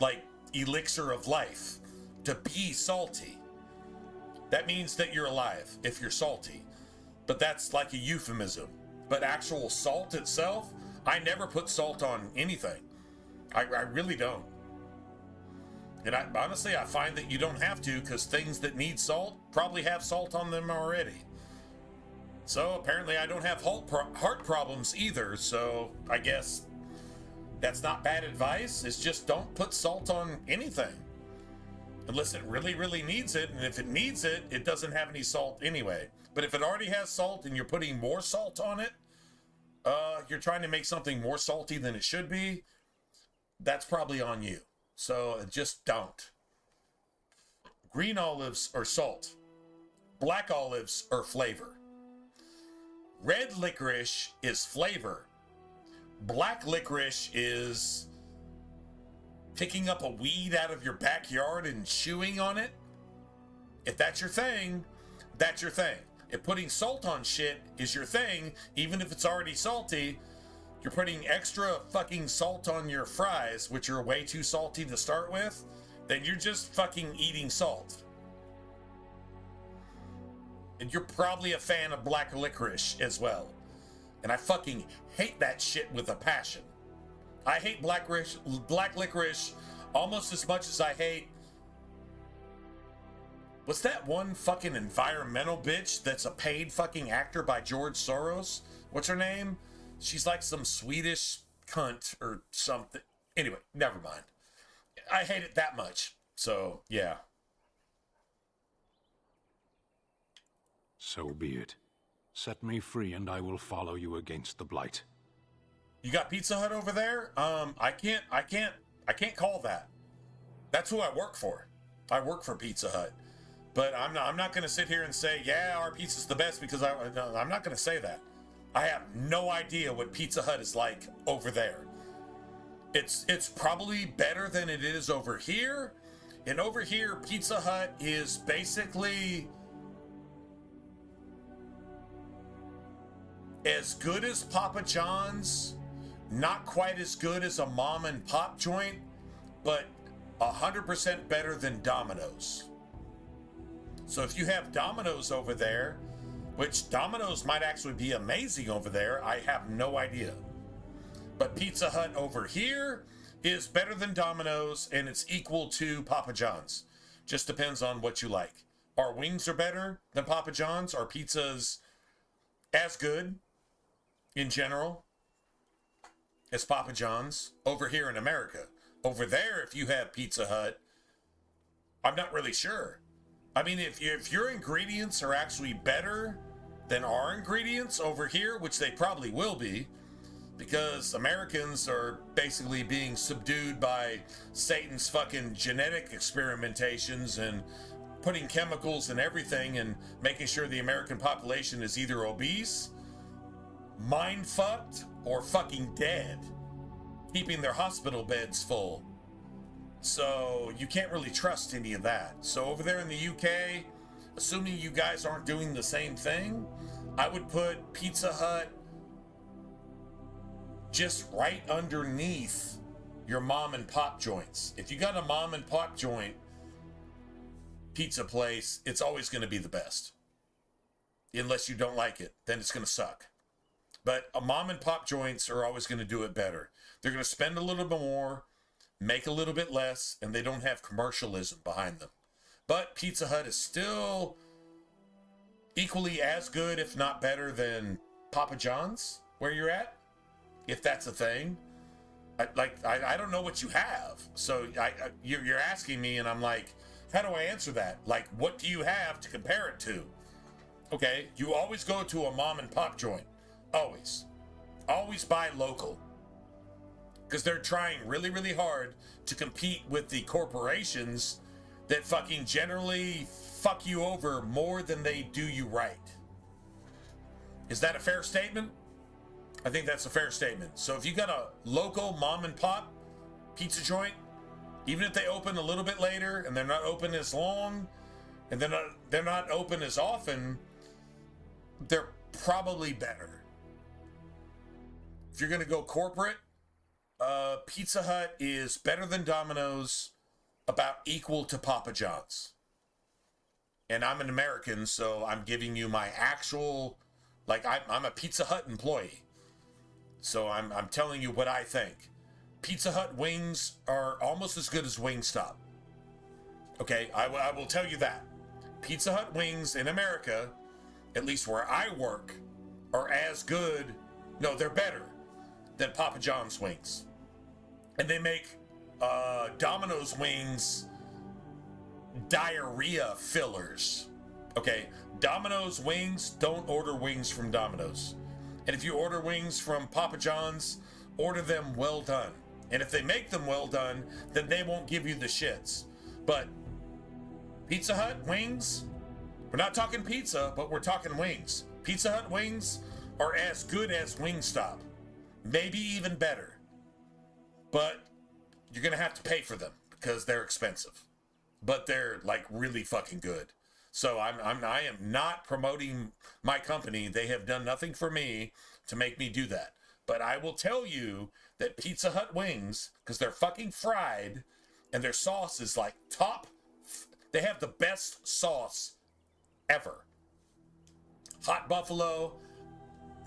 like elixir of life. To be salty, that means that you're alive if you're salty, but that's like a euphemism. But actual salt itself, I never put salt on anything. I really don't. And honestly, I find that you don't have to, because things that need salt probably have salt on them already. So apparently I don't have heart problems either, so I guess that's not bad advice. It's just don't put salt on anything. Unless it really, really needs it, and if it needs it, it doesn't have any salt anyway. But if it already has salt and you're putting more salt on it, you're trying to make something more salty than it should be, that's probably on you. So just don't. Green olives are salt. Black olives are flavor. Red licorice is flavor. Black licorice is picking up a weed out of your backyard and chewing on it. If that's your thing, that's your thing. If putting salt on shit is your thing, even if it's already salty, you're putting extra fucking salt on your fries, which are way too salty to start with, then you're just fucking eating salt. And you're probably a fan of black licorice as well. And I fucking hate that shit with a passion. I hate black licorice almost as much as I hate... What's that one fucking environmental bitch that's a paid fucking actor by George Soros? What's her name? She's like some Swedish cunt or something. Anyway, never mind. I hate it that much. So, yeah. So be it. Set me free and I will follow you against the Blight. You got Pizza Hut over there? I can't call that. That's who I work for. I work for Pizza Hut. But I'm not going to sit here and say, yeah, our pizza's the best, because I'm not going to say that. I have no idea what Pizza Hut is like over there. It's probably better than it is over here. And over here, Pizza Hut is basically as good as Papa John's, not quite as good as a mom and pop joint, but 100% better than Domino's. So if you have Domino's over there, which Domino's might actually be amazing over there, I have no idea. But Pizza Hut over here is better than Domino's, and it's equal to Papa John's. Just depends on what you like. Our wings are better than Papa John's. Our pizza's as good in general as Papa John's over here in America. Over there, if you have Pizza Hut, I'm not really sure. I mean, if your ingredients are actually better than our ingredients over here, which they probably will be, because Americans are basically being subdued by Satan's fucking genetic experimentations and putting chemicals in everything and making sure the American population is either obese, mind-fucked, or fucking dead, keeping their hospital beds full. So you can't really trust any of that. So over there in the UK, assuming you guys aren't doing the same thing, I would put Pizza Hut just right underneath your mom and pop joints. If you got a mom and pop joint pizza place, it's always going to be the best. unless you don't like it. Then it's going to suck. But mom and pop joints are always going to do it better. They're going to spend a little bit more, make a little bit less, and they don't have commercialism behind them. But Pizza Hut is still equally as good, if not better, than Papa John's, where you're at, if that's a thing. I don't know what you have. So you're asking me, and I'm like, how do I answer that? Like, what do you have to compare it to? Okay, you always go to a mom and pop joint. Always. Always buy local. Because they're trying really, really hard to compete with the corporations that fucking generally fuck you over more than they do you right. Is that a fair statement? I think that's a fair statement. So if you got a local mom and pop pizza joint, even if they open a little bit later and they're not open as long and they're not open as often, they're probably better. If you're going to go corporate, Pizza Hut is better than Domino's, about equal to Papa John's. And I'm an American, so I'm giving you my actual, like, I'm a Pizza Hut employee. So I'm telling you what I think. Pizza Hut wings are almost as good as Wingstop. Okay, I will tell you that. Pizza Hut wings in America, at least where I work, are as good, no, they're better than Papa John's wings. And they make Domino's wings diarrhea fillers. Okay, Domino's wings, don't order wings from Domino's. And if you order wings from Papa John's, order them well done. And if they make them well done, then they won't give you the shits. But Pizza Hut wings, we're not talking pizza, but we're talking wings. Pizza Hut wings are as good as Wingstop. Maybe even better. But you're going to have to pay for them because they're expensive. But they're like really fucking good. So I am not promoting my company. They have done nothing for me to make me do that. But I will tell you that Pizza Hut wings, because they're fucking fried and their sauce is like top. They have the best sauce ever. Hot buffalo,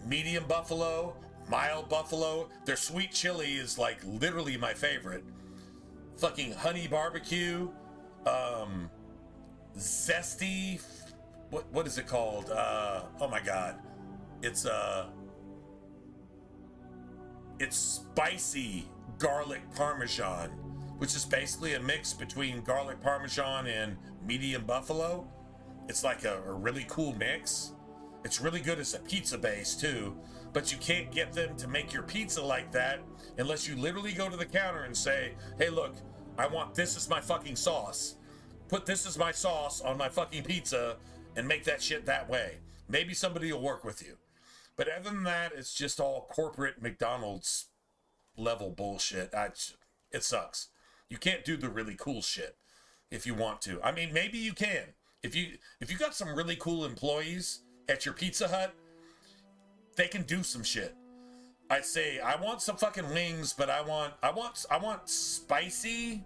medium buffalo, mild buffalo. Their sweet chili is like literally my favorite. Fucking honey barbecue, zesty, what is it called? Oh my god, it's spicy garlic parmesan, which is basically a mix between garlic parmesan and medium buffalo. It's like a really cool mix. It's really good as a pizza base too, but you can't get them to make your pizza like that unless you literally go to the counter and say, hey look, I want this as my fucking sauce. Put this as my sauce on my fucking pizza and make that shit that way. Maybe somebody will work with you. But other than that, it's just all corporate McDonald's level bullshit. It sucks. You can't do the really cool shit if you want to. I mean, maybe you can. If you got some really cool employees at your Pizza Hut, they can do some shit. I'd say I want some fucking wings, but I want spicy.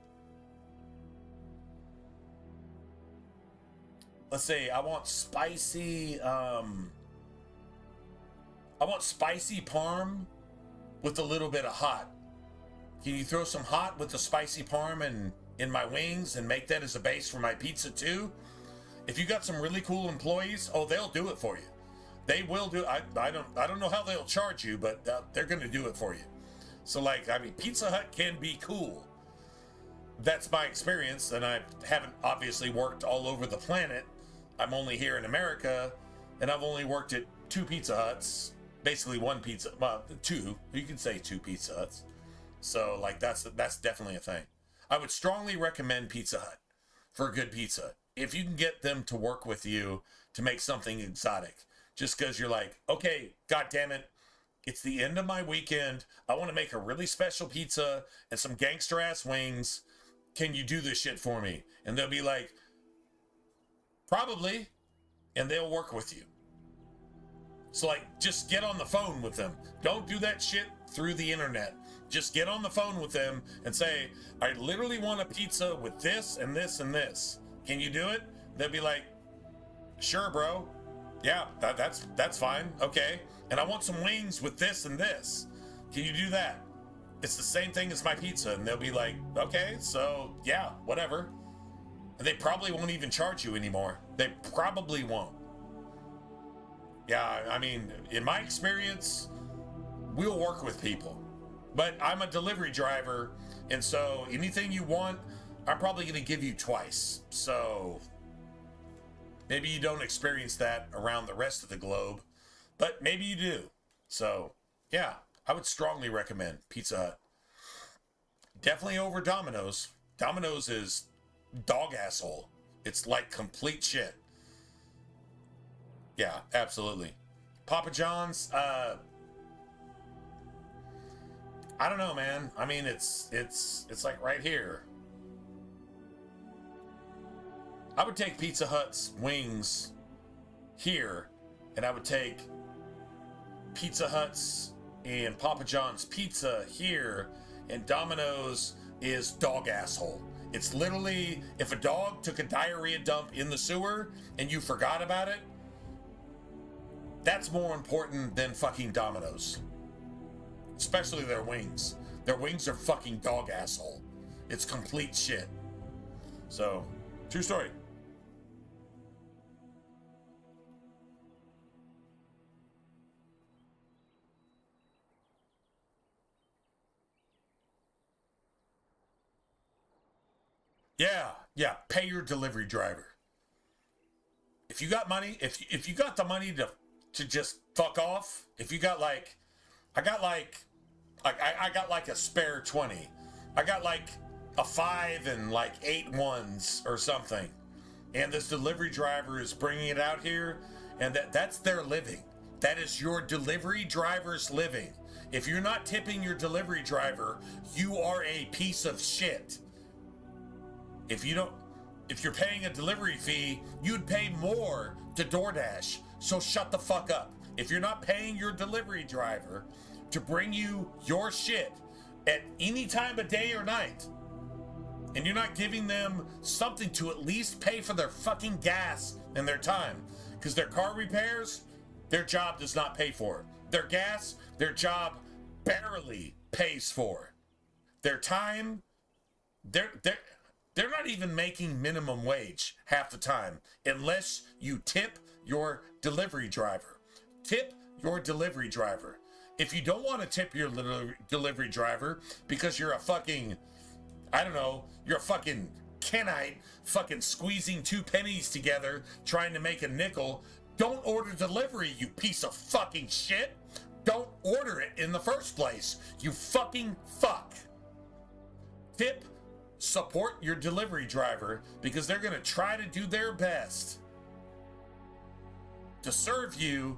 Let's say I want spicy parm with a little bit of hot. Can you throw some hot with the spicy parm in my wings and make that as a base for my pizza too? If you got some really cool employees, oh, they'll do it for you. They will do. I don't know how they'll charge you, but they're going to do it for you. So like, I mean, Pizza Hut can be cool. That's my experience, and I haven't obviously worked all over the planet. I'm only here in America, and I've only worked at 2 Pizza Huts. Basically 1 pizza, well, 2. You can say 2 Pizza Huts. So like, that's definitely a thing. I would strongly recommend Pizza Hut for a good pizza. If you can get them to work with you to make something exotic. Just because you're like, okay, God damn it, it's the end of my weekend. I want to make a really special pizza and some gangster ass wings. Can you do this shit for me? And they'll be like, probably, and they'll work with you. So like, just get on the phone with them. Don't do that shit through the internet. Just get on the phone with them and say, I literally want a pizza with this and this and this. Can you do it? They'll be like, sure, bro. Yeah, that's fine. Okay. And I want some wings with this and this. Can you do that? It's the same thing as my pizza. And they'll be like, okay, so yeah, whatever. And they probably won't even charge you anymore. They probably won't. Yeah, I mean, in my experience, we'll work with people. But I'm a delivery driver, and so anything you want, I'm probably going to give you twice. So maybe you don't experience that around the rest of the globe, but maybe you do. So yeah, I would strongly recommend Pizza Hut. Definitely over Domino's. Domino's is dog asshole. It's like complete shit. Yeah, absolutely. Papa John's, I don't know, man. I mean, it's like right here. I would take Pizza Hut's wings here, and I would take Pizza Hut's and Papa John's pizza here, and Domino's is dog asshole. It's literally, if a dog took a diarrhea dump in the sewer and you forgot about it, that's more important than fucking Domino's. Especially their wings. Their wings are fucking dog asshole. It's complete shit. So, true story. Yeah, pay your delivery driver. If you got money, if you got the money to just fuck off, if you got like, I got like a spare 20. I got like a 5 and like 8 ones or something. And this delivery driver is bringing it out here, and that's their living. That is your delivery driver's living. If you're not tipping your delivery driver, you are a piece of shit. If you're paying a delivery fee, you'd pay more to DoorDash. So shut the fuck up. If you're not paying your delivery driver to bring you your shit at any time of day or night, and you're not giving them something to at least pay for their fucking gas and their time, because their car repairs, their job does not pay for. Their gas, their job barely pays for. Their time, they're not even making minimum wage half the time unless you tip your delivery driver. Tip your delivery driver. If you don't want to tip your delivery driver because you're a fucking, I don't know, you're a fucking Kenite fucking squeezing 2 pennies together trying to make a nickel, don't order delivery, you piece of fucking shit. Don't order it in the first place, you fucking fuck. Tip, support your delivery driver because they're going to try to do their best to serve you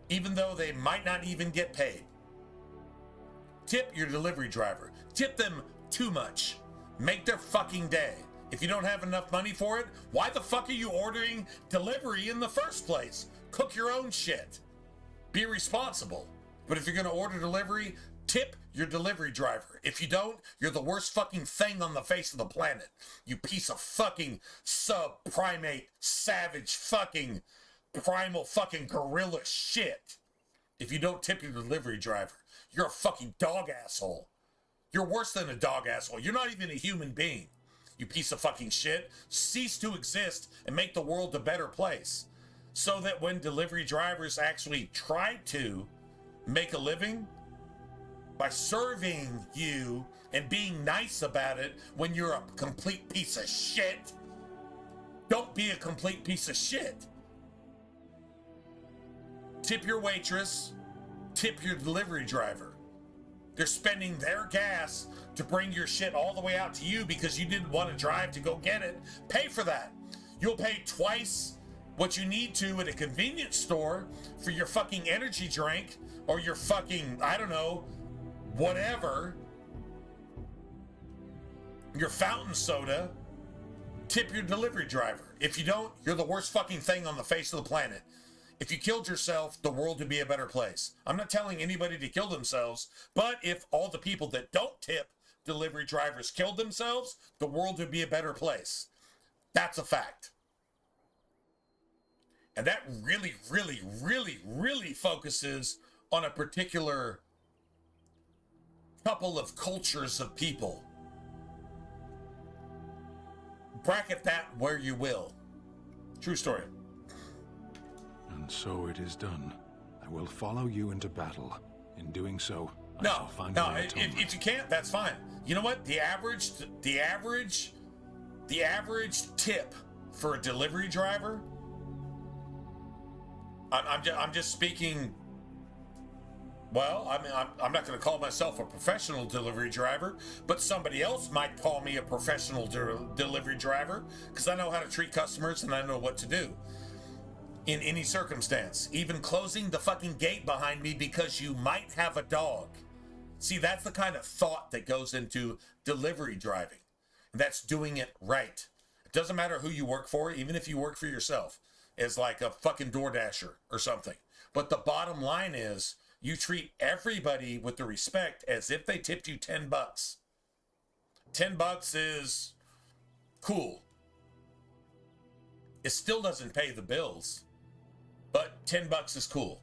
even though they might not even get paid. Tip your delivery driver. Tip them too much. Make their fucking day. If you don't have enough money for it, why the fuck are you ordering delivery in the first place? Cook your own shit. Be responsible. But if you're going to order delivery, tip your delivery driver. If you don't, you're the worst fucking thing on the face of the planet. You piece of fucking sub-primate, savage fucking primal fucking gorilla shit. If you don't tip your delivery driver, you're a fucking dog asshole. You're worse than a dog asshole. You're not even a human being. You piece of fucking shit. Cease to exist and make the world a better place. So that when delivery drivers actually try to make a living by serving you and being nice about it when you're a complete piece of shit, don't be a complete piece of shit. Tip your waitress, tip your delivery driver. They're spending their gas to bring your shit all the way out to you because you didn't want to drive to go get it. Pay for that. You'll pay twice what you need to at a convenience store for your fucking energy drink or your fucking, I don't know, whatever, your fountain soda. Tip your delivery driver. If you don't, you're the worst fucking thing on the face of the planet. If you killed yourself, the world would be a better place. I'm not telling anybody to kill themselves, but if all the people that don't tip delivery drivers killed themselves, the world would be a better place. That's a fact. And that really, really, really, really focuses on a particular couple of cultures of people. Bracket that where you will. True story. And so it is done. I will follow you into battle. In doing so, I shall find a way to if you can't, that's fine. You know what? The average tip for a delivery driver. I'm just speaking. Well, I mean, I'm not going to call myself a professional delivery driver, but somebody else might call me a professional delivery driver because I know how to treat customers and I know what to do in any circumstance. Even closing the fucking gate behind me because you might have a dog. See, that's the kind of thought that goes into delivery driving. And that's doing it right. It doesn't matter who you work for, even if you work for yourself, as like a fucking DoorDasher or something. But the bottom line is, you treat everybody with the respect as if they tipped you $10. $10 is cool. It still doesn't pay the bills, but $10 is cool.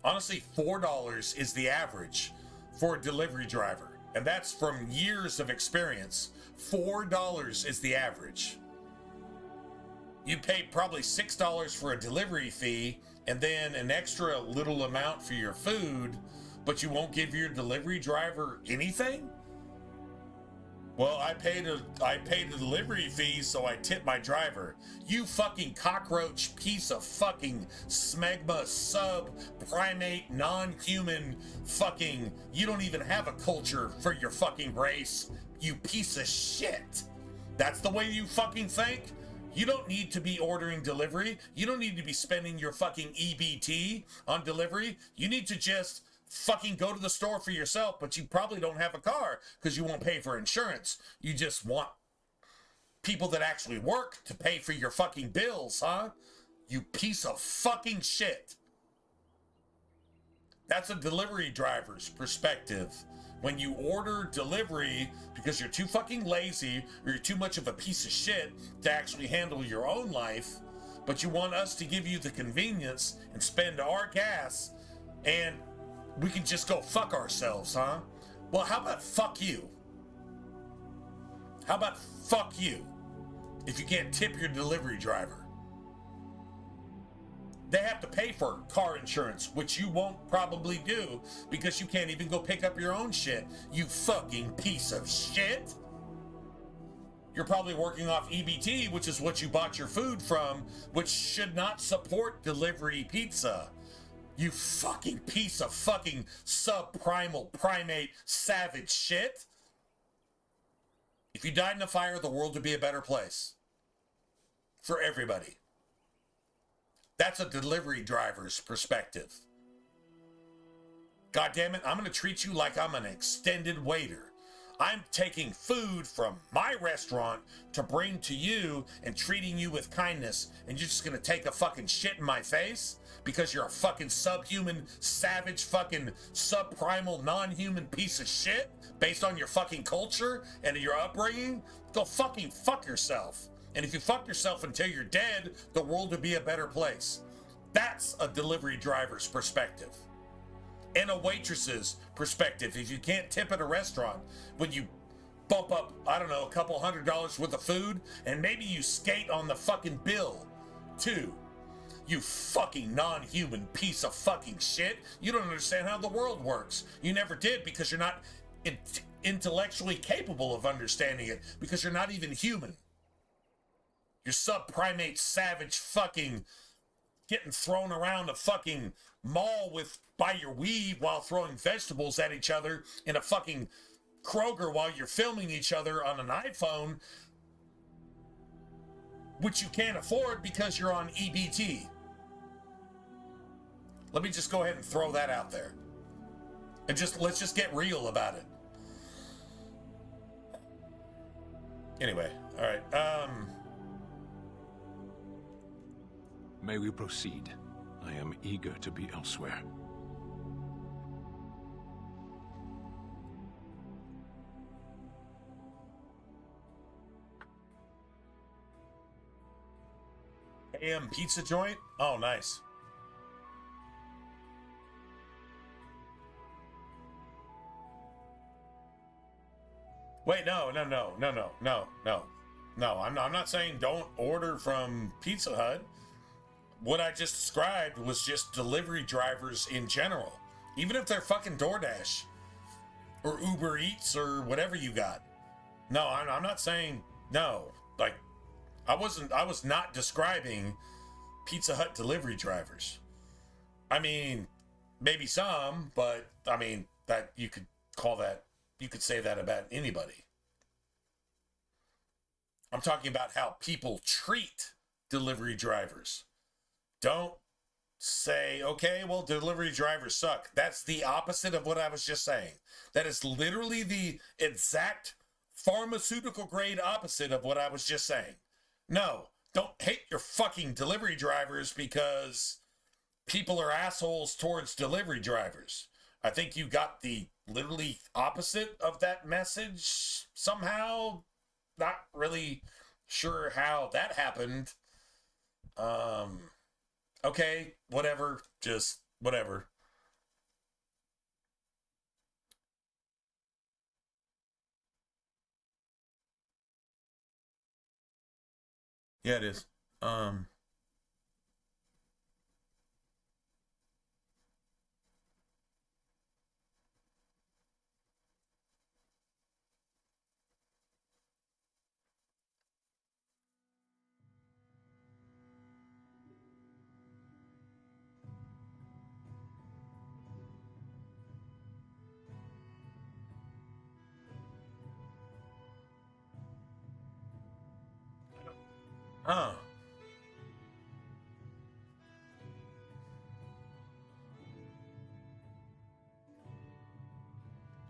Honestly, $4 is the average for a delivery driver, and that's from years of experience. $4 is the average. You pay probably $6 for a delivery fee and then an extra little amount for your food, but you won't give your delivery driver anything? Well, I paid the delivery fee, so I tip my driver. You fucking cockroach piece of fucking smegma sub-primate non-human fucking... You don't even have a culture for your fucking race, you piece of shit. That's the way you fucking think? You don't need to be ordering delivery. You don't need to be spending your fucking EBT on delivery. You need to just fucking go to the store for yourself, but you probably don't have a car because you won't pay for insurance. You just want people that actually work to pay for your fucking bills, huh? You piece of fucking shit. That's a delivery driver's perspective. When you order delivery because you're too fucking lazy or you're too much of a piece of shit to actually handle your own life, but you want us to give you the convenience and spend our gas and we can just go fuck ourselves, huh? Well, how about fuck you? How about fuck you if you can't tip your delivery driver? They have to pay for car insurance, which you won't probably do because you can't even go pick up your own shit, you fucking piece of shit. You're probably working off EBT, which is what you bought your food from, which should not support delivery pizza. You fucking piece of fucking subprimal primate savage shit. If you died in a fire, the world would be a better place. For everybody. That's a delivery driver's perspective. God damn it, I'm gonna treat you like I'm an extended waiter. I'm taking food from my restaurant to bring to you and treating you with kindness, and you're just gonna take a fucking shit in my face because you're a fucking subhuman, savage, fucking subprimal, non-human piece of shit based on your fucking culture and your upbringing? Go fucking fuck yourself. And if you fuck yourself until you're dead, the world would be a better place. That's a delivery driver's perspective. And a waitress's perspective. If you can't tip at a restaurant, when you bump up, I don't know, a couple $100 worth of food, and maybe you skate on the fucking bill, too. You fucking non-human piece of fucking shit. You don't understand how the world works. You never did because you're not intellectually capable of understanding it because you're not even human. You're sub-primate, savage, fucking getting thrown around a fucking mall by your weave while throwing vegetables at each other in a fucking Kroger while you're filming each other on an iPhone, which you can't afford because you're on EBT. Let me just go ahead and throw that out there. And let's just get real about it. Anyway, all right. May we proceed? I am eager to be elsewhere. AM pizza joint? Oh, nice. Wait, no. I'm not saying don't order from Pizza Hut. What I just described was just delivery drivers in general. Even if they're fucking DoorDash or Uber Eats or whatever you got. No, I'm not saying no. Like, I was not describing Pizza Hut delivery drivers. I mean, maybe some, but I mean, that you could say that about anybody. I'm talking about how people treat delivery drivers. Don't say, okay, well, delivery drivers suck. That's the opposite of what I was just saying. That is literally the exact pharmaceutical grade opposite of what I was just saying. No, don't hate your fucking delivery drivers because people are assholes towards delivery drivers. I think you got the literally opposite of that message somehow. Not really sure how that happened. Okay, whatever, just whatever. Yeah, it is. Huh.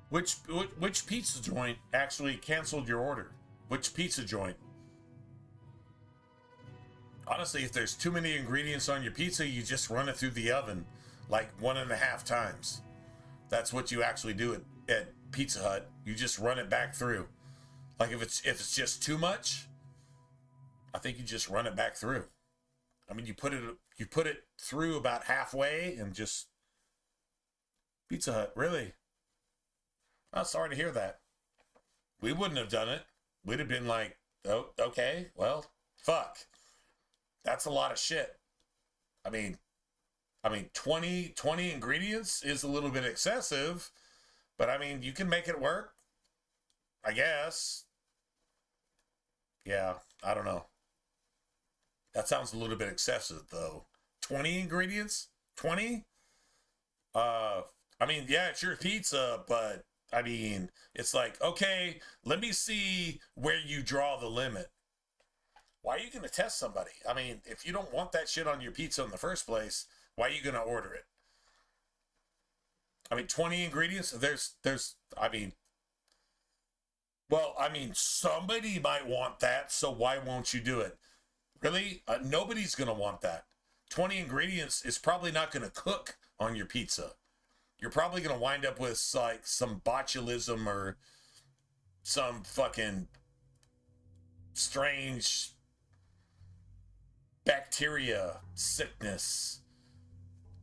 Which pizza joint actually canceled your order? Which pizza joint? Honestly, if there's too many ingredients on your pizza, you just run it through the oven like 1.5 times. That's what you actually do at Pizza Hut. You just run it back through. Like if it's just too much, I think you just run it back through. I mean, you put it through about halfway and just Pizza Hut, really? I'm sorry to hear that. We wouldn't have done it. We'd have been like, oh, okay, well, fuck. That's a lot of shit. I mean, 20 ingredients is a little bit excessive, but I mean, you can make it work, I guess. Yeah, I don't know. That sounds a little bit excessive, though. 20 ingredients? 20? I mean, yeah, it's your pizza, but I mean, it's like, okay, let me see where you draw the limit. Why are you going to test somebody? I mean, if you don't want that shit on your pizza in the first place, why are you going to order it? I mean, 20 ingredients? I mean, well, I mean, somebody might want that, so why won't you do it? Really? Nobody's going to want that. 20 ingredients is probably not going to cook on your pizza. You're probably going to wind up with like some botulism or some fucking strange bacteria sickness,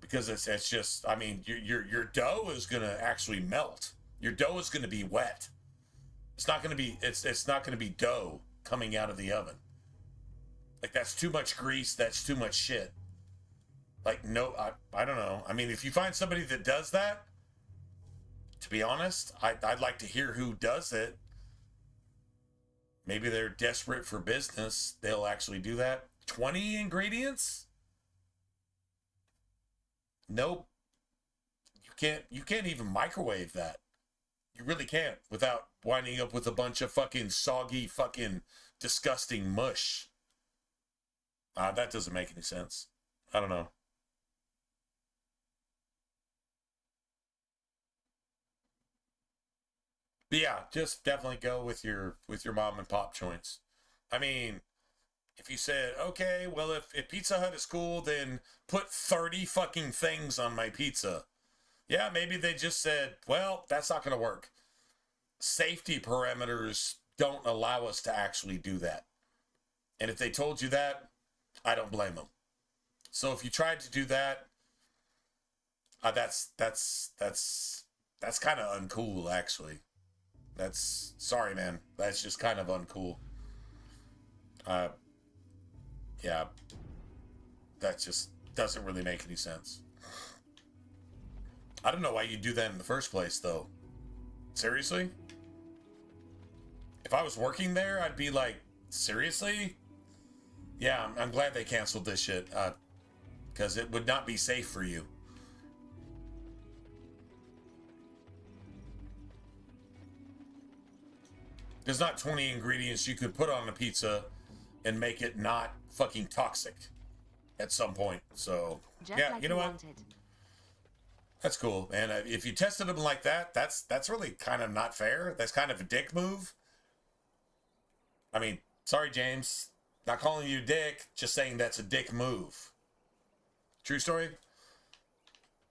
because it's just, I mean, your dough is going to actually melt. Your dough is going to be wet. It's not going to be it's not going to be dough coming out of the oven. Like, that's too much grease, that's too much shit. Like, no, I don't know. I mean, if you find somebody that does that, to be honest, I'd like to hear who does it. Maybe they're desperate for business. They'll actually do that. 20 ingredients? Nope. You can't even microwave that. You really can't without winding up with a bunch of fucking soggy, fucking disgusting mush. That doesn't make any sense. I don't know. But yeah, just definitely go with your mom and pop joints. I mean, if you said, okay, well, if Pizza Hut is cool, then put 30 fucking things on my pizza. Yeah, maybe they just said, well, that's not going to work. Safety parameters don't allow us to actually do that. And if they told you that, I don't blame them. So if you tried to do that, that's kind of uncool, actually. Sorry, man. That's just kind of uncool. Yeah. That just doesn't really make any sense. I don't know why you do that in the first place, though. Seriously? If I was working there, I'd be like, seriously? Yeah, I'm glad they canceled this shit. Because it would not be safe for you. There's not 20 ingredients you could put on a pizza and make it not fucking toxic at some point. So, Just yeah, like you know what? wanted. That's cool. And if you tested them like that, that's really kind of not fair. That's kind of a dick move. I mean, sorry, James. Not calling you a dick, just saying that's a dick move. True story?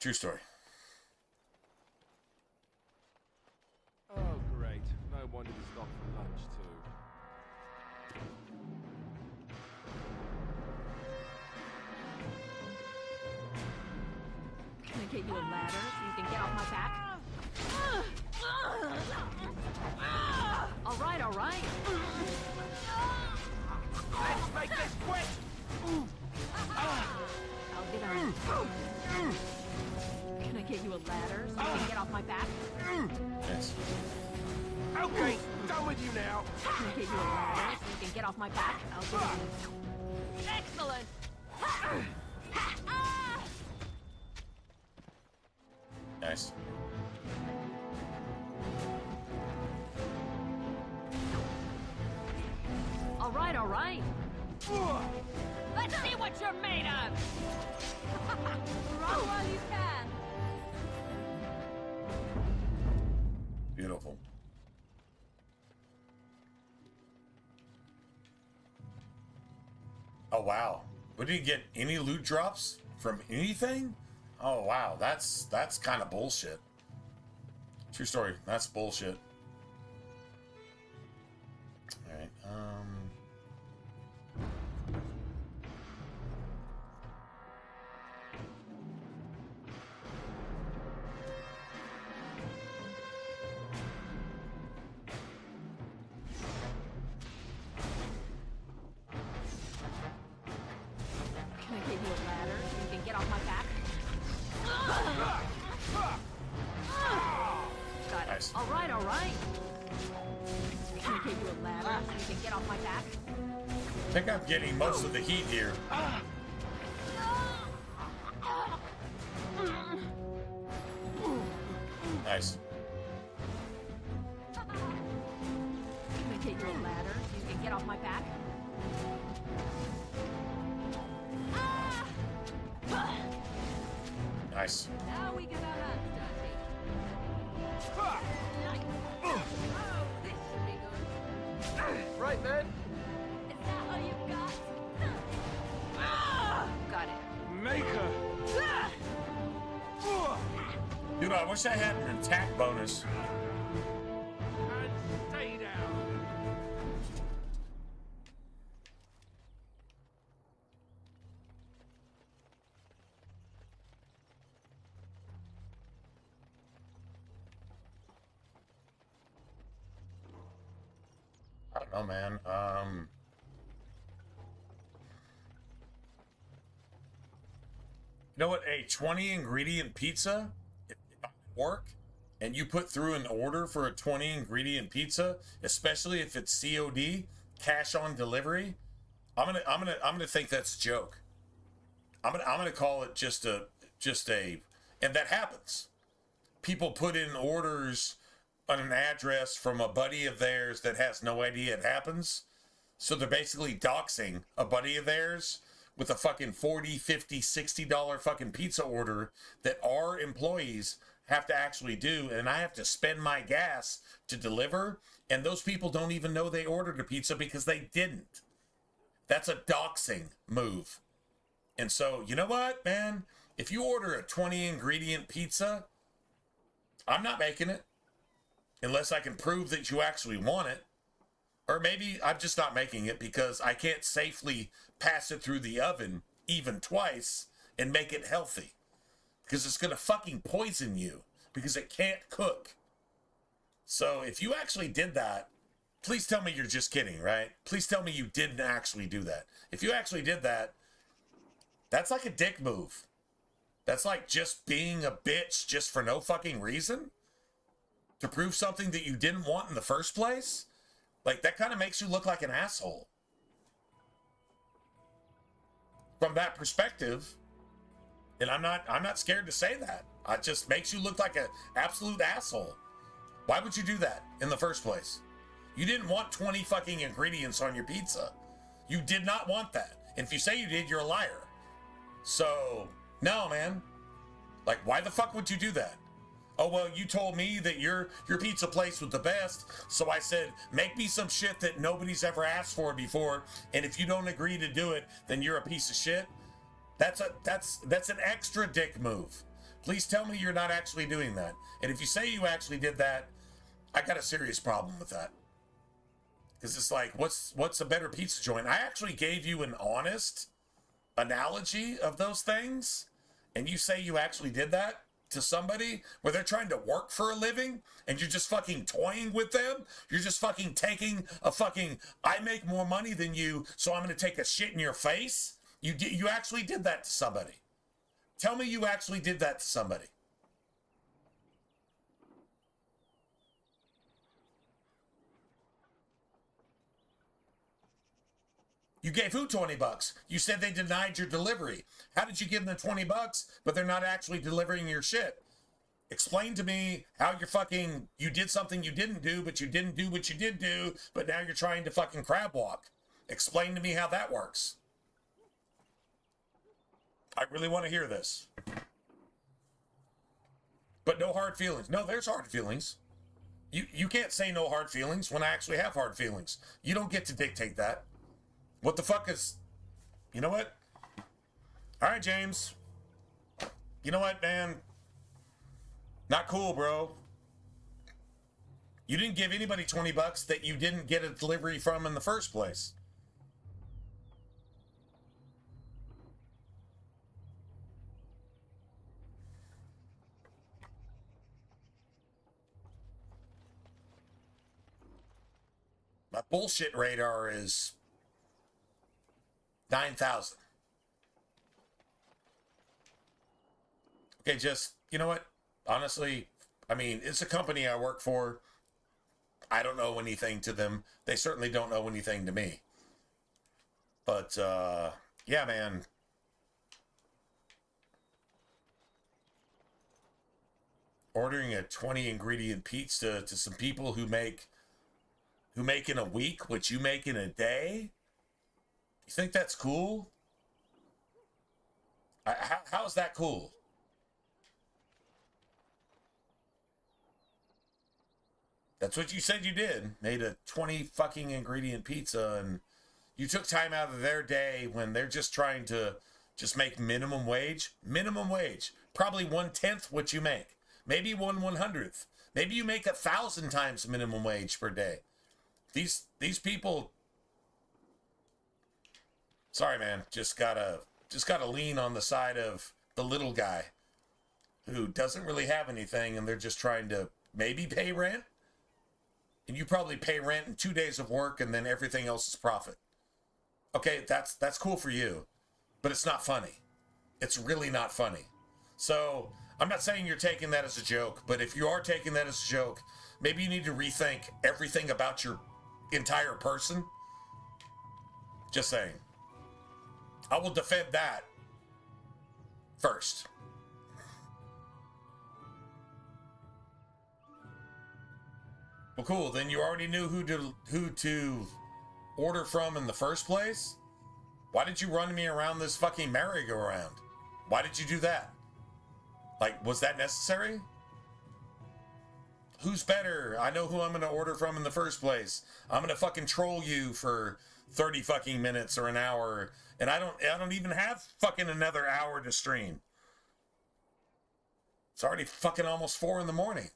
True story. Oh, great. No wonder we stopped for lunch, too. Can I get you a ladder so you can get off my back? All right, all right. Let's make this quick! I'll get on. Can I get you a ladder so you can get off my back? Yes. Okay, done with you now. Can I get you a ladder so you can get off my back? I'll get on. Excellent! Nice. All right, all right. Let's see what you're made of! Run while you can! Beautiful. Oh, wow. We didn't get any loot drops from anything? Oh, wow. That's kind of bullshit. True story. That's bullshit. All right. Can I get you a ladder so you can get off my back? Got it. Nice. All right, all right. Can I get you a ladder so you can get off my back? I think I'm getting most of the heat here. Nice. Can I get you a ladder so you can get off my back? Nice. Now we get our hands dirty. Oh, this should be good. Right, man. Is that all you've got? Got it. Maker. Dude, I wish I had an attack bonus. And stay down. I don't know, man. You know what? A 20 ingredient pizza, if I work and you put through an order for a 20 ingredient pizza, especially if it's COD, cash on delivery, I'm gonna think that's a joke. I'm gonna call it just a, and that happens. People put in orders on an address from a buddy of theirs that has no idea it happens. So they're basically doxing a buddy of theirs with a fucking $40, $50, $60 fucking pizza order that our employees have to actually do, and I have to spend my gas to deliver, and those people don't even know they ordered a pizza because they didn't. That's a doxing move. And so, you know what, man? If you order a 20 ingredient pizza, I'm not making it unless I can prove that you actually want it. Or maybe I'm just not making it because I can't safely pass it through the oven even twice and make it healthy. Because it's going to fucking poison you because it can't cook. So if you actually did that, please tell me you're just kidding, right? Please tell me you didn't actually do that. If you actually did that, that's like a dick move. That's like just being a bitch just for no fucking reason? To prove something that you didn't want in the first place? Like, that kind of makes you look like an asshole. From that perspective, and I'm not scared to say that. It just makes you look like an absolute asshole. Why would you do that in the first place? You didn't want 20 fucking ingredients on your pizza. You did not want that. And if you say you did, you're a liar. So, no, man. Like, why the fuck would you do that? Oh, well, you told me that your pizza place was the best, so I said, make me some shit that nobody's ever asked for before, and if you don't agree to do it, then you're a piece of shit. That's an extra dick move. Please tell me you're not actually doing that. And if you say you actually did that, I got a serious problem with that. Because it's like, what's a better pizza joint? I actually gave you an honest analogy of those things, and you say you actually did that to somebody where they're trying to work for a living and you're just fucking toying with them. You're just fucking taking a fucking, I make more money than you, so I'm going to take a shit in your face. You actually did that to somebody. Tell me you actually did that to somebody. You gave who $20? You said they denied your delivery. How did you give them $20, but they're not actually delivering your shit? Explain to me how you did something you didn't do, but you didn't do what you did do, but now you're trying to fucking crab walk. Explain to me how that works. I really want to hear this. But no hard feelings. No, there's hard feelings. You can't say no hard feelings when I actually have hard feelings. You don't get to dictate that. What the fuck is... You know what? All right, James. You know what, man? Not cool, bro. You didn't give anybody $20 that you didn't get a delivery from in the first place. My bullshit radar is 9,000. Okay, just, you know what? Honestly, I mean, it's a company I work for. I don't know anything to them. They certainly don't know anything to me. But, yeah, man. Ordering a 20-ingredient pizza to some people who make in a week what you make in a day? You think that's cool? How is that cool? That's what you said you did. Made a 20 fucking ingredient pizza, and you took time out of their day when they're just trying to just make minimum wage. Minimum wage. Probably 1/10 what you make. Maybe 1/100th. Maybe you make 1,000 times minimum wage per day. These people... Sorry, man. Just gotta lean on the side of the little guy who doesn't really have anything, and they're just trying to maybe pay rent. And you probably pay rent in 2 days of work, and then everything else is profit. Okay, that's cool for you, but it's not funny. It's really not funny. So I'm not saying you're taking that as a joke, but if you are taking that as a joke, maybe you need to rethink everything about your entire person. Just saying. I will defend that first. Well, cool. Then you already knew who to order from in the first place? Why did you run me around this fucking merry-go-round? Why did you do that? Like, was that necessary? Who's better? I know who I'm going to order from in the first place. I'm going to fucking troll you for 30 fucking minutes or an hour, and I don't even have fucking another hour to stream. It's already fucking almost 4 in the morning.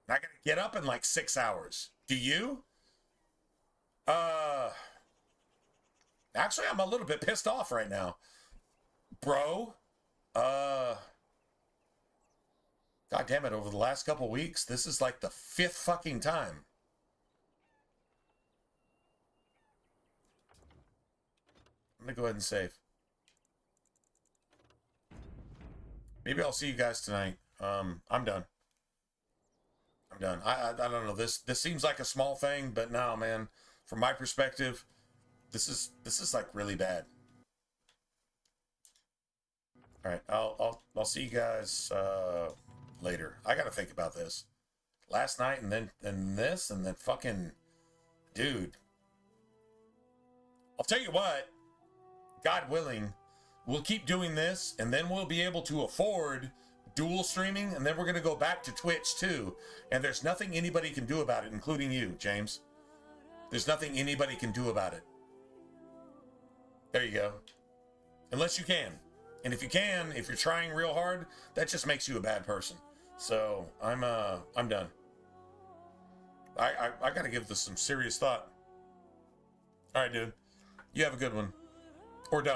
I gotta get up in like 6 hours. Do you? Actually, I'm a little bit pissed off right now. Bro, God damn it, over the last couple weeks, this is like the 5th fucking time. I'm gonna go ahead and save. Maybe I'll see you guys tonight. I'm done. I'm done. I don't know. This seems like a small thing, but no, man. From my perspective, this is like really bad. All right, I'll see you guys later. I gotta think about this. Last night and then this and then fucking dude. I'll tell you what. God willing, we'll keep doing this, and then we'll be able to afford dual streaming, and then we're gonna go back to Twitch too. And there's nothing anybody can do about it, including you, James. There's nothing anybody can do about it. There you go. Unless you can. And if you can, if you're trying real hard, that just makes you a bad person. So I'm done. I gotta give this some serious thought. All right, dude. You have a good one. Or don't.